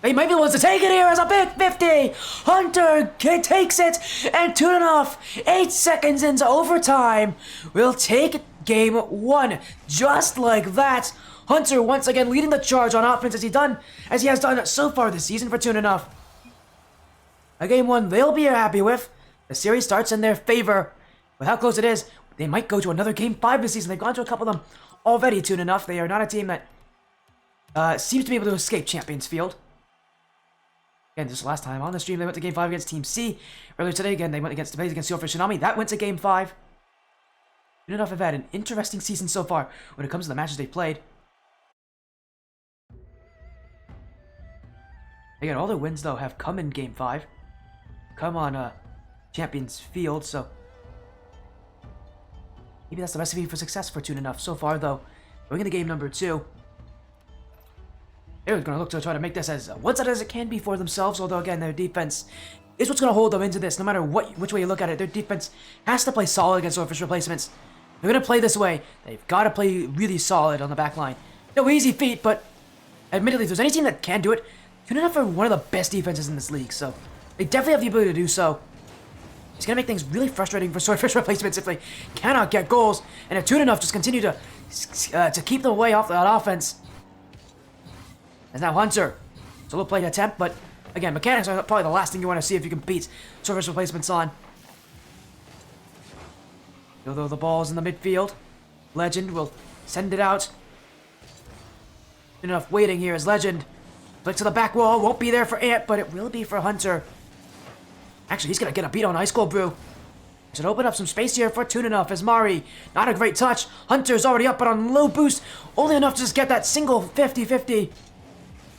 [SPEAKER 1] they might be the ones to take it here as a big 50. Hunter takes it, and Toon enough, 8 seconds into overtime, will take game one. Just like that, Hunter once again leading the charge on offense as he has done so far this season for Toon enough. A game one they'll be happy with. The series starts in their favor. With how close it is, they might go to another game 5 this season. They've gone to a couple of them already, Toon enough. They are not a team that seems to be able to escape Champions Field. Again, this last time on the stream, they went to Game 5 against Team C. Earlier today, again, they went against Swordfish Tsunami. That went to Game 5. Toon enough have had an interesting season so far when it comes to the matches they've played. Again, all their wins, though, have come in Game 5. Come on Champions Field, so maybe that's the recipe for success for Toon enough. So far, though, going into game number 2, they're going to look to try to make this as one-sided as it can be for themselves, although, again, their defense is what's going to hold them into this. No matter which way you look at it, their defense has to play solid against Swordfish replacements. They're going to play this way. They've got to play really solid on the back line. No easy feat, but admittedly, if there's any team that can do it, Toon enough are one of the best defenses in this league, so they definitely have the ability to do so. It's going to make things really frustrating for Swordfish replacements if they cannot get goals, and if Toon enough just continue to keep them away off that offense. And now Hunter. It's a low play attempt, but again, mechanics are probably the last thing you want to see if you can beat Swordfish replacements on. Although the ball's in the midfield, Legend will send it out. Toon enough waiting here as Legend flicks to the back wall. Won't be there for Ant, but it will be for Hunter. Actually, he's going to get a beat on Ice Cold Brew. Should open up some space here for Toon enough as Mari. Not a great touch. Hunter's already up, but on low boost. Only enough to just get that single 50-50.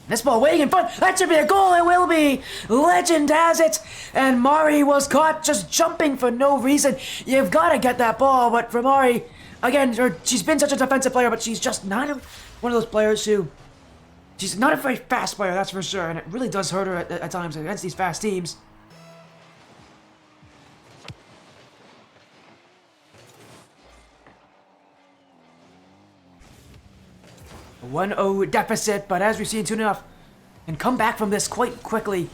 [SPEAKER 1] This ball waiting in front. That should be a goal. It will be. Legend has it. And Mari was caught just jumping for no reason. You've got to get that ball. But for Mari, again, she's been such a defensive player, but she's just not one of those players who... She's not a very fast player, that's for sure. And it really does hurt her at times against these fast teams. 1-0 deficit, but as we've seen, Toon enough can come back from this quite quickly.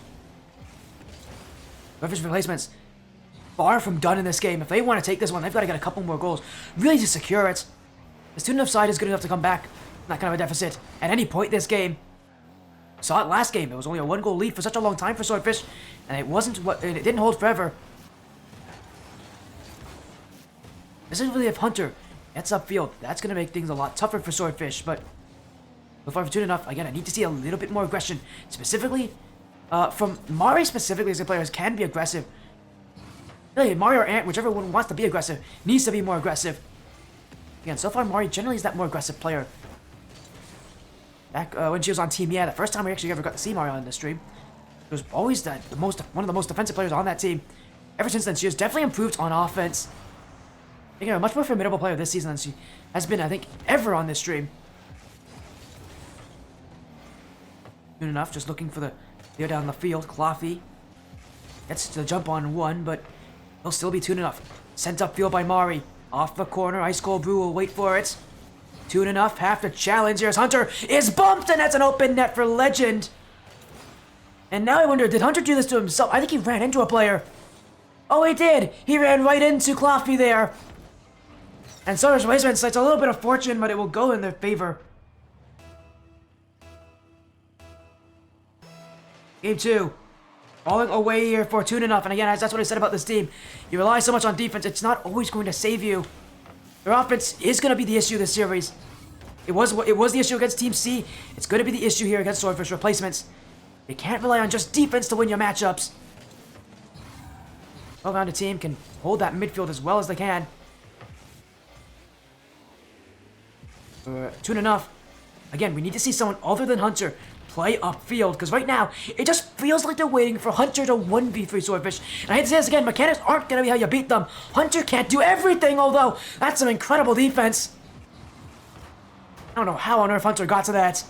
[SPEAKER 1] Swordfish replacements far from done in this game. If they want to take this one, they've got to get a couple more goals, really to secure it. The Toon enough side is good enough to come back from that kind of a deficit at any point this game. Saw it last game. It was only a 1-goal lead for such a long time for Swordfish, and it didn't hold forever. Specifically, if Hunter gets upfield, that's going to make things a lot tougher for Swordfish, but so far for Toon enough, again, I need to see a little bit more aggression. Specifically, from Mari specifically as a player, can be aggressive. Really, Mari or Ant, whichever one wants to be aggressive, needs to be more aggressive. Again, so far Mari generally is that more aggressive player. Back when she was on Team, the first time we actually ever got to see Mari on the stream, it was always one of the most defensive players on that team. Ever since then, she has definitely improved on offense. Making her a much more formidable player this season than she has been, I think, ever on this stream. Good enough, just looking for the clear down the field. Clothy gets the jump on one, but he'll still be Toon enough. Sent upfield by Mari. Off the corner, Ice Cold Brew will wait for it. Toon enough, half the challenge here as Hunter is bumped, and that's an open net for Legend. And now I wonder, did Hunter do this to himself? I think he ran into a player. Oh, he did! He ran right into Clothy there. And Solar's replacement cites a little bit of fortune, but it will go in their favor. Game 2. Falling away here for Toon enough. And again, that's what I said about this team. You rely so much on defense, it's not always going to save you. Your offense is going to be the issue this series. It was the issue against Team C. It's going to be the issue here against Swordfish replacements. You can't rely on just defense to win your matchups. Well-rounded team can hold that midfield as well as they can. Toon enough. Again, we need to see someone other than Hunter play upfield, because right now, it just feels like they're waiting for Hunter to 1v3 Swordfish. And I hate to say this again, mechanics aren't going to be how you beat them. Hunter can't do everything, although that's some incredible defense. I don't know how on earth Hunter got to that.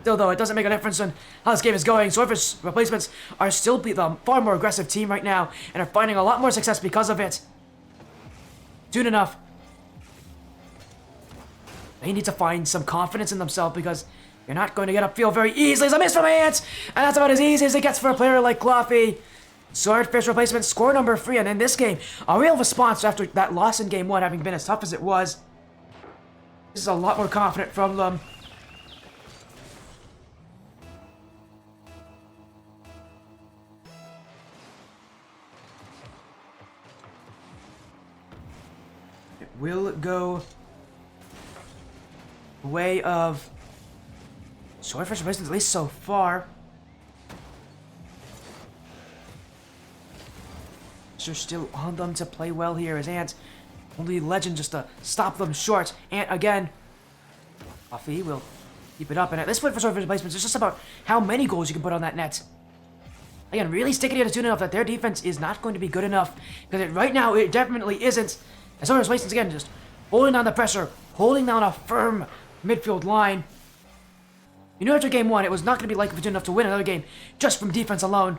[SPEAKER 1] Still, though, it doesn't make a difference in how this game is going. Swordfish replacements are still the far more aggressive team right now, and are finding a lot more success because of it. Toon enough. They need to find some confidence in themselves, because you're not going to get upfield very easily. It's a miss from Ant, and that's about as easy as it gets for a player like Clothy. Swordfish replacement, score number 3, and in this game, a real response after that loss in Game 1 having been as tough as it was. This is a lot more confident from them. It will go the way of Swordfish replacements, at least so far. They're still on them to play well here as Ant only Legend just to stop them short. Ant again. Buffy will keep it up, and at this point for Swordfish replacements, it's just about how many goals you can put on that net. Again, really sticking it to Toon enough that their defense is not going to be good enough, because right now it definitely isn't. And Swordfish replacements again just holding down the pressure, holding down a firm midfield line. You knew after Game 1 it was not going to be likely for Toon enough to win another game just from defense alone.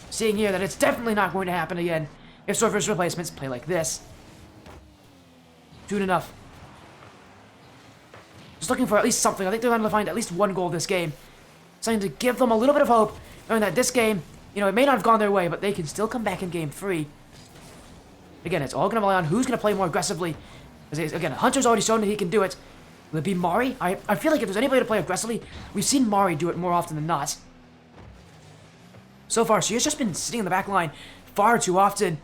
[SPEAKER 1] Seeing here that it's definitely not going to happen again if Swordfish replacements play like this. Toon enough. Just looking for at least something. I think they're going to find at least one goal this game. Something to give them a little bit of hope, knowing that this game, it may not have gone their way, but they can still come back in Game 3. Again, it's all going to rely on who's going to play more aggressively. Again, Hunter's already shown that he can do it. Will it be Mari? I feel like if there's anybody to play aggressively, we've seen Mari do it more often than not. So far, she has just been sitting in the back line far too often.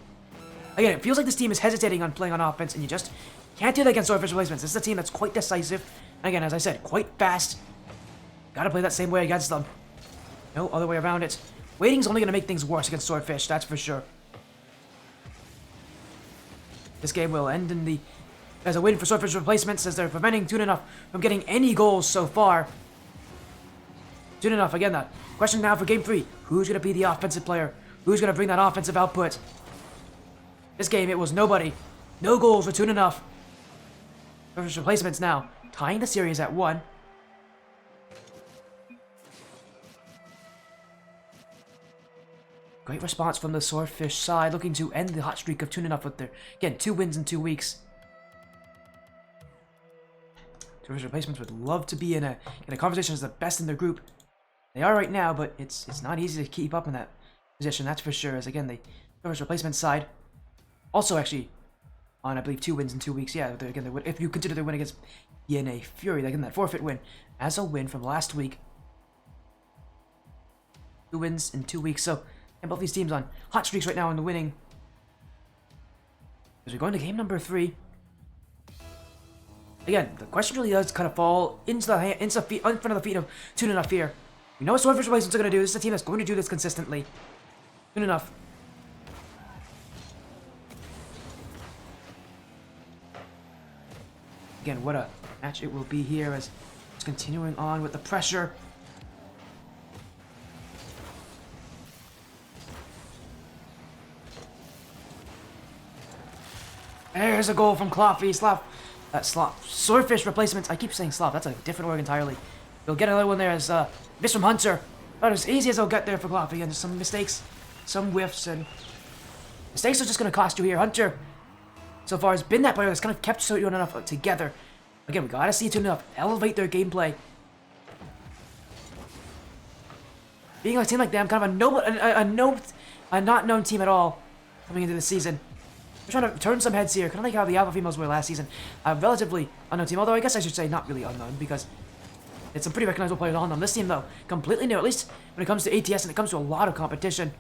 [SPEAKER 1] Again, it feels like this team is hesitating on playing on offense, and you just can't do that against Swordfish replacements. This is a team that's quite decisive. And again, as I said, quite fast. Gotta play that same way against them. No other way around it. Waiting's only gonna make things worse against Swordfish, that's for sure. This game will end in the as a win for Swordfish replacements, as they're preventing Toon enough from getting any goals so far. Toon enough, again, that question now for game 3. Who's going to be the offensive player? Who's going to bring that offensive output? This game, it was nobody. No goals for Toon enough. Swordfish replacements now, tying the series at 1. Great response from the Swordfish side, looking to end the hot streak of Toon enough with their, again, 2 wins in 2 weeks. Swordfish replacements would love to be in a conversation as the best in their group. They are right now, but it's not easy to keep up in that position, that's for sure. As again, the Swordfish replacement side also actually on, I believe, 2 wins in 2 weeks. Yeah, again, if you consider their win against ENA Fury, like in that forfeit win, as a win from last week. 2 wins in 2 weeks, so and both these teams on hot streaks right now in the winning. As we're going to game number 3. Again, the question really does kind of fall into the in front of the feet of Toon enough here. We know what Swordfish replacements are going to do. This is a team that's going to do this consistently. Toon enough. Again, what a match it will be here as it's continuing on with the pressure. There's a goal from Cloffy. Swordfish replacements. I keep saying Slop. That's a different word entirely. You'll get another one there as miss from Hunter. About as easy as they'll get there for Cloffy. And some mistakes, some whiffs, and mistakes are just going to cost you here. Hunter, so far, has been that player that's kind of kept Toon enough together. Again, we gotta see Toon enough elevate their gameplay. Being a team like them, kind of a not known team at all coming into the season. We're trying to turn some heads here, kind of like how the Alpha Females were last season. A relatively unknown team, although I guess I should say not really unknown, because it's some pretty recognizable players on them. This team, though, completely new, at least when it comes to ATS and it comes to a lot of competition.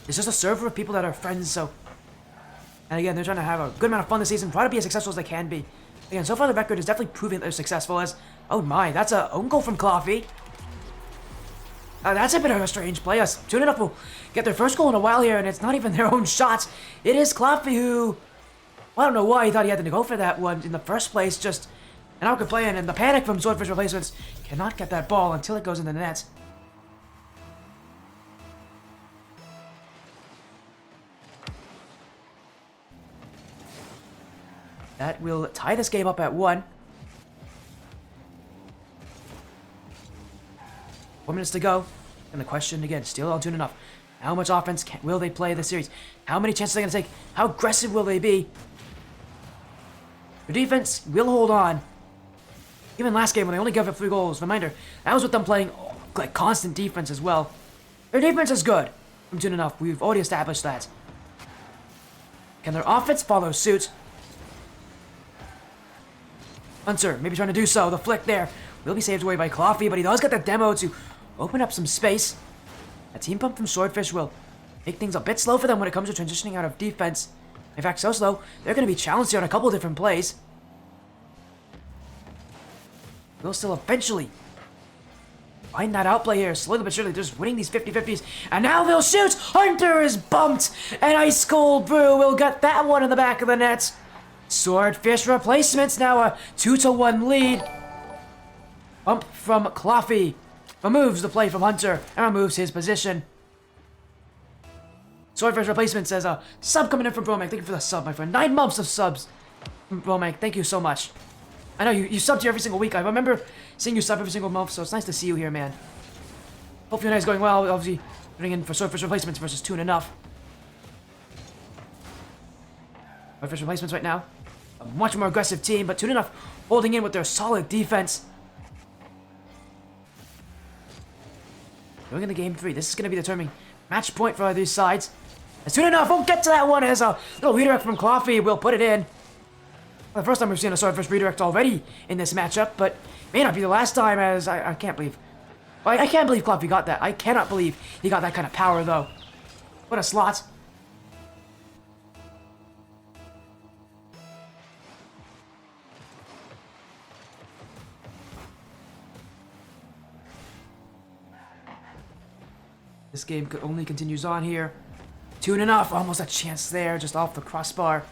[SPEAKER 1] It's just a server of people that are friends, so... And again, they're trying to have a good amount of fun this season, try to be as successful as they can be. Again, so far the record is definitely proving that they're successful as... Oh my, that's a own goal from Cloffy. That's a bit of a strange play. As Toon enough will get their first goal in a while here, and it's not even their own shot. It is Cloffy who... Well, I don't know why he thought he had to go for that one in the first place, just an awkward play, and the panic from Swordfish replacements cannot get that ball until it goes in the net. That will tie this game up at 1. 4 minutes to go. And the question, again, still on Toon enough. How much offense will they play this series? How many chances are they going to take? How aggressive will they be? Their defense will hold on. Even last game when they only gave up 3 goals, reminder, that was with them playing like constant defense as well. Their defense is good from Toon enough. We've already established that. Can their offense follow suit? Hunter, maybe trying to do so. The flick there will be saved away by Cloffy, but he does get the demo to open up some space. A team pump from Swordfish will make things a bit slow for them when it comes to transitioning out of defense. In fact, so slow, they're going to be challenged here on a couple of different plays. Will still eventually find that outplay here, slowly but surely, just winning these 50-50s. And now they'll shoot! Hunter is bumped! And Ice Cold Brew will get that one in the back of the net. Swordfish replacements now a 2-1 lead. Bump from Cloffy removes the play from Hunter and removes his position. Swordfish replacement says a sub coming in from Bromac. Thank you for the sub, my friend. 9 months of subs. Bromac, thank you so much. I know you subbed here every single week. I remember seeing you sub every single month, so it's nice to see you here, man. Hope your night's going well. Obviously, putting in for Swordfish replacements versus Toon enough. Swordfish replacements right now. A much more aggressive team, but Toon enough holding in with their solid defense. Going into game 3, this is going to be the determining match point for these sides. As Toon enough won't get to that one as a little redirect from Cloffy will put it in. Well, the first time we've seen a Swordfish redirect already in this matchup, but may not be the last time as I can't believe. I can't believe Cloffy got that. I cannot believe he got that kind of power though. What a slot. This game only continues on here. Toon enough. Almost a chance there, just off the crossbar.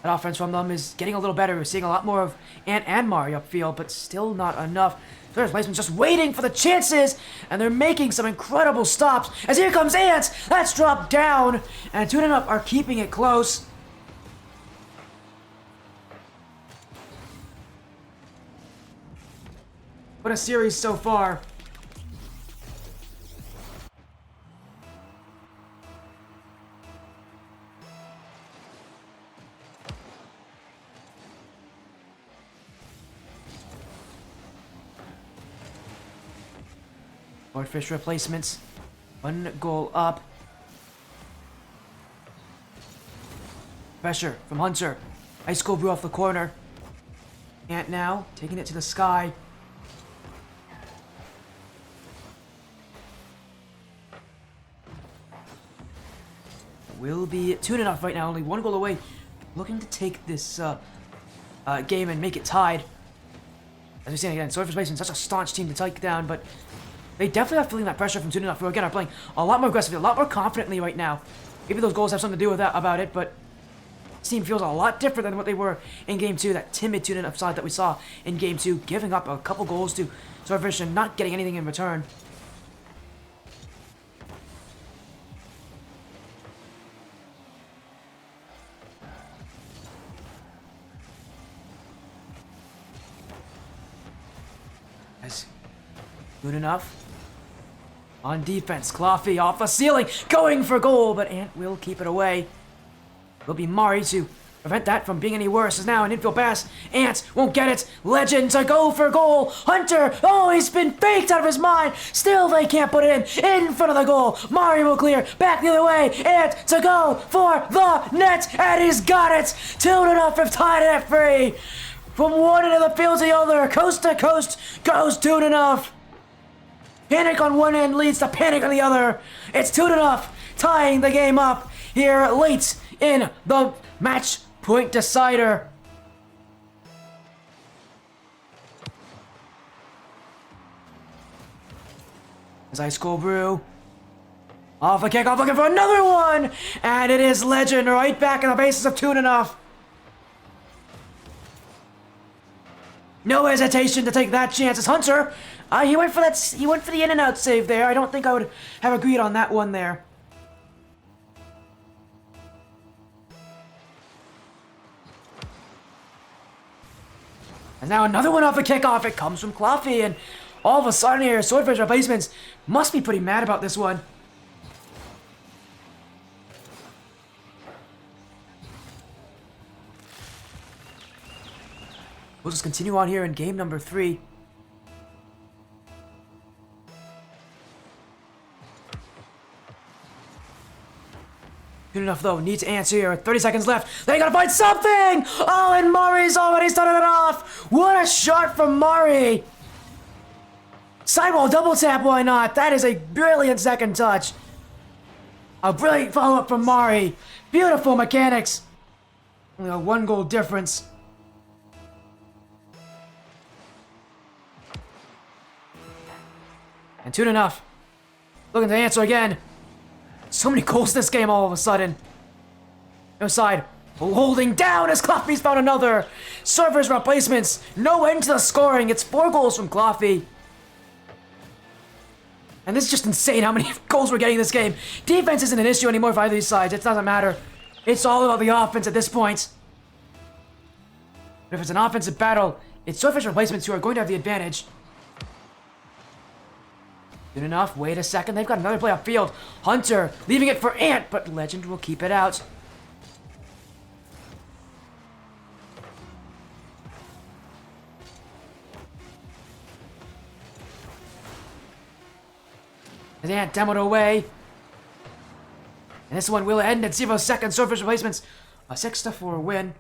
[SPEAKER 1] That offense from them is getting a little better. We're seeing a lot more of Ant and Mari upfield, but still not enough. There's Placement's just waiting for the chances, and they're making some incredible stops. As here comes Ant, that's dropped down, and Toon enough are keeping it close. What a series so far. Swordfish replacements. 1 goal up. Pressure from Hunter. Ice Cold Brew off the corner. Ant now taking it to the sky. Will be Toon enough right now, only 1 goal away. Looking to take this game and make it tied. As we see again, Swordfish Basin, such a staunch team to take down, but they definitely are feeling that pressure from Toon enough, who again are playing a lot more aggressively, a lot more confidently right now. Maybe those goals have something to do with that about it, but this team feels a lot different than what they were in Game 2. That timid Toon enough side that we saw in Game 2, giving up a couple goals to Swordfish and not getting anything in return. Good enough. On defense, Coffee off the ceiling, going for goal, but Ant will keep it away. Will be Mari to prevent that from being any worse. Is now an infield pass. Ant won't get it. Legend to go for goal. Hunter, oh, he's been faked out of his mind. Still, they can't put it in front of the goal. Mari will clear back the other way. Ant to go for the net, and he's got it. Toon enough have tied it free. From one end of the field to the other, coast to coast goes Toon enough. Panic on one end leads to panic on the other. It's Toon enough tying the game up here late in the match point decider. As Ice Cold Brew off a kickoff, looking for another one, and it is Legend right back in the bases of Toon enough. No hesitation to take that chance. It's Hunter. He went for that. He went for the in and out save there. I don't think I would have agreed on that one there. And now another one off the kickoff. It comes from Coffee, and all of a sudden here, Swordfish replacements must be pretty mad about this one. We'll just continue on here in game number 3. Good enough though, need to answer here. 30 seconds left. They gotta find something! Oh, and Mari's already started it off! What a shot from Mari! Sidewall double tap, why not? That is a brilliant second touch. A brilliant follow-up from Mari. Beautiful mechanics. Only a 1 goal difference. And Toon enough. Looking to answer again. So many goals this game all of a sudden. No side. Holding down as Coffee's found another. Servers replacements. No end to the scoring. It's 4 goals from Coffee. And this is just insane how many goals we're getting in this game. Defense isn't an issue anymore for either of these sides. It doesn't matter. It's all about the offense at this point. But if it's an offensive battle, it's Swordfish replacements who are going to have the advantage. Good enough. Wait a second. They've got another play upfield. Hunter leaving it for Ant, but Legend will keep it out. As Ant demoed away. And this one will end at 0 seconds. Swordfish replacements. A 6-4 win.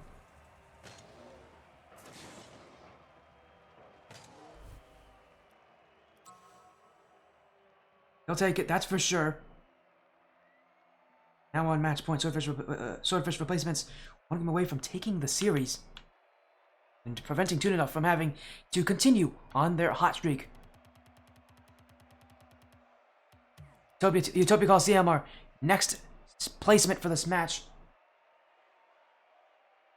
[SPEAKER 1] They'll take it, that's for sure. Now on match point, Swordfish replacements one of them away from taking the series and preventing Toon enough from having to continue on their hot streak. Utopia Coliseum, our next placement for this match.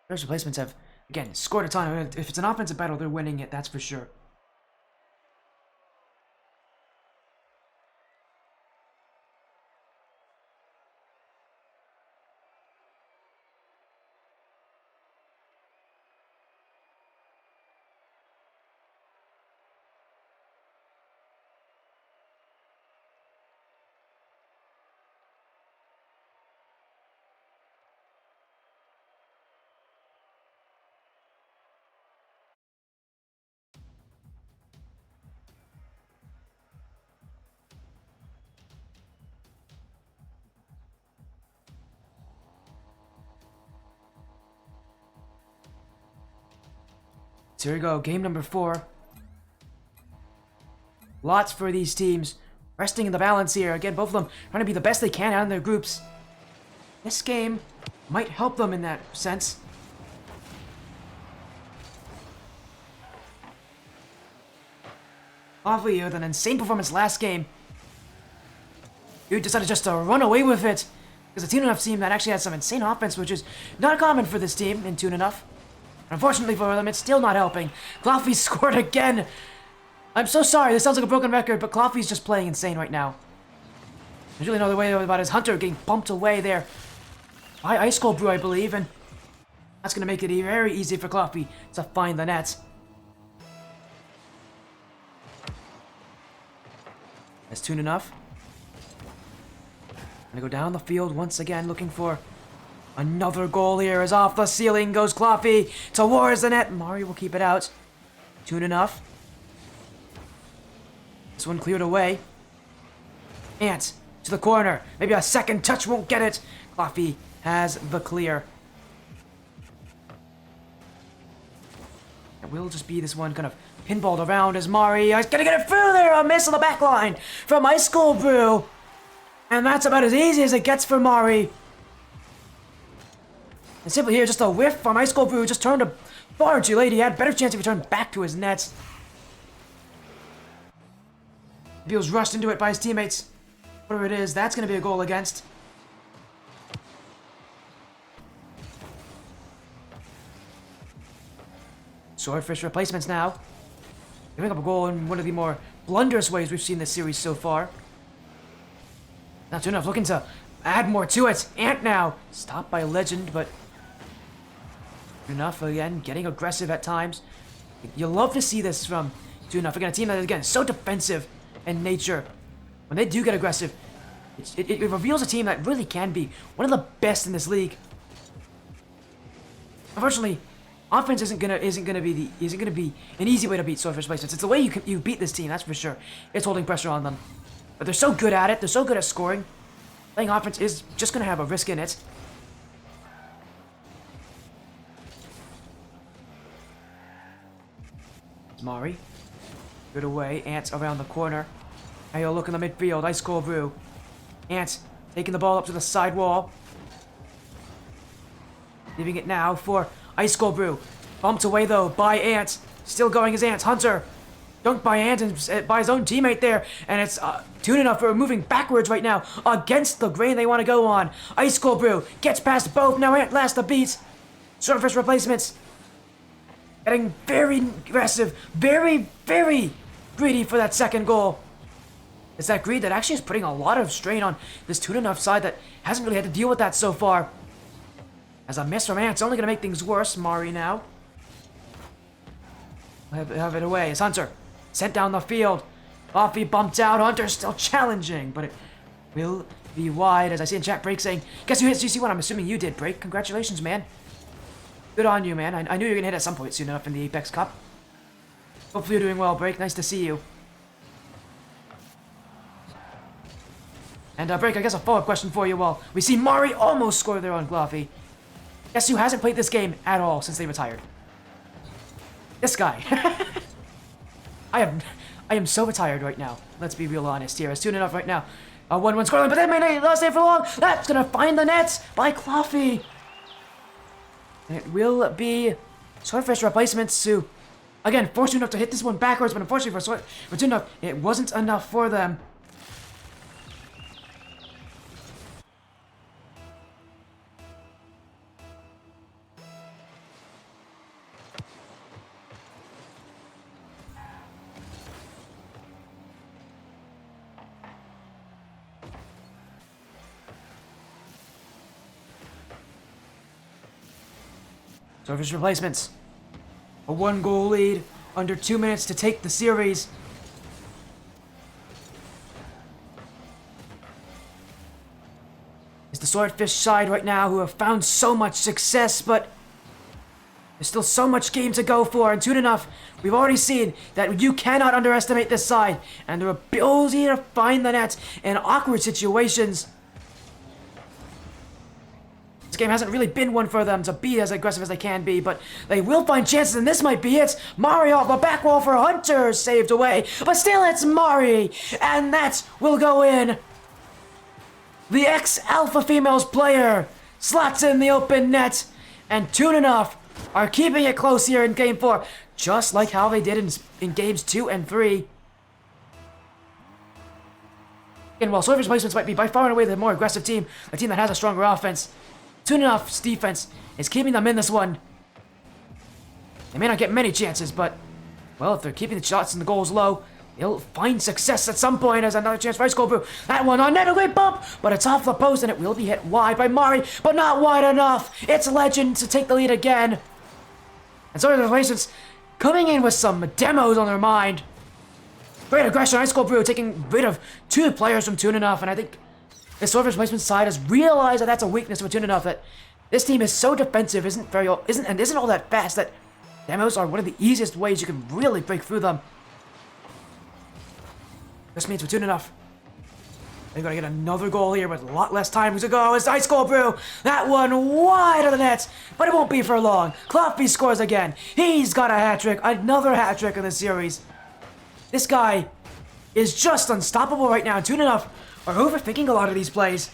[SPEAKER 1] First replacements have, again, scored a ton. If it's an offensive battle, they're winning it, that's for sure. So here we go, game number 4. Lots for these teams. Resting in the balance here. Again, both of them trying to be the best they can out in their groups. This game might help them in that sense. Obviously, with an insane performance last game, dude decided just to run away with it. Because the Toon Enough team that actually had some insane offense, which is not common for this team in Toon Enough. Unfortunately for them, it's still not helping. Cloffy scored again. I'm so sorry, this sounds like a broken record, but Cloffy's just playing insane right now. There's really no other way about his Hunter getting bumped away there by Ice Cold Brew, I believe, and that's going to make it very easy for Cloffy to find the net. That's Toon Enough. Gonna go down the field once again, looking for another goal here. As off the ceiling goes Cloffy towards the net. Mari will keep it out. Toon Enough. This one cleared away. Ant to the corner. Maybe a second touch won't get it. Cloffy has the clear. It will just be this one kind of pinballed around as Mari is gonna get it through there. A miss on the back line from Ice Cold Brew. And that's about as easy as it gets for Mari. And simply here, just a whiff from Ice Cold Brew. Just turned a far too late. He had a better chance if he turned back to his nets. He was rushed into it by his teammates. Whatever it is, that's going to be a goal against. Swordfish replacements now. Giving up a goal in one of the more blunderous ways we've seen this series so far. Not Toon Enough, looking to add more to it. Ant now. Stopped by Legend, but Toon Enough again, getting aggressive at times. You love to see this from Toon Enough. Again, a team that is, again, so defensive in nature. When they do get aggressive, it reveals a team that really can be one of the best in this league. Unfortunately, offense isn't gonna be an easy way to beat Swordfish replacements. It's the way you beat this team, that's for sure. It's holding pressure on them. But they're so good at it. They're so good at scoring. Playing offense is just going to have a risk in it. Mari. Good away. Ant around the corner. Now you'll look in the midfield. Ice Cold Brew. Ant taking the ball up to the side wall. Leaving it now for Ice Cold Brew. Bumped away though by Ant. Still going as Ant. Hunter. Dunked by Ant and by his own teammate there, and it's Toon Enough for moving backwards right now against the grain they want to go on. Ice Cold Brew gets past both. Now Ant lasts the beat. Swordfish replacements getting very aggressive, very, very greedy for that second goal. It's that greed that actually is putting a lot of strain on this Toon Enough side that hasn't really had to deal with that so far. As a miss from Ant, it's only going to make things worse. Mari now. Have it away. It's Hunter. Sent down the field. Coffee bumped out. Hunter still challenging, but it will be wide. As I see in chat, Break saying, guess you hit CC1. I'm assuming you did, Break. Congratulations, man. Good on you, man. I knew you were going to hit at some point soon enough in the Apex Cup. Hopefully you're doing well, Break. Nice to see you. And Break, I guess a follow-up question for you. Well, we see Mari almost score there on Coffee. Guess who hasn't played this game at all since they retired? This guy. I am so tired right now. Let's be real honest here. It's Toon Enough right now. 1-1 scoreline, but that may not last there for long. That's gonna find the net by Cloffy. And it will be Swordfish replacements to, again, fortunate enough to hit this one backwards, but unfortunately for Toon Enough, it wasn't enough for them. Swordfish replacements. A 1-goal lead. Under 2 minutes to take the series. It's the Swordfish side right now who have found so much success, but there's still so much game to go for, and soon enough, we've already seen that you cannot underestimate this side and their ability to find the net in awkward situations. This game hasn't really been one for them to be as aggressive as they can be, but they will find chances, and this might be it. Mari off the back wall for Hunter, saved away, but still it's Mari, and that will go in. The ex-Alpha Females player slots in the open net, and Toon enough are keeping it close here in Game 4, just like how they did in Games 2 and 3. And while Swordfish replacements might be by far and away the more aggressive team, a team that has a stronger offense, Toon enough's defense is keeping them in this one. They may not get many chances, but, well, if they're keeping the shots and the goals low, they'll find success at some point as another chance for Ice Cold Brew. That one on net, a great bump, but it's off the post and it will be hit wide by Mari, but not wide enough. It's Legend to take the lead again. And so are the replacements coming in with some demos on their mind. Great aggression, Ice Cold Brew taking rid of 2 players from Toon enough, and I think the Swordfish replacement side has realized that that's a weakness of Toon enough, that this team is so defensive, isn't all that fast, that demos are one of the easiest ways you can really break through them. This means we're Toon enough. They're gonna get another goal here with a lot less time to go. It's Ice Cold Brew. That one wide of the net, but it won't be for long. Cloughy scores again. He's got a hat trick, another hat trick in the series. This guy is just unstoppable right now. Toon enough are overthinking a lot of these plays.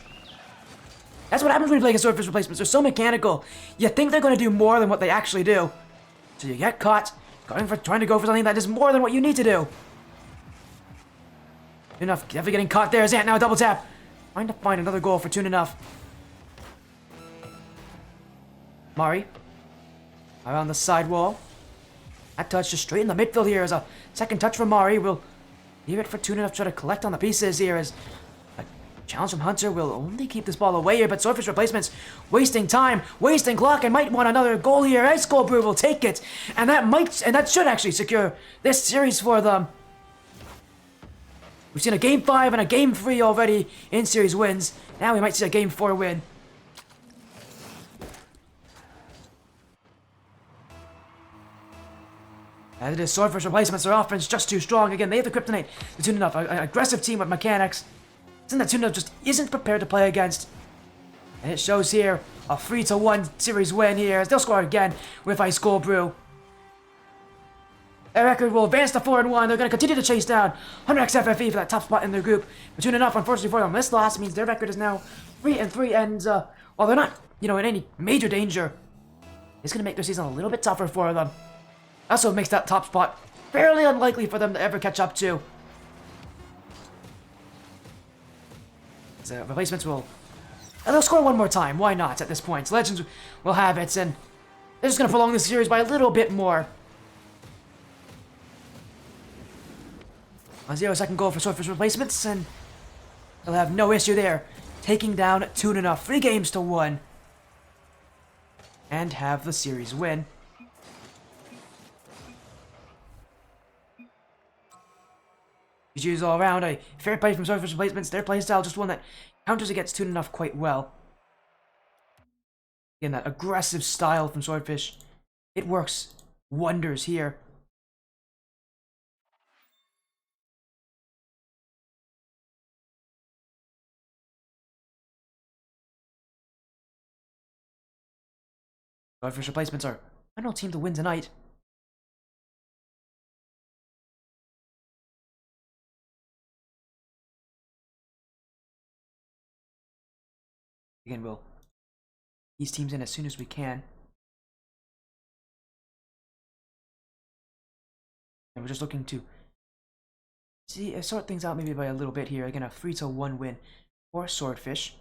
[SPEAKER 1] That's what happens when you play against Swordfish replacements. They're so mechanical. You think they're gonna do more than what they actually do, so you get caught trying to go for something that is more than what you need to do. Enough, definitely getting caught there. Zant now double tap. Trying to find another goal for Toon enough. Mari. Around the side wall. That touch just straight in the midfield here as a second touch from Mari. Will leave it for Toon enough to try to collect on the pieces here as a challenge from Hunter will only keep this ball away here, but Swordfish replacements wasting time, wasting clock, and might want another goal here. Ice Cold Brew will take it, and that should actually secure this series for them. We've seen a Game 5 and a Game 3 already in series wins. Now we might see a Game 4 win. As it is, Swordfish replacements, their offense just too strong. Again, they have the kryptonite. The Toon enough, an aggressive team with mechanics. Something that Toon enough just isn't prepared to play against. And it shows here a 3-1 series win here as they'll score again with Ice Cold Brew. Their record will advance to 4-1. They're going to continue to chase down 100x FFE for that top spot in their group. But Toon enough, unfortunately for them, this loss means their record is now 3-3. And while they're not, in any major danger, it's going to make their season a little bit tougher for them. Also makes that top spot fairly unlikely for them to ever catch up to. The replacements they'll score one more time. Why not at this point? Legends will have it, and they're just going to prolong this series by a little bit more. A 0-second goal for Swordfish replacements, and they'll have no issue there, taking down Toon enough 3-1, and have the series win. GG's all around. A fair play from Swordfish replacements. Their playstyle just one that counters against Toon enough quite well. Again, that aggressive style from Swordfish, it works wonders here. Swordfish replacements are final team to win tonight. Again, we'll ease teams in as soon as we can. And we're just looking to sort things out maybe by a little bit here. Again, a 3-1 win for Swordfish.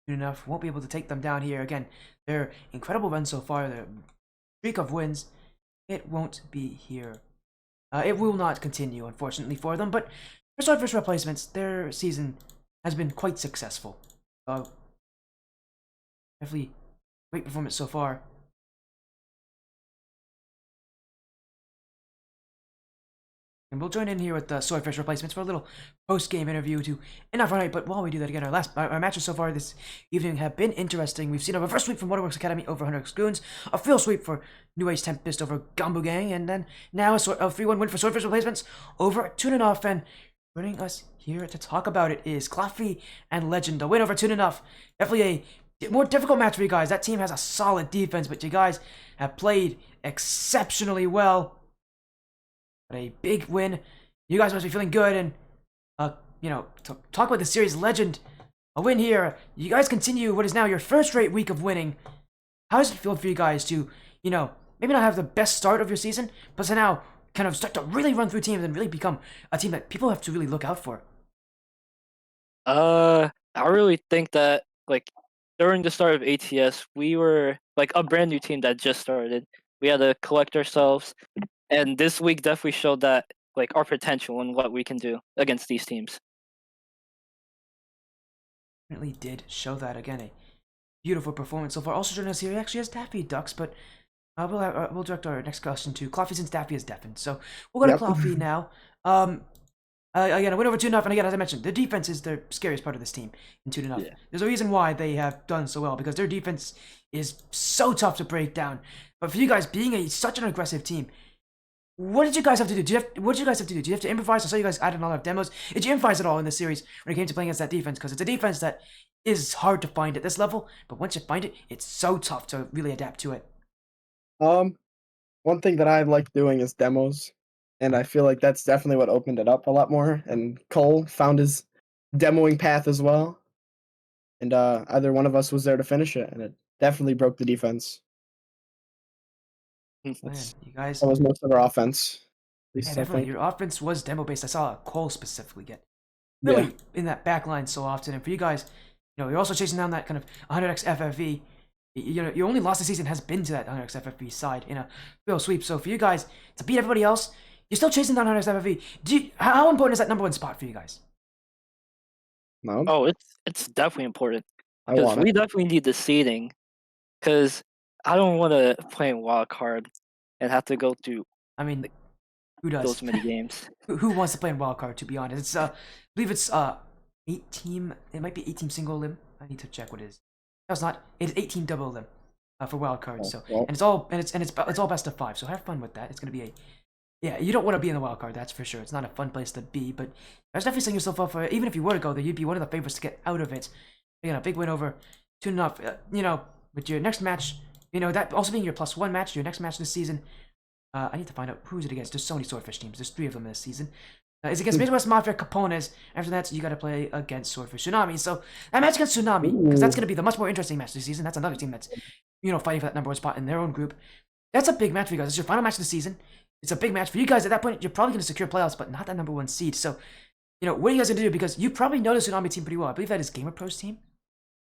[SPEAKER 1] Soon enough, won't be able to take them down here. Again, their incredible run so far, their streak of wins, it won't be here. It will not continue, unfortunately, for them, but for Swordfish replacements, their season has been quite successful. Definitely great performance so far. And we'll join in here with the Swordfish replacements for a little post-game interview to end off our night. But while we do that again, our matches so far this evening have been interesting. We've seen a reverse sweep from Waterworks Academy over Goons, a field sweep for New Age Tempest over GGanbu Gang, and then now a 3-1 win for Swordfish replacements over Toon. And joining us here to talk about it is Coffee and Legend. A win over Toon. Definitely a more difficult match for you guys. That team has a solid defense, but you guys have played exceptionally well. A big win. You guys must be feeling good, and to talk about the series Legend, a win here. You guys continue what is now your first straight week of winning. How does it feel for you guys to, maybe not have the best start of your season, but to now kind of start to really run through teams and really become a team that people have to really look out for?
[SPEAKER 6] I really think that during the start of ATS, we were a brand new team that just started. We had to collect ourselves. And this week definitely showed that our potential and what we can do against these teams.
[SPEAKER 1] Definitely did show that again. A beautiful performance so far. Also joining us here, he actually has Daffy Ducks, but we'll direct our next question to Coffee since Daffy is deafened. So we'll go to Coffee now. Again, I went over 2-0, and again, as I mentioned, the defense is the scariest part of this team in 2-0. Yeah. There's a reason why they have done so well, because their defense is so tough to break down. But for you guys, being such an aggressive team, what did you guys have to do? What did you guys have to do? Do you have to improvise? I saw you guys added a lot of demos. Did you improvise at all in this series when it came to playing against that defense? Because it's a defense that is hard to find at this level, but once you find it, it's so tough to really adapt to it.
[SPEAKER 7] One thing that I like doing is demos, and I feel like that's definitely what opened it up a lot more. And Cole found his demoing path as well, and either one of us was there to finish it, and it definitely broke the defense.
[SPEAKER 1] Man, you guys.
[SPEAKER 7] That was most of our offense.
[SPEAKER 1] Yeah, definitely. Your offense was demo based. I saw Cole specifically get really in that back line so often. And for you guys, you're also chasing down that kind of 100x FFV. Your only loss this season has been to that 100x FFV side in a real sweep. So for you guys to beat everybody else, you're still chasing down 100x FFV. How important is that #1 spot for you guys?
[SPEAKER 7] No.
[SPEAKER 6] Oh, it's definitely important, because we definitely need the seeding. Because I don't want to play in wild card and have to go through.
[SPEAKER 1] I mean, who does?
[SPEAKER 6] Those many games.
[SPEAKER 1] Who wants to play in wild card? To be honest, it's I believe it's 8-team. It might be 8-team single limb. I need to check what it is. No, it's not. It is 8-team double limb for wild cards. So and it's all best of 5. So have fun with that. It's gonna be you don't want to be in the wild card. That's for sure. It's not a fun place to be. But I was definitely setting yourself up for it. Even if you were to go there, you'd be one of the favorites to get out of it. Again, a big win over Toon. With your next match. That also being your +1 match, your next match this season. I need to find out who's it against. There's so many Swordfish teams. There's 3 of them this season. It's against Midwest Mafia Capones. After that, you got to play against Swordfish Tsunami. So that match against Tsunami, because that's going to be the much more interesting match this season. That's another team that's, fighting for that #1 spot in their own group. That's a big match for you guys. It's your final match of the season. It's a big match for you guys. At that point, you're probably going to secure playoffs, but not that #1 seed. So, what are you guys going to do? Because you probably know the Tsunami team pretty well. I believe that is Gamer Pro's team.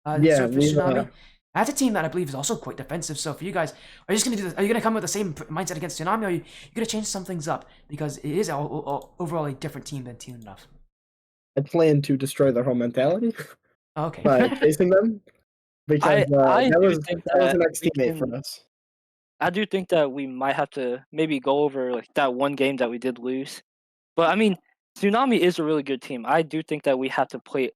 [SPEAKER 1] Swordfish Tsunami. That's a team that I believe is also quite defensive. So for you guys, are you just going to do this? Are you going to come with the same mindset against Tsunami, or are you going to change some things up? Because it is overall a different team than Toon enough.
[SPEAKER 7] I plan to destroy their whole mentality.
[SPEAKER 1] Okay.
[SPEAKER 7] By chasing them, because that was the next teammate for us.
[SPEAKER 6] I do think that we might have to maybe go over that one game that we did lose. But I mean, Tsunami is a really good team. I do think that we have to play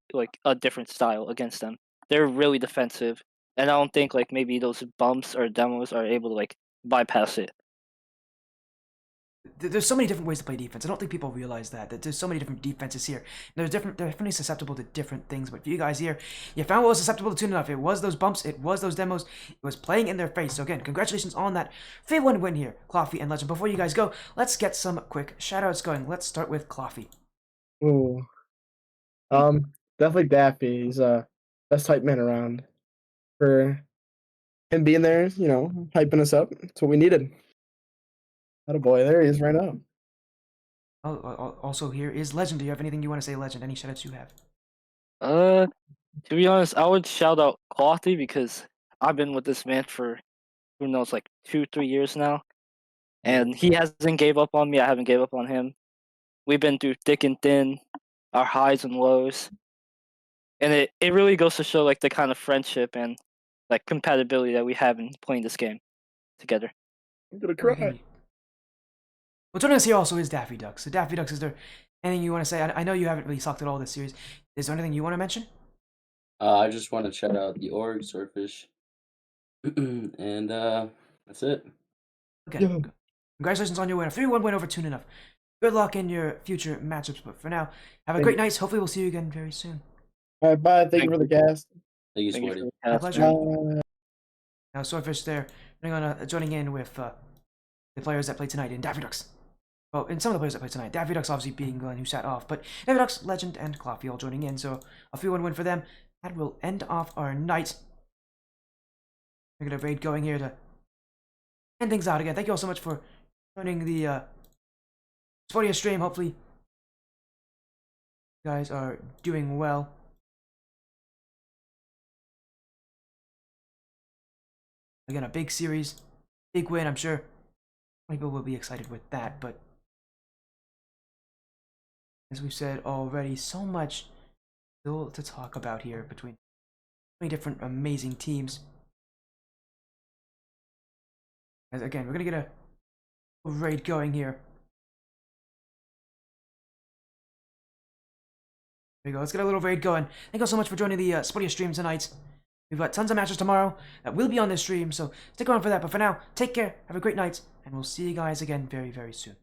[SPEAKER 6] a different style against them. They're really defensive. And I don't think maybe those bumps or demos are able to bypass it.
[SPEAKER 1] There's so many different ways to play defense. I don't think people realize that there's so many different defenses here. They're definitely susceptible to different things. But for you guys here, you found what was susceptible to Toon enough. It was those bumps. It was those demos. It was playing in their face. So again, congratulations on that 3-1 win here, Coffee and Legend. Before you guys go, let's get some quick shoutouts going. Let's start with Coffee.
[SPEAKER 7] Ooh. Definitely Daffy. He's best hype man around. For him being there, hyping us up. That's what we needed. Attaboy, there he is right now.
[SPEAKER 1] Also here is Legend. Do you have anything you want to say, Legend? Any shoutouts you have?
[SPEAKER 6] To be honest, I would shout out Coffee, because I've been with this man for who knows 2-3 years now, and he hasn't gave up on me. I haven't gave up on him. We've been through thick and thin, our highs and lows, and it really goes to show like the kind of friendship and like compatibility that we have in playing this game together.
[SPEAKER 7] I'm gonna cry.
[SPEAKER 1] Okay. Well, joining us here also is Daffy Duck. So Daffy Duck, is there anything you want to say? I know you haven't really sucked at all this series. Is there anything you want to mention?
[SPEAKER 8] I just want to shout out the org, Swordfish, and that's it.
[SPEAKER 1] Okay.
[SPEAKER 7] Yo.
[SPEAKER 1] Congratulations on your win. A 3-1 win over Toon enough. Good luck in your future matchups, but for now, have a great night. Hopefully we'll see you again very soon.
[SPEAKER 7] All right, bye. Thank you for the cast.
[SPEAKER 8] Thank you,
[SPEAKER 6] Thank you
[SPEAKER 8] Sporty.
[SPEAKER 6] for
[SPEAKER 1] My
[SPEAKER 6] the
[SPEAKER 1] pleasure.
[SPEAKER 6] casting.
[SPEAKER 1] Now Swordfish there, joining in with the players that play tonight in Daffy Ducks. Well, and some of the players that play tonight. Daffy Ducks obviously being the one who sat off, but Daffy Ducks, Legend, and Coffee all joining in, so a 3-1 win for them. That will end off our night. We're gonna raid going here to end things out again. Thank you all so much for joining the Sporty stream. Hopefully you guys are doing well. Again, a big series, big win. I'm sure people will be excited with that, but as we've said already, so much still to talk about here between many different amazing teams. As again, we're gonna get a raid going here. There we go. Let's get a little raid going. Thank you all so much for joining the Sporty stream tonight. We've got tons of matches tomorrow that will be on this stream, so stick around for that. But for now, take care, have a great night, and we'll see you guys again very, very soon.